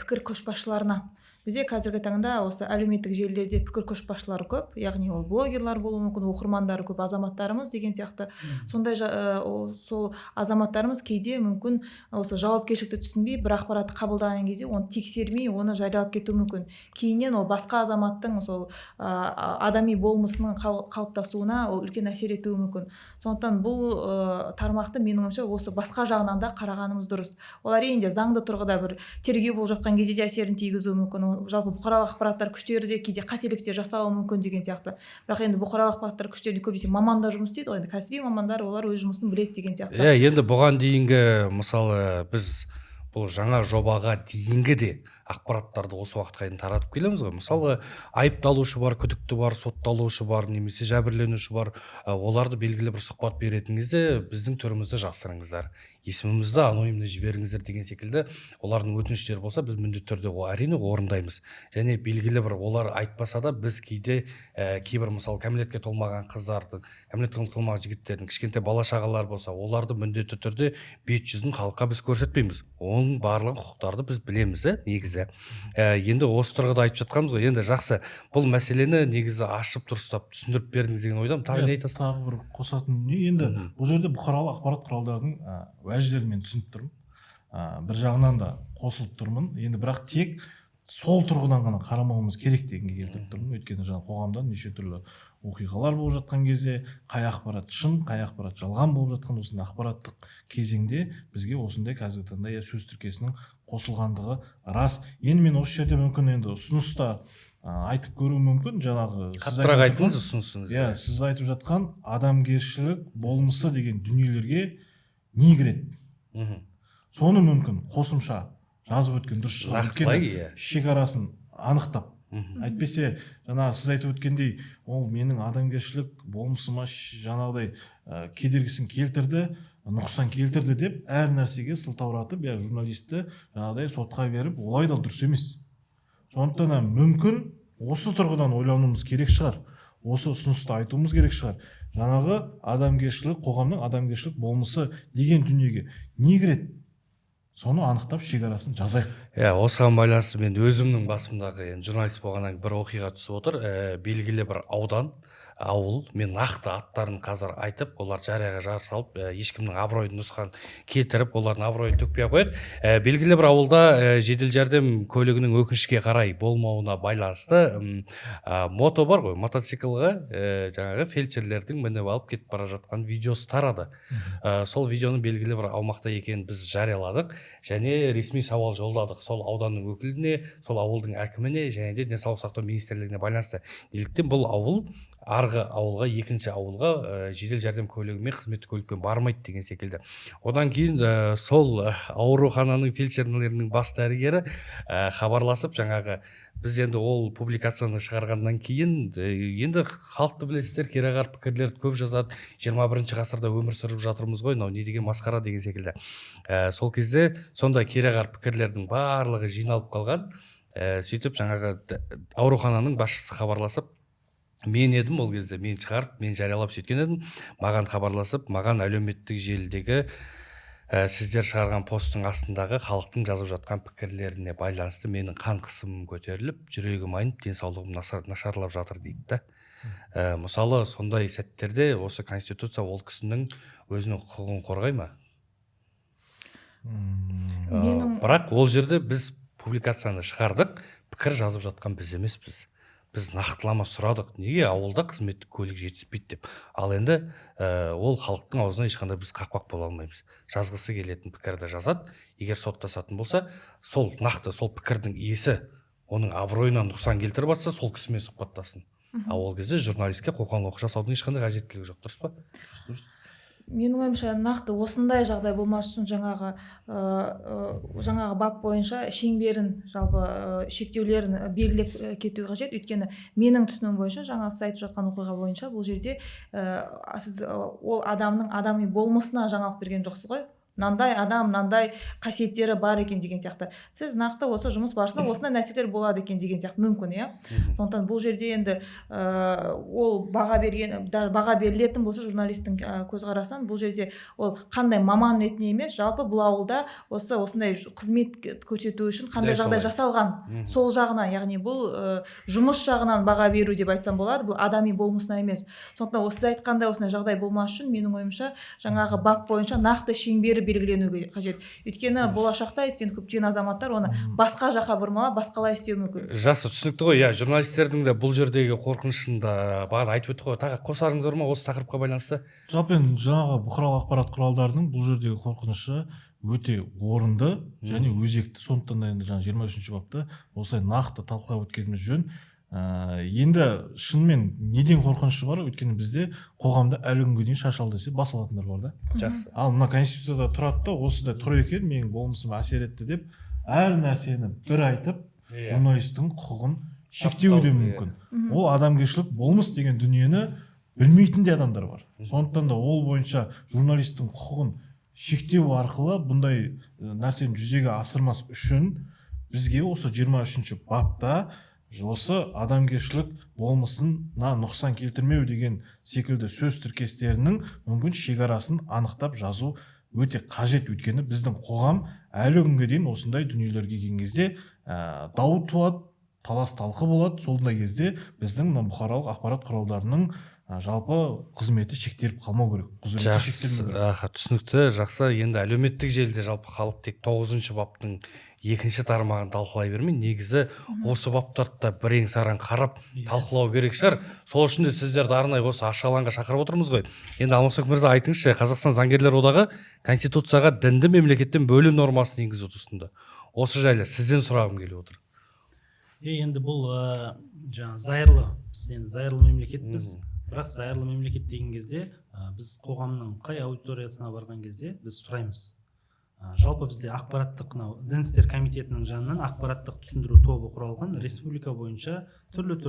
пікір көшбасшыларына. Бізде қазіргі таңда осы әлеуметтік желілерде пікір көшбасшылары көп, яғни ол блогерлар болуы мүмкін, оқырмандары көп, азаматтарымыз деген сияқты. Сондай сол азаматтарымыз кейде мүмкін осы жауапкершілікті түсінбей, бір ақпаратты қабылдаған кезде оны тексермей, оны жариялап кетуі мүмкін. Кейіннен ол басқа азаматтың сол адами болмысының қалыптасуына ол үлкен әсер етуі мүмкін. Сондықтан бұл тармақты менің ойымша осы басқа жағынан да қарағанымыз дұрыс. Ол әрине заңды тұрғыда бір тергеу болып жатқан кезде де әсерін тигізуі мүмкін. Жалпы бұқаралық ақпараттар күштері де кейде қателіктер жасауы мүмкін деген сияқты. Бірақ енді бұқаралық ақпараттар күштері көбінесе мамандар жұмыс істейді ғой, енді кәсіби мамандар, олар өз жұмысын біледі деген сияқты. Енді бұған дейінгі мысалы біз бұл жаңа жобаға дейінгі де ақпараттарды осы уақытқа дейін таратып келеміз ғой. Мысалы, айыпталушы бар, күдікті бар, сотталушы бар, немесе жәбірленуші бар. Оларды белгілі бір сұхбат беретін кезде біздің түрімізді жасырыңыздар, есімімізді анонимді жіберіңіздер деген секілді олардың өтініштері болса, біз міндетті түрде әрине орындаймыз. Және белгілі бір олар айтпаса да біз кейде кейбір мысалы кәмелетке толмаған қыздардың, кәмелетке толмаған жігіттердің, кішкентай бала шағалар болса, оларды міндетті түрде бет-жүзін халыққа біз көрсетпейміз. Оның барлық құқықтарды біз білеміз, негізі. Енді осы тұрғыда айтып жатқанбыз ғой. Енді жақсы, бұл мәселені негізі ашып дұрыстап түсіндіріп бердіңіз деген ойдамын. Тағы не айтасыз? Тағы бір қосатын не, енді бұл жерде бұқаралық ақпарат құралдарының уәждерін мен түсініп тұрмын. Бір жағынан да қосылып тұрмын. Енді бірақ тек сол тұрғыдан ғана қарамауымыз керек дегенге келтіріп тұрмын. Өйткені жаңа қоғамда неше түрлі оқиғалар болып жатқан кезде қай ақпарат шын, қай ақпарат жалған болып жатқан осындай ақпараттық кезеңде бізге осындай қазіргі таңда сөз тіркесінің қосылғандығы рас. Енді мен осы жерде мүмкін енді ұсыныста айтып көру мүмкін, жаңағы қаттырақ айтыңыз ұсынысыңыз. Иә, сіз айтып жатқан адамгершілік болмысы деген дүниелерге не кіреді? Соны мүмкін қосымша жазып өткен дұрыс шығар. Шекарасын анықтап. Әйтпесе, жаңағы сіз айтып өткендей, ол менің адамгершілік болмысыма жаңағыдай кедергісін келтірді, нұқсан келтірді деп әр нәрсеге сылтауратып, журналистті жаңағыдай сотқа беріп, олай да дұрыс емес. Сондықтан мүмкін осы тұрғыдан ойлануымыз керек шығар. Осы ұсынысты айтуымыз керек шығар. Жаңағы адамгершілік, қоғамның адамгершілік болмысы деген дүниеге не кіреді? Соны анықтап шекарасын жазайық. Осыған байланысты мен өзімнің басымдағы журналист болғаннан бір оқиға түсіп отыр. Белгілі бір аудан, ауыл, мен нақты аттарын қазір айтып, олар жарияға жар салып, ешкімнің абыройын нұсқан келтіріп, олардың абыройын төкпей қояды. Белгілі бір ауылда жедел жәрдем көлігінің өкінішке қарай болмауына байланысты мото бар ғой, мотоциклға жаңағы фельдшерлердің мініп алып кетіп бара жатқан видеосы тарады. Сол видеоның белгілі бір аумақта екенін біз жарияладық және ресми сауал жолдадық сол ауданның өкіліне, сол ауылдың әкіміне және де денсаулық сақтау министрлігіне байланысты. Неліктен бұл ауыл арғы ауылға, екінші ауылға жедел жәрдем көлігімен, қызметтік көлікпен бармайды деген секілді. Одан кейін сол аурухананың фельдшерлерінің бас дәрігері хабарласып, жаңағы біз енді ол публикацияны шығарғаннан кейін енді халықты білесіздер, кереғар пікірлерді көп жазады. 21 ғасырда өмір сүріп жатырмыз ғой, не деген масқара деген секілді. Сол кезде сондай кереғар пікірлердің барлығы жиналып қалған. Сөйтіп жаңағы аурухананың басшысы хабарласып, мен едім ол кезде, мен шығарып, мен жариялап сөйткен едім, маған хабарласып, маған әлеуметтік желідегі сіздер шығарған посттың астындағы халықтың жазып жатқан пікірлеріне байланысты менің қан қысымым көтеріліп, жүрегім айнып, денсаулығым нашарлап жатыр дейді да. Мысалы, сондай сәттерде осы конституция ол кісінің өзінің құқығын қорғай ма? Бірақ ол жерде біз публикацияны шығардық, пікір жазып жатқан біз емеспіз. Біз нақтылама сұрадық, неге ауылда қызметтік көлік жетіспейді деп. Ал енді ол халықтың аузына ешқандай біз қақпақ бола алмаймыз. Жазғысы келетін пікірді жазады. Егер соттасатын болса, сол нақты сол пікірдің иесі оның абыройына нұқсан келтіріп жатса, сол кісімен сұхбаттасын. Ал ол кезде журналистке қоқан-лоққы жасаудың ешқандай қажеттілігі жоқ, дұрыс па? Дұрыс. Менің ойымша нақты осындай жағдай болмас үшін жаңағы бап бойынша шеңберін, жалпы шектеулерін белгілеп кету қажет. Өйткені менің түсінуім бойынша жаңа сіз айтып жатқан оқиға бойынша бұл жерде сіз ол адамның адами болмысына жаңалық берген жоқсыз ғой. Мынандай адам, мынандай қасиеттері бар екен деген сияқты. Сіз нақты осы жұмыс барысында осындай нәрселер болады екен деген сияқты мүмкін, иә. Сондықтан бұл жерде енді ол баға берілетін болса журналистің көзқарасынан бұл жерде ол қандай маман ретінде емес, жалпы бұл ауылда осындай қызмет көрсету үшін қандай жағдай жасалған, сол жағынан, яғни бұл жұмыс жағынан баға беру деп айтсам болады, бұл адами болмысына емес. Сондықтан сіз айтқандай осындай жағдай болмас үшін менің ойымша жаңағы бап бойынша нақты шеңбері белгіленуге қажет. Өйткені болашақта көптеген азаматтар оны басқа жаққа бұрмалап, басқалай істеуі мүмкін. Жақсы, түсінікті ғой. Иә, журналистердің де бұл жердегі қорқынышын да бағана айтып өттік қой. Тағы қосарыңыз бар ма осы тақырыпқа байланысты? Жалпы енді жаңағы бұқаралық ақпарат құралдарының бұл жердегі қорқынышы өте орынды және өзекті. Сондықтан да енді жаңа 23-ші бапта осылай нақты талқылап өткеніміз жөн. Енді шынымен неден қорқынышы бар? Өйткені бізде қоғамда әлі күнге дейін шашал десе бас алатындар бар да. Жақсы. Ал мына конституцияда тұрады да, осыда тұр екен, менің болмысыма әсер етті деп әр нәрсені бір айтып, журналистің құқығын шектеуі де мүмкін. Ол адамгершілік болмыс деген дүниені білмейтін де адамдар бар. Сондықтан да ол бойынша журналистің құқығын шектеу арқылы бұндай нәрсені жүзеге асырмас үшін бізге осы 23-ші бапта осы адамгершілік болмысына нұқсан келтірмеу деген секілді сөз тіркестерінің мүмкін шекарасын анықтап жазу өте қажет. Өйткені біздің қоғам әлі күнге дейін осындай дүниелерге келген кезде дау туады, талас талқы болады. Сондай кезде біздің бұқаралық ақпарат құралдарының жалпы қызметі шектеліп қалмау керек. Түсінікті, жақсы. Енді әлеуметтік желіде жалпы халық тек 9-шы баптың 2-ші тармағын талқылай бермей, негізі осы баптарды да бірең саран қарап талқылау керек шығар. Сол үшін де сіздерді арнайы осы ашық алаңға шақырып отырмыз ғой. Енді Алмасбек мырза, айтыңызшы, Қазақстан заңгерлер одағы конституцияға дінді мемлекеттен бөлу нормасын енгізуді ұсынды. Осы жайлы сізден сұрағым келіп отыр. Енді бұл жаңа зайырлы мемлекетпіз. Бірақ зайырлы мемлекет деген кезде біз қоғамның қай аудиториясына барған кезде біз сұраймыз. Жалпы бізде ақпараттық дін істер комитетінің жанынан ақпараттық түсіндіру тобы құралған. Республика бойынша түрлі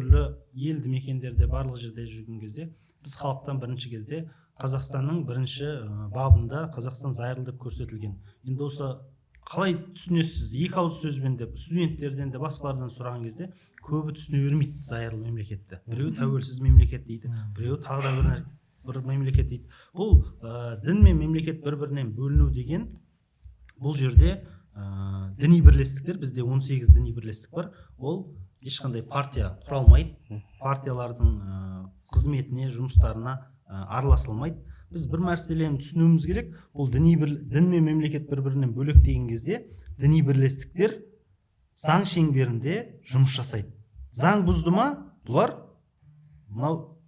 елді мекендерде барлық жерде жүрген кезде біз халықтан бірінші кезде Қазақстанның бірінші бабында Қазақстан зайырлы деп көрсетілген. Енді осы қалай түсінесіз? Екі ауыз сөзбен деп студенттерден де басқалардан сұраған кезде көбі түсіне бермейді зайырлы мемлекетті. Біреу тәуелсіз мемлекет дейді, біреу тағы да бір мемлекет дейді. Бұл дін мен мемлекет бір-бірінен бөліну деген бұл жерде діни бірлестіктер, бізде 18 діни бірлестік бар. Ол ешқандай партия құралмайды, партиялардың қызметіне, жұмыстарына араласылмайды. Біз бір мәселені түсінуіміз керек. Бұл дін мен мемлекет бір-бірінен бөлек деген кезде діни бірлестіктер заң шеңберінде жұмыс жасайды. Заң бұзды ма, бұлар мынау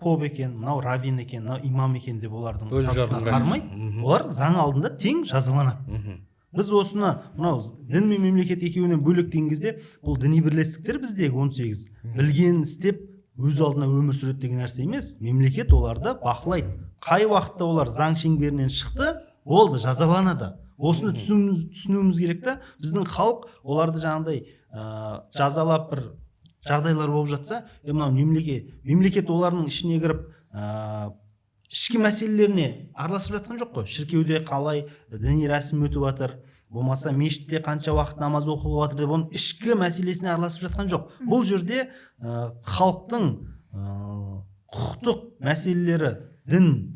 поп екен, мынау раввин екен, мынау имам екен деп олардың статусына қарамайды. Олар заң алдында тең жазаланады. Біз осыны мынау дін мен мемлекет екеуінен бөлек деген кезде бұл діни бірлестіктер біздегі 18 білген істеп өз алдына өмір сүреді деген нәрсе емес. Мемлекет оларды бақылайды. Қай уақытта олар заң шеңберінен шықты, болды, жазаланады. Осыны түсінуіміз керек та. Біздің халық оларды жаңағыдай жазалап бір жағдайлар болып жатса, мынау мемлекет олардың ішіне кіріп ішкі мәселелеріне араласып жатқан жоқ қой. Шіркеуде қалай діни рәсім өтіп жатыр, болмаса мешітте қанша уақыт намаз оқылып жатыр деп оның ішкі мәселесіне араласып жатқан жоқ. Бұл жерде халықтың құқықтық мәселелері дін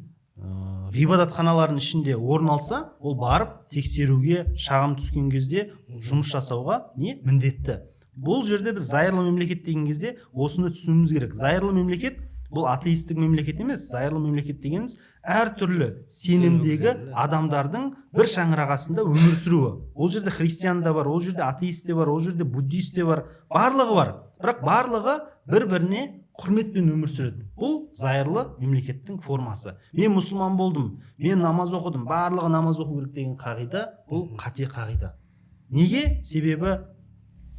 ғибадатханалардың ішінде орын алса, ол барып тексеруге, шағым түскен кезде жұмыс жасауға міндетті. Бұл жерде біз зайырлы мемлекет деген кезде осыны түсінуіміз керек. Зайырлы мемлекет бұл атеистік мемлекет емес. Зайырлы мемлекет дегеніміз әртүрлі сенімдегі адамдардың бір шаңырақ астында өмір сүруі. Ол жерде христиан да бар, ол жерде атеист те бар, ол жерде буддист те бар, барлығы бар. Бірақ барлығы бір-біріне құрметпен өмір сүреді. Бұл зайырлы мемлекеттің формасы. Мен мұсылман болдым, мен намаз оқыдым, барлығы намаз оқу керек деген қағида бұл қате қағида. Неге? Себебі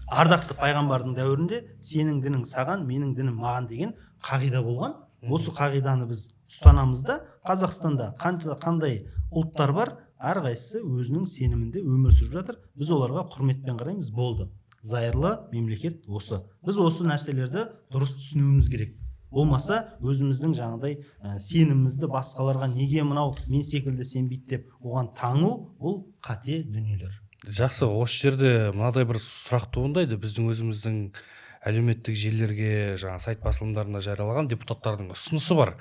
ардақты пайғамбардың дәуірінде сенің дінің саған, менің дінім маған деген қағида болған. Осы қағиданы біз ұстанамыз да, Қазақстанда қандай ұлттар бар, әрқайсысы өзінің сенімінде өмір сүріп жатыр. Біз оларға құрметпен қараймыз, болды. Зайырлы мемлекет осы. Біз осы нәрселерді дұрыс түсінуіміз керек. Болмаса өзіміздің жаңағыдай сенімімізді басқаларға неге мынау мен секілді сенбейді деп оған таңу, бұл қате дүниелер. Жақсы, осы жерде мынадай бір сұрақ туындайды. Біздің өзіміздің әлеуметтік желілерге, жаңа сайт басылымдарында жариялаған депутаттардың ұсынысы бар.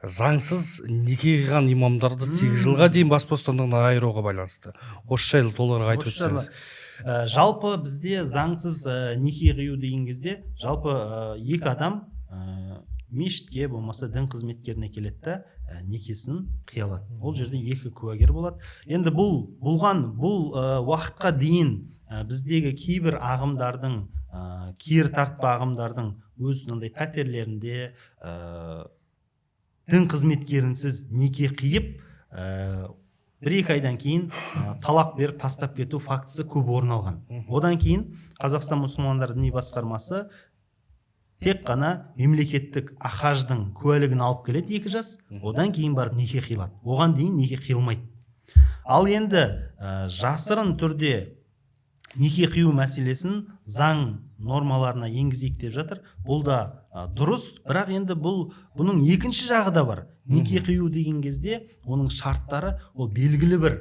Заңсыз неке қиған имамдарды 8 жылға дейін бас бостандығынан айыруға байланысты. Осы жайлы толығырақ айтып өтсеңіз. Жалпы бізде заңсыз неке қию деген кезде жалпы екі адам мешітке болмаса дін қызметкеріне келеді да некесін қия алады. Ол жерде екі куәгер болады. Енді бұл уақытқа дейін біздегі кейбір ағымдардың, кері тартпа ағымдардың өз пәтерлерінде дін қызметкерінсіз неке қиып, 1-2 айдан кейін талақ беріп тастап кету фактісі көп орын алған. Одан кейін Қазақстан мұсылмандар діни басқармасы тек қана мемлекеттік ахаждың куәлігін алып келеді 2 жас, одан кейін барып неке қиылады. Оған дейін неке қиылмайды. Ал енді жасырын түрде неке қию мәселесін заң нормаларына енгізейік деп жатыр. Бұл да дұрыс, бірақ енді бұның екінші жағы да бар. Неке қию деген кезде оның шарттары ол белгілі бір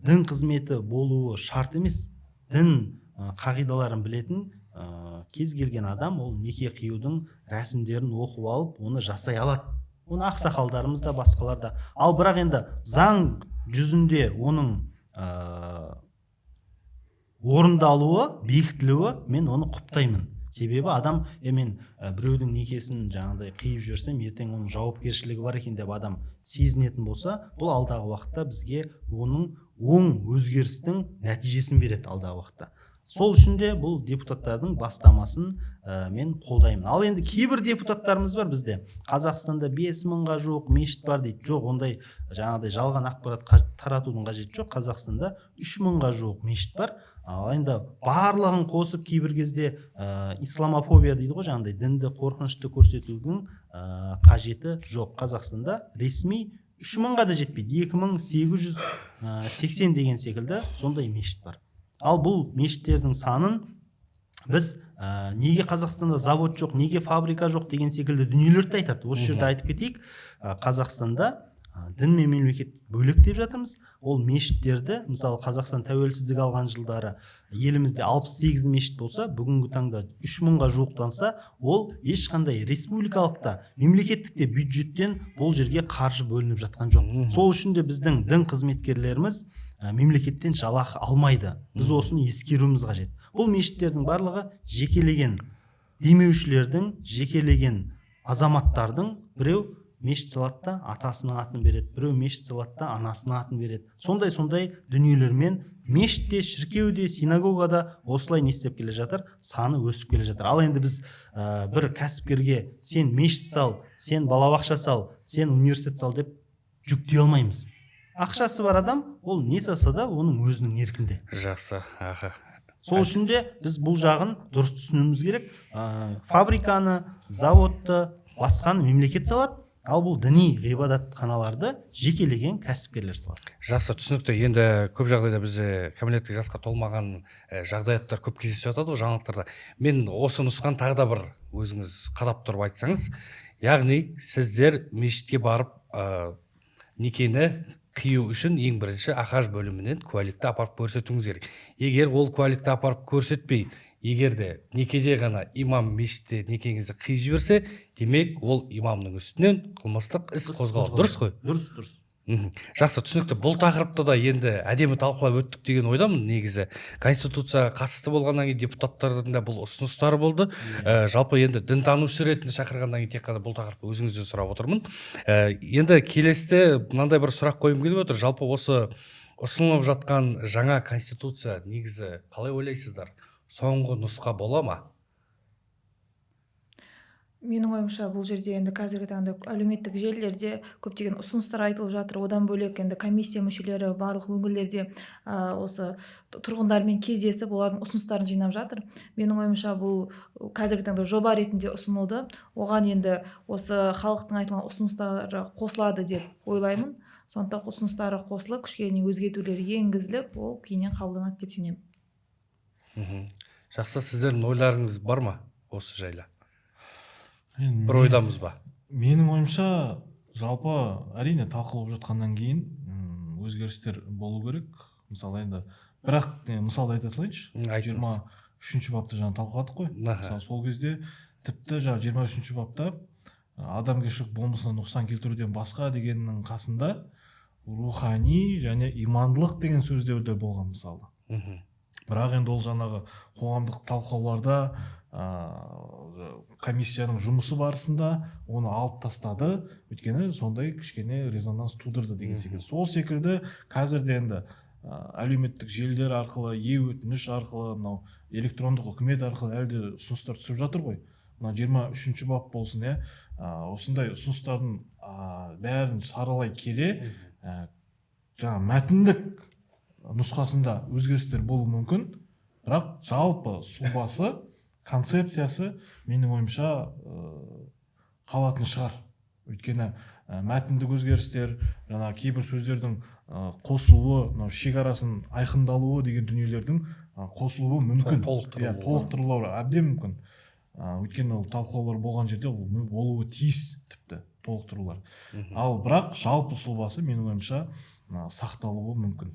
дін қызметі болуы шарт емес. Дін қағидаларын білетін кез келген адам ол неке қиюдың рәсімдерін оқып алып, оны жасай алады. Оны ақсақалдарымыз да, басқалар да. Ал бірақ енді заң жүзінде оның орындалуы, бекітілуі, мен оны құптаймын. Себебі адам, мен біреудің некесін жаңағыдай қиып жүрсем, ертең оның жауапкершілігі бар екен деп адам сезінетін болса, бұл алдағы уақытта бізге оның оң өзгерістің нәтижесін береді алдағы уақытта. Сол үшін де бұл депутаттардың бастамасын мен қолдаймын. Ал енді кейбір депутаттарымыз бар бізде. Қазақстанда 5000-ға жуық мешіт бар дейді. Жоқ, ондай жаңағыдай жалған ақпарат таратудың қажеті жоқ. Қазақстанда 3000-ға жуық мешіт бар. Ал енді барлығын қосып кейбір кезде исламофобия дейді ғой, жаңағыдай дінді қорқынышты көрсетудің қажеті жоқ. Қазақстанда ресми 3000-ға да жетпейді. 2880 деген секілді сондай мешіт бар. Ал бұл мешіттердің санын біз неге Қазақстанда завод жоқ, неге фабрика жоқ деген секілді дүниелерді айтады. Осы жерде айтып кетейік, Қазақстанда дін мен мемлекет бөлек деп жатырмыз. Ол мешіттерді, мысалы Қазақстан тәуелсіздік алған жылдары елімізде 68 мешіт болса, бүгінгі таңда 3000-ға жуықтанса, ол ешқандай республикалықта, мемлекеттікте бюджеттен бұл жерге қаржы бөлініп жатқан жоқ. Сол үшін де біздің дін қызметкерлеріміз мемлекеттен жалақы алмайды. Біз осыны ескеруіміз қажет. Бұл мешіттердің барлығы жекелеген демеушілердің, жекелеген азаматтардың, біреу мешіт салады да атасының атын береді, біреу мешіт салады да анасының атын береді. Сондай дүниелермен мешітте, шіркеуде, синагогада осылай не істеп келе жатыр, саны өсіп келе жатыр. Ал енді біз бір кәсіпкерге сен мешіт сал, сен балабақша сал, сен университет сал деп жүктей алмаймыз. Ақшасы бар адам, ол не салса да оның өзінің еркінде. Жақсы, аха. Сол үшін де біз бұл жағын дұрыс түсінуіміз керек. Фабриканы, заводты, басқаны мемлекет салады. ал бұл діни ғибадатханаларды жекелеген кәсіпкерлер салады. Жақсы, түсінікті. Енді көп жағдайда бізде кәмелеттік жасқа толмаған жағдаяттар көп кездесіп жатады ғой жаңалықтарда. Мен осы нұсқаны тағы да бір өзіңіз қадап тұрып айтсаңыз, яғни сіздер мешітке барып некені қию үшін ең бірінші ахаж бөлімінен куәлікті апарып көрсетуіңіз керек. Егер ол куәлікті апарып көрсетпей, егер де некеде ғана имам мешітте некеңізді қиып жіберсе, демек ол имамның үстінен қылмыстық іс қозғалады. Дұрыс қой? Дұрыс. Жақсы, түсінікті. Бұл тақырыпты да енді әдемі талқылап өттік деген ойдамын. Негізі конституцияға қатысты болғаннан кейін депутаттардың да бұл ұсыныстары болды. Жалпы енді дінтанушы ретінде шақырғаннан кейін тек қана бұл тақырыпты өзіңізден сұрап отырмын. Енді келесіде мынандай бір сұрақ қойғым келіп отыр. Жалпы осы ұсынылып жатқан жаңа конституция негізі қалай ойлайсыздар? Соңғы нұсқа бола ма? Менің ойымша бұл жерде енді қазіргі таңда әлеуметтік желілерде көптеген ұсыныстар айтылып жатыр. Одан бөлек енді комиссия мүшелері барлық өңірлерде осы тұрғындармен кездесіп олардың ұсыныстарын жинап жатыр. Менің ойымша бұл қазіргі таңда жоба ретінде ұсынылды. Оған енді осы халықтың айтылған ұсыныстары қосылады деп ойлаймын. Сондықтан ұсыныстары қосылып, кішкене өзгертулер енгізіліп, ол кейіннен қабылданады деп сенемін. Жақсы, сіздердің ойларыңыз бар ма осы жайлы? Бір ойдамыз ба? Менің ойымша жалпы әрине талқылап жатқаннан кейін өзгерістер болу керек. Мысалы енді бірақ мысалды айта салайыншы. 23-ші бапты жаңа талқыладық қой. Мысалы сол кезде тіпті жаңа 23-ші бапта адамгершілік болмысына нұқсан келтіруден басқа дегеннің қасында рухани және имандылық деген сөздер де болған мысалы. Бірақ енді ол жаңағы қоғамдық талқылауларда комиссияның жұмысы барысында оны алып тастады, өйткені сондай кішкене резонанс тудырды деген секілді. Сол секілді қазірде енді әлеуметтік желілер арқылы, өтініш арқылы, мынау электрондық үкімет арқылы әлде ұсыныстар түсіп жатыр ғой. Мына 23-ші бап болсын, осындай ұсыныстардың бәрін саралай келе, жаңа мәтіндік нұсқасында өзгерістер болуы мүмкін, бірақ жалпы сұлбасы, концепциясы менің ойымша қалатын шығар. Өйткені мәтіндік өзгерістер, жаңа кейбір сөздердің қосылуы, шекарасын айқындалуы деген дүниелердің қосылуы мүмкін. Толықтырулары әбден мүмкін. Өйткені ол талқылаулар болған жерде ол болуы тиіс тіпті толықтырулар. Ал бірақ жалпы сұлбасы менің ойымша сақталуы мүмкін.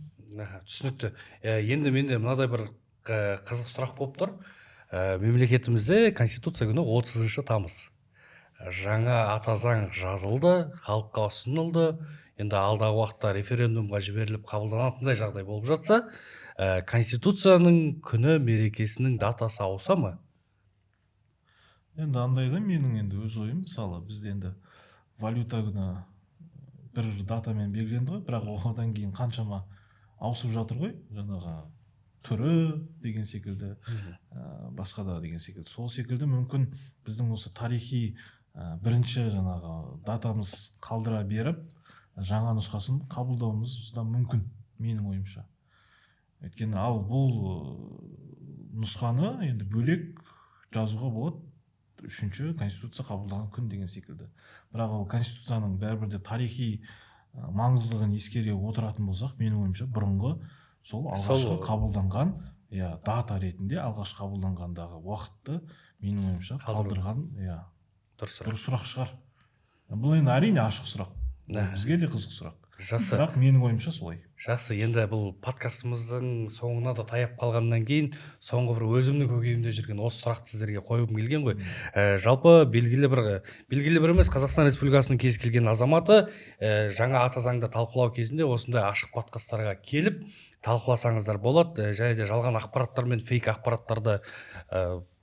Түсінікті. Енді менде мынадай бір қызық сұрақ болып тұр. Мемлекетімізде Конституция күні 30 тамыз. Жаңа ата заң жазылды, халыққа ұсынылды. Енді алдағы уақытта референдумға жіберіліп қабылданатындай жағдай болып жатса, Конституцияның күні мерекесінің датасы ауыса ма? Енді андайда менің енді өз ойым, мысалы бізде енді валюта күні бір датамен белгіленді ғой, бірақ одан кейін қаншама ауысып жатыр ғой, жаңағы түрі деген секілді, басқа да деген секілді. Сол секілді мүмкін біздің осы тарихи бірінші жаңағы датамыз қалдыра беріп, жаңа нұсқасын қабылдауымыз да мүмкін, менің ойымша. Өйткені ал бұл нұсқаны енді бөлек жазуға болады, 3-ші конституция қабылданған күн деген секілді. Бірақ ол конституцияның бәрібір де тарихи маңыздылығын ескере отыратын болсақ, менің ойымша бұрынғы сол алғашқы қабылданған дата ретінде алғашқы қабылданғандағы уақытты менің ойымша қалдырған дұрыс сұрақ шығар. Бұл енді әрине ашық сұрақ, бізге де қызық сұрақ. Жақсы. Бірақ менің ойымша солай. Жақсы, енді бұл подкастымыздың соңына да таяп қалғаннан кейін соңғы бір өзімнің көкейімде жүрген осы сұрақты сіздерге қойғым келген ғой. Жалпы белгілі бір емес, Қазақстан Республикасының кез келген азаматы жаңа ата заңды талқылау кезінде осындай ашық подкасттарға келіп талқыласаңыздар болады. Және де жалған ақпараттар мен фейк ақпараттарды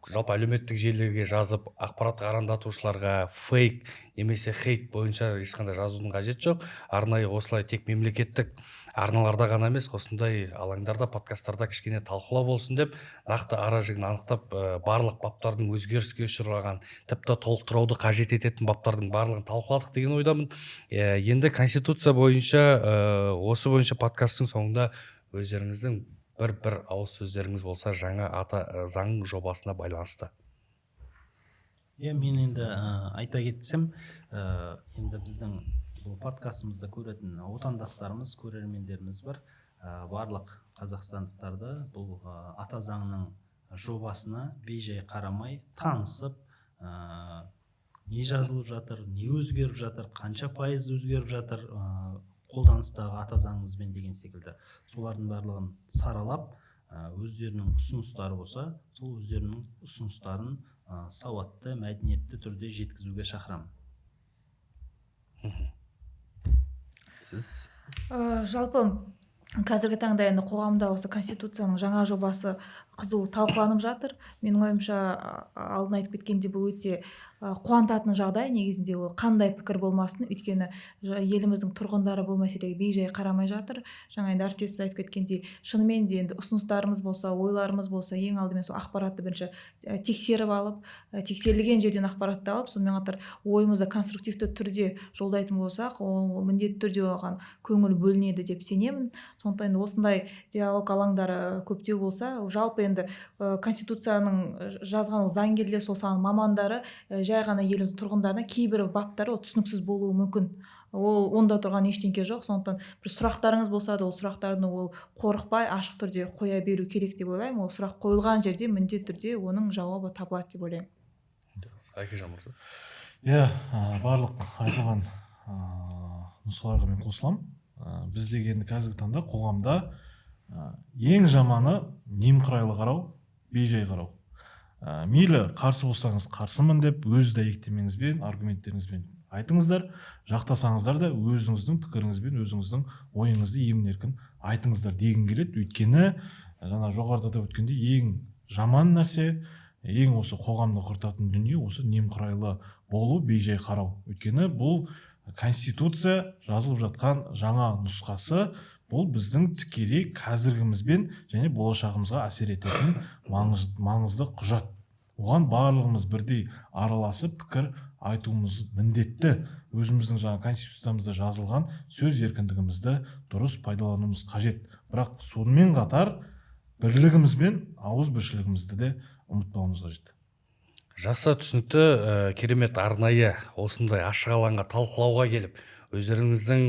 жалпы әлеуметтік желілерге жазып, ақпараттық арандатушыларға фейк немесе хейт бойынша ешқандай жазудың қажеті жоқ. Арнайы осылай тек мемлекеттік арналарда ғана емес, осындай алаңдарда, подкасттарда кішкене талқылау болсын деп, нақты ара-жігін анықтап, барлық баптардың өзгеріске ұшыраған, тіпті толықтыруды қажет ететін баптардың барлығын талқыладық деген ойдамын. Енді Конституция бойынша, осы бойынша подкасттың соңында өздеріңіздің бір ауыз сөздеріңіз болса жаңа ата заң жобасына байланысты. Мен енді айта кетсем, енді біздің бұл подкастымызды көретін отандастарымыз, көрермендеріміз бар. Барлық қазақстандықтарды бұл ата заңның жобасына бейжай қарамай танысып, не жазылып жатыр, не өзгеріп жатыр, қанша пайыз өзгеріп жатыр қолданыстағы ата заңымызбен деген секілді, солардың барлығын саралап, өздерінің ұсыныстары болса, сол өздерінің ұсыныстарын сауатты, мәдениетті түрде жеткізуге шақырамын. Сіз? Жалпы қазіргі таңда енді қоғамда осы конституцияның жаңа жобасы қызу талқыланып жатыр. Менің ойымша, алдын айтып кеткенде, бұл өте қуантатын жағдай. Негізінде ол қандай пікір болмасын, өйткені еліміздің тұрғындары бұл мәселеге бейжай қарамай жатыр. Жаңа енді әріптесіміз айтып кеткендей, шынымен де енді ұсыныстарымыз болса, ойларымыз болса, ең алдымен сол ақпаратты бірінші тексеріп алып, тексерілген жерден ақпаратты алып, сонымен қатар ойымызды конструктивті түрде жолдайтын болсақ, ол міндетті түрде оған көңіл бөлінеді деп сенемін. Сондықтан осындай диалог алаңдары көптеу болса, жалпы енді конституцияның жазған заңгерлер, сол саланың мамандары жай ғана еліміздің тұрғындарына кейбір баптары түсініксіз болуы мүмкін. Ол онда тұрған ештеңке жоқ. Сондықтан бір сұрақтарыңыз болса да, ол сұрақтарды ол қорықпай ашық түрде қоя беру керек деп ойлаймын. Ол сұрақ қойылған жерде міндетті түрде оның жауабы табылады деп ойлаймын. Әкежан мырза? Иә, барлық айтылған нұсқаларға мен қосыламын. Біздегі енді қазіргі таңда қоғамда ең жаманы немқұрайлы қарау, бейжай қарау. Мейлі қарсы болсаңыз қарсымын деп өз дәйектемеңізбен, аргументтеріңізбен айтыңыздар, жақтасаңыздар да өзіңіздің пікіріңізбен, өзіңіздің ойыңызды емін-еркін айтыңыздар дегім келеді. Өйткені жаңа жоғарыда да өткенде ең жаман нәрсе, ең осы қоғамды құртатын дүние осы немқұрайлы болу, бейжай қарау. Өйткені бұл конституция жазылып жатқан жаңа нұсқасы, бұл біздің тікелей қазіргімізбен және болашағымызға әсер ететін маңызды құжат. Оған барлығымыз бірдей араласып пікір айтуымыз міндетті. Өзіміздің жаңа конституциямызда жазылған сөз еркіндігімізді дұрыс пайдалануымыз қажет. Бірақ сонымен қатар бірлігіміз бен ауызбіршілігімізді де ұмытпауымыз қажет. Жақсы, түсінікті. Керемет, арнайы осындай ашық алаңға талқылауға келіп, өздеріңіздің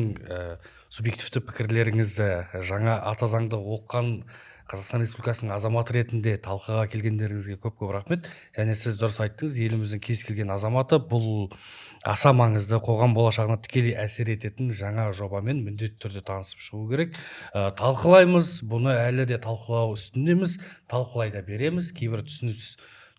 субъективті пікірлеріңізді жаңа ата заңды оққан Қазақстан Республикасының азаматы ретінде талқыға келгендеріңізге көп-көп рахмет. Және сіз дұрыс айттыңыз, еліміздің кез келген азаматы бұл аса маңызды, қоғам болашағына тікелей әсер ететін жаңа жобамен міндетті түрде танысып шығу керек. Талқылаймыз, бұны әлі де талқылау үстіндеміз, талқылай да береміз. Кейбір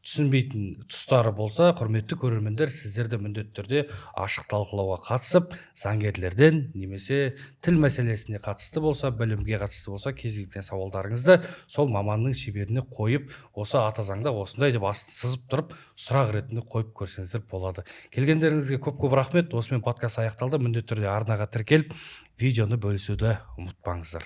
түсінбейтін тұстары болса, құрметті көрермендер, сіздер де міндетті түрде ашық талқылауға қатысып, заңгерлерден немесе тіл мәселесіне қатысты болса, білімге қатысты болса, кез келген сауалдарыңызды сол маманның шеберіне қойып, осы ата заңда осындай деп астын сызып тұрып, сұрақ ретінде қойып көрсеңіздер болады. Келгендеріңізге көп-көп рахмет. Осымен подкаст аяқталды. Міндетті түрде арнаға тіркеліп, видеоны бөлісуді ұмытпаңыздар.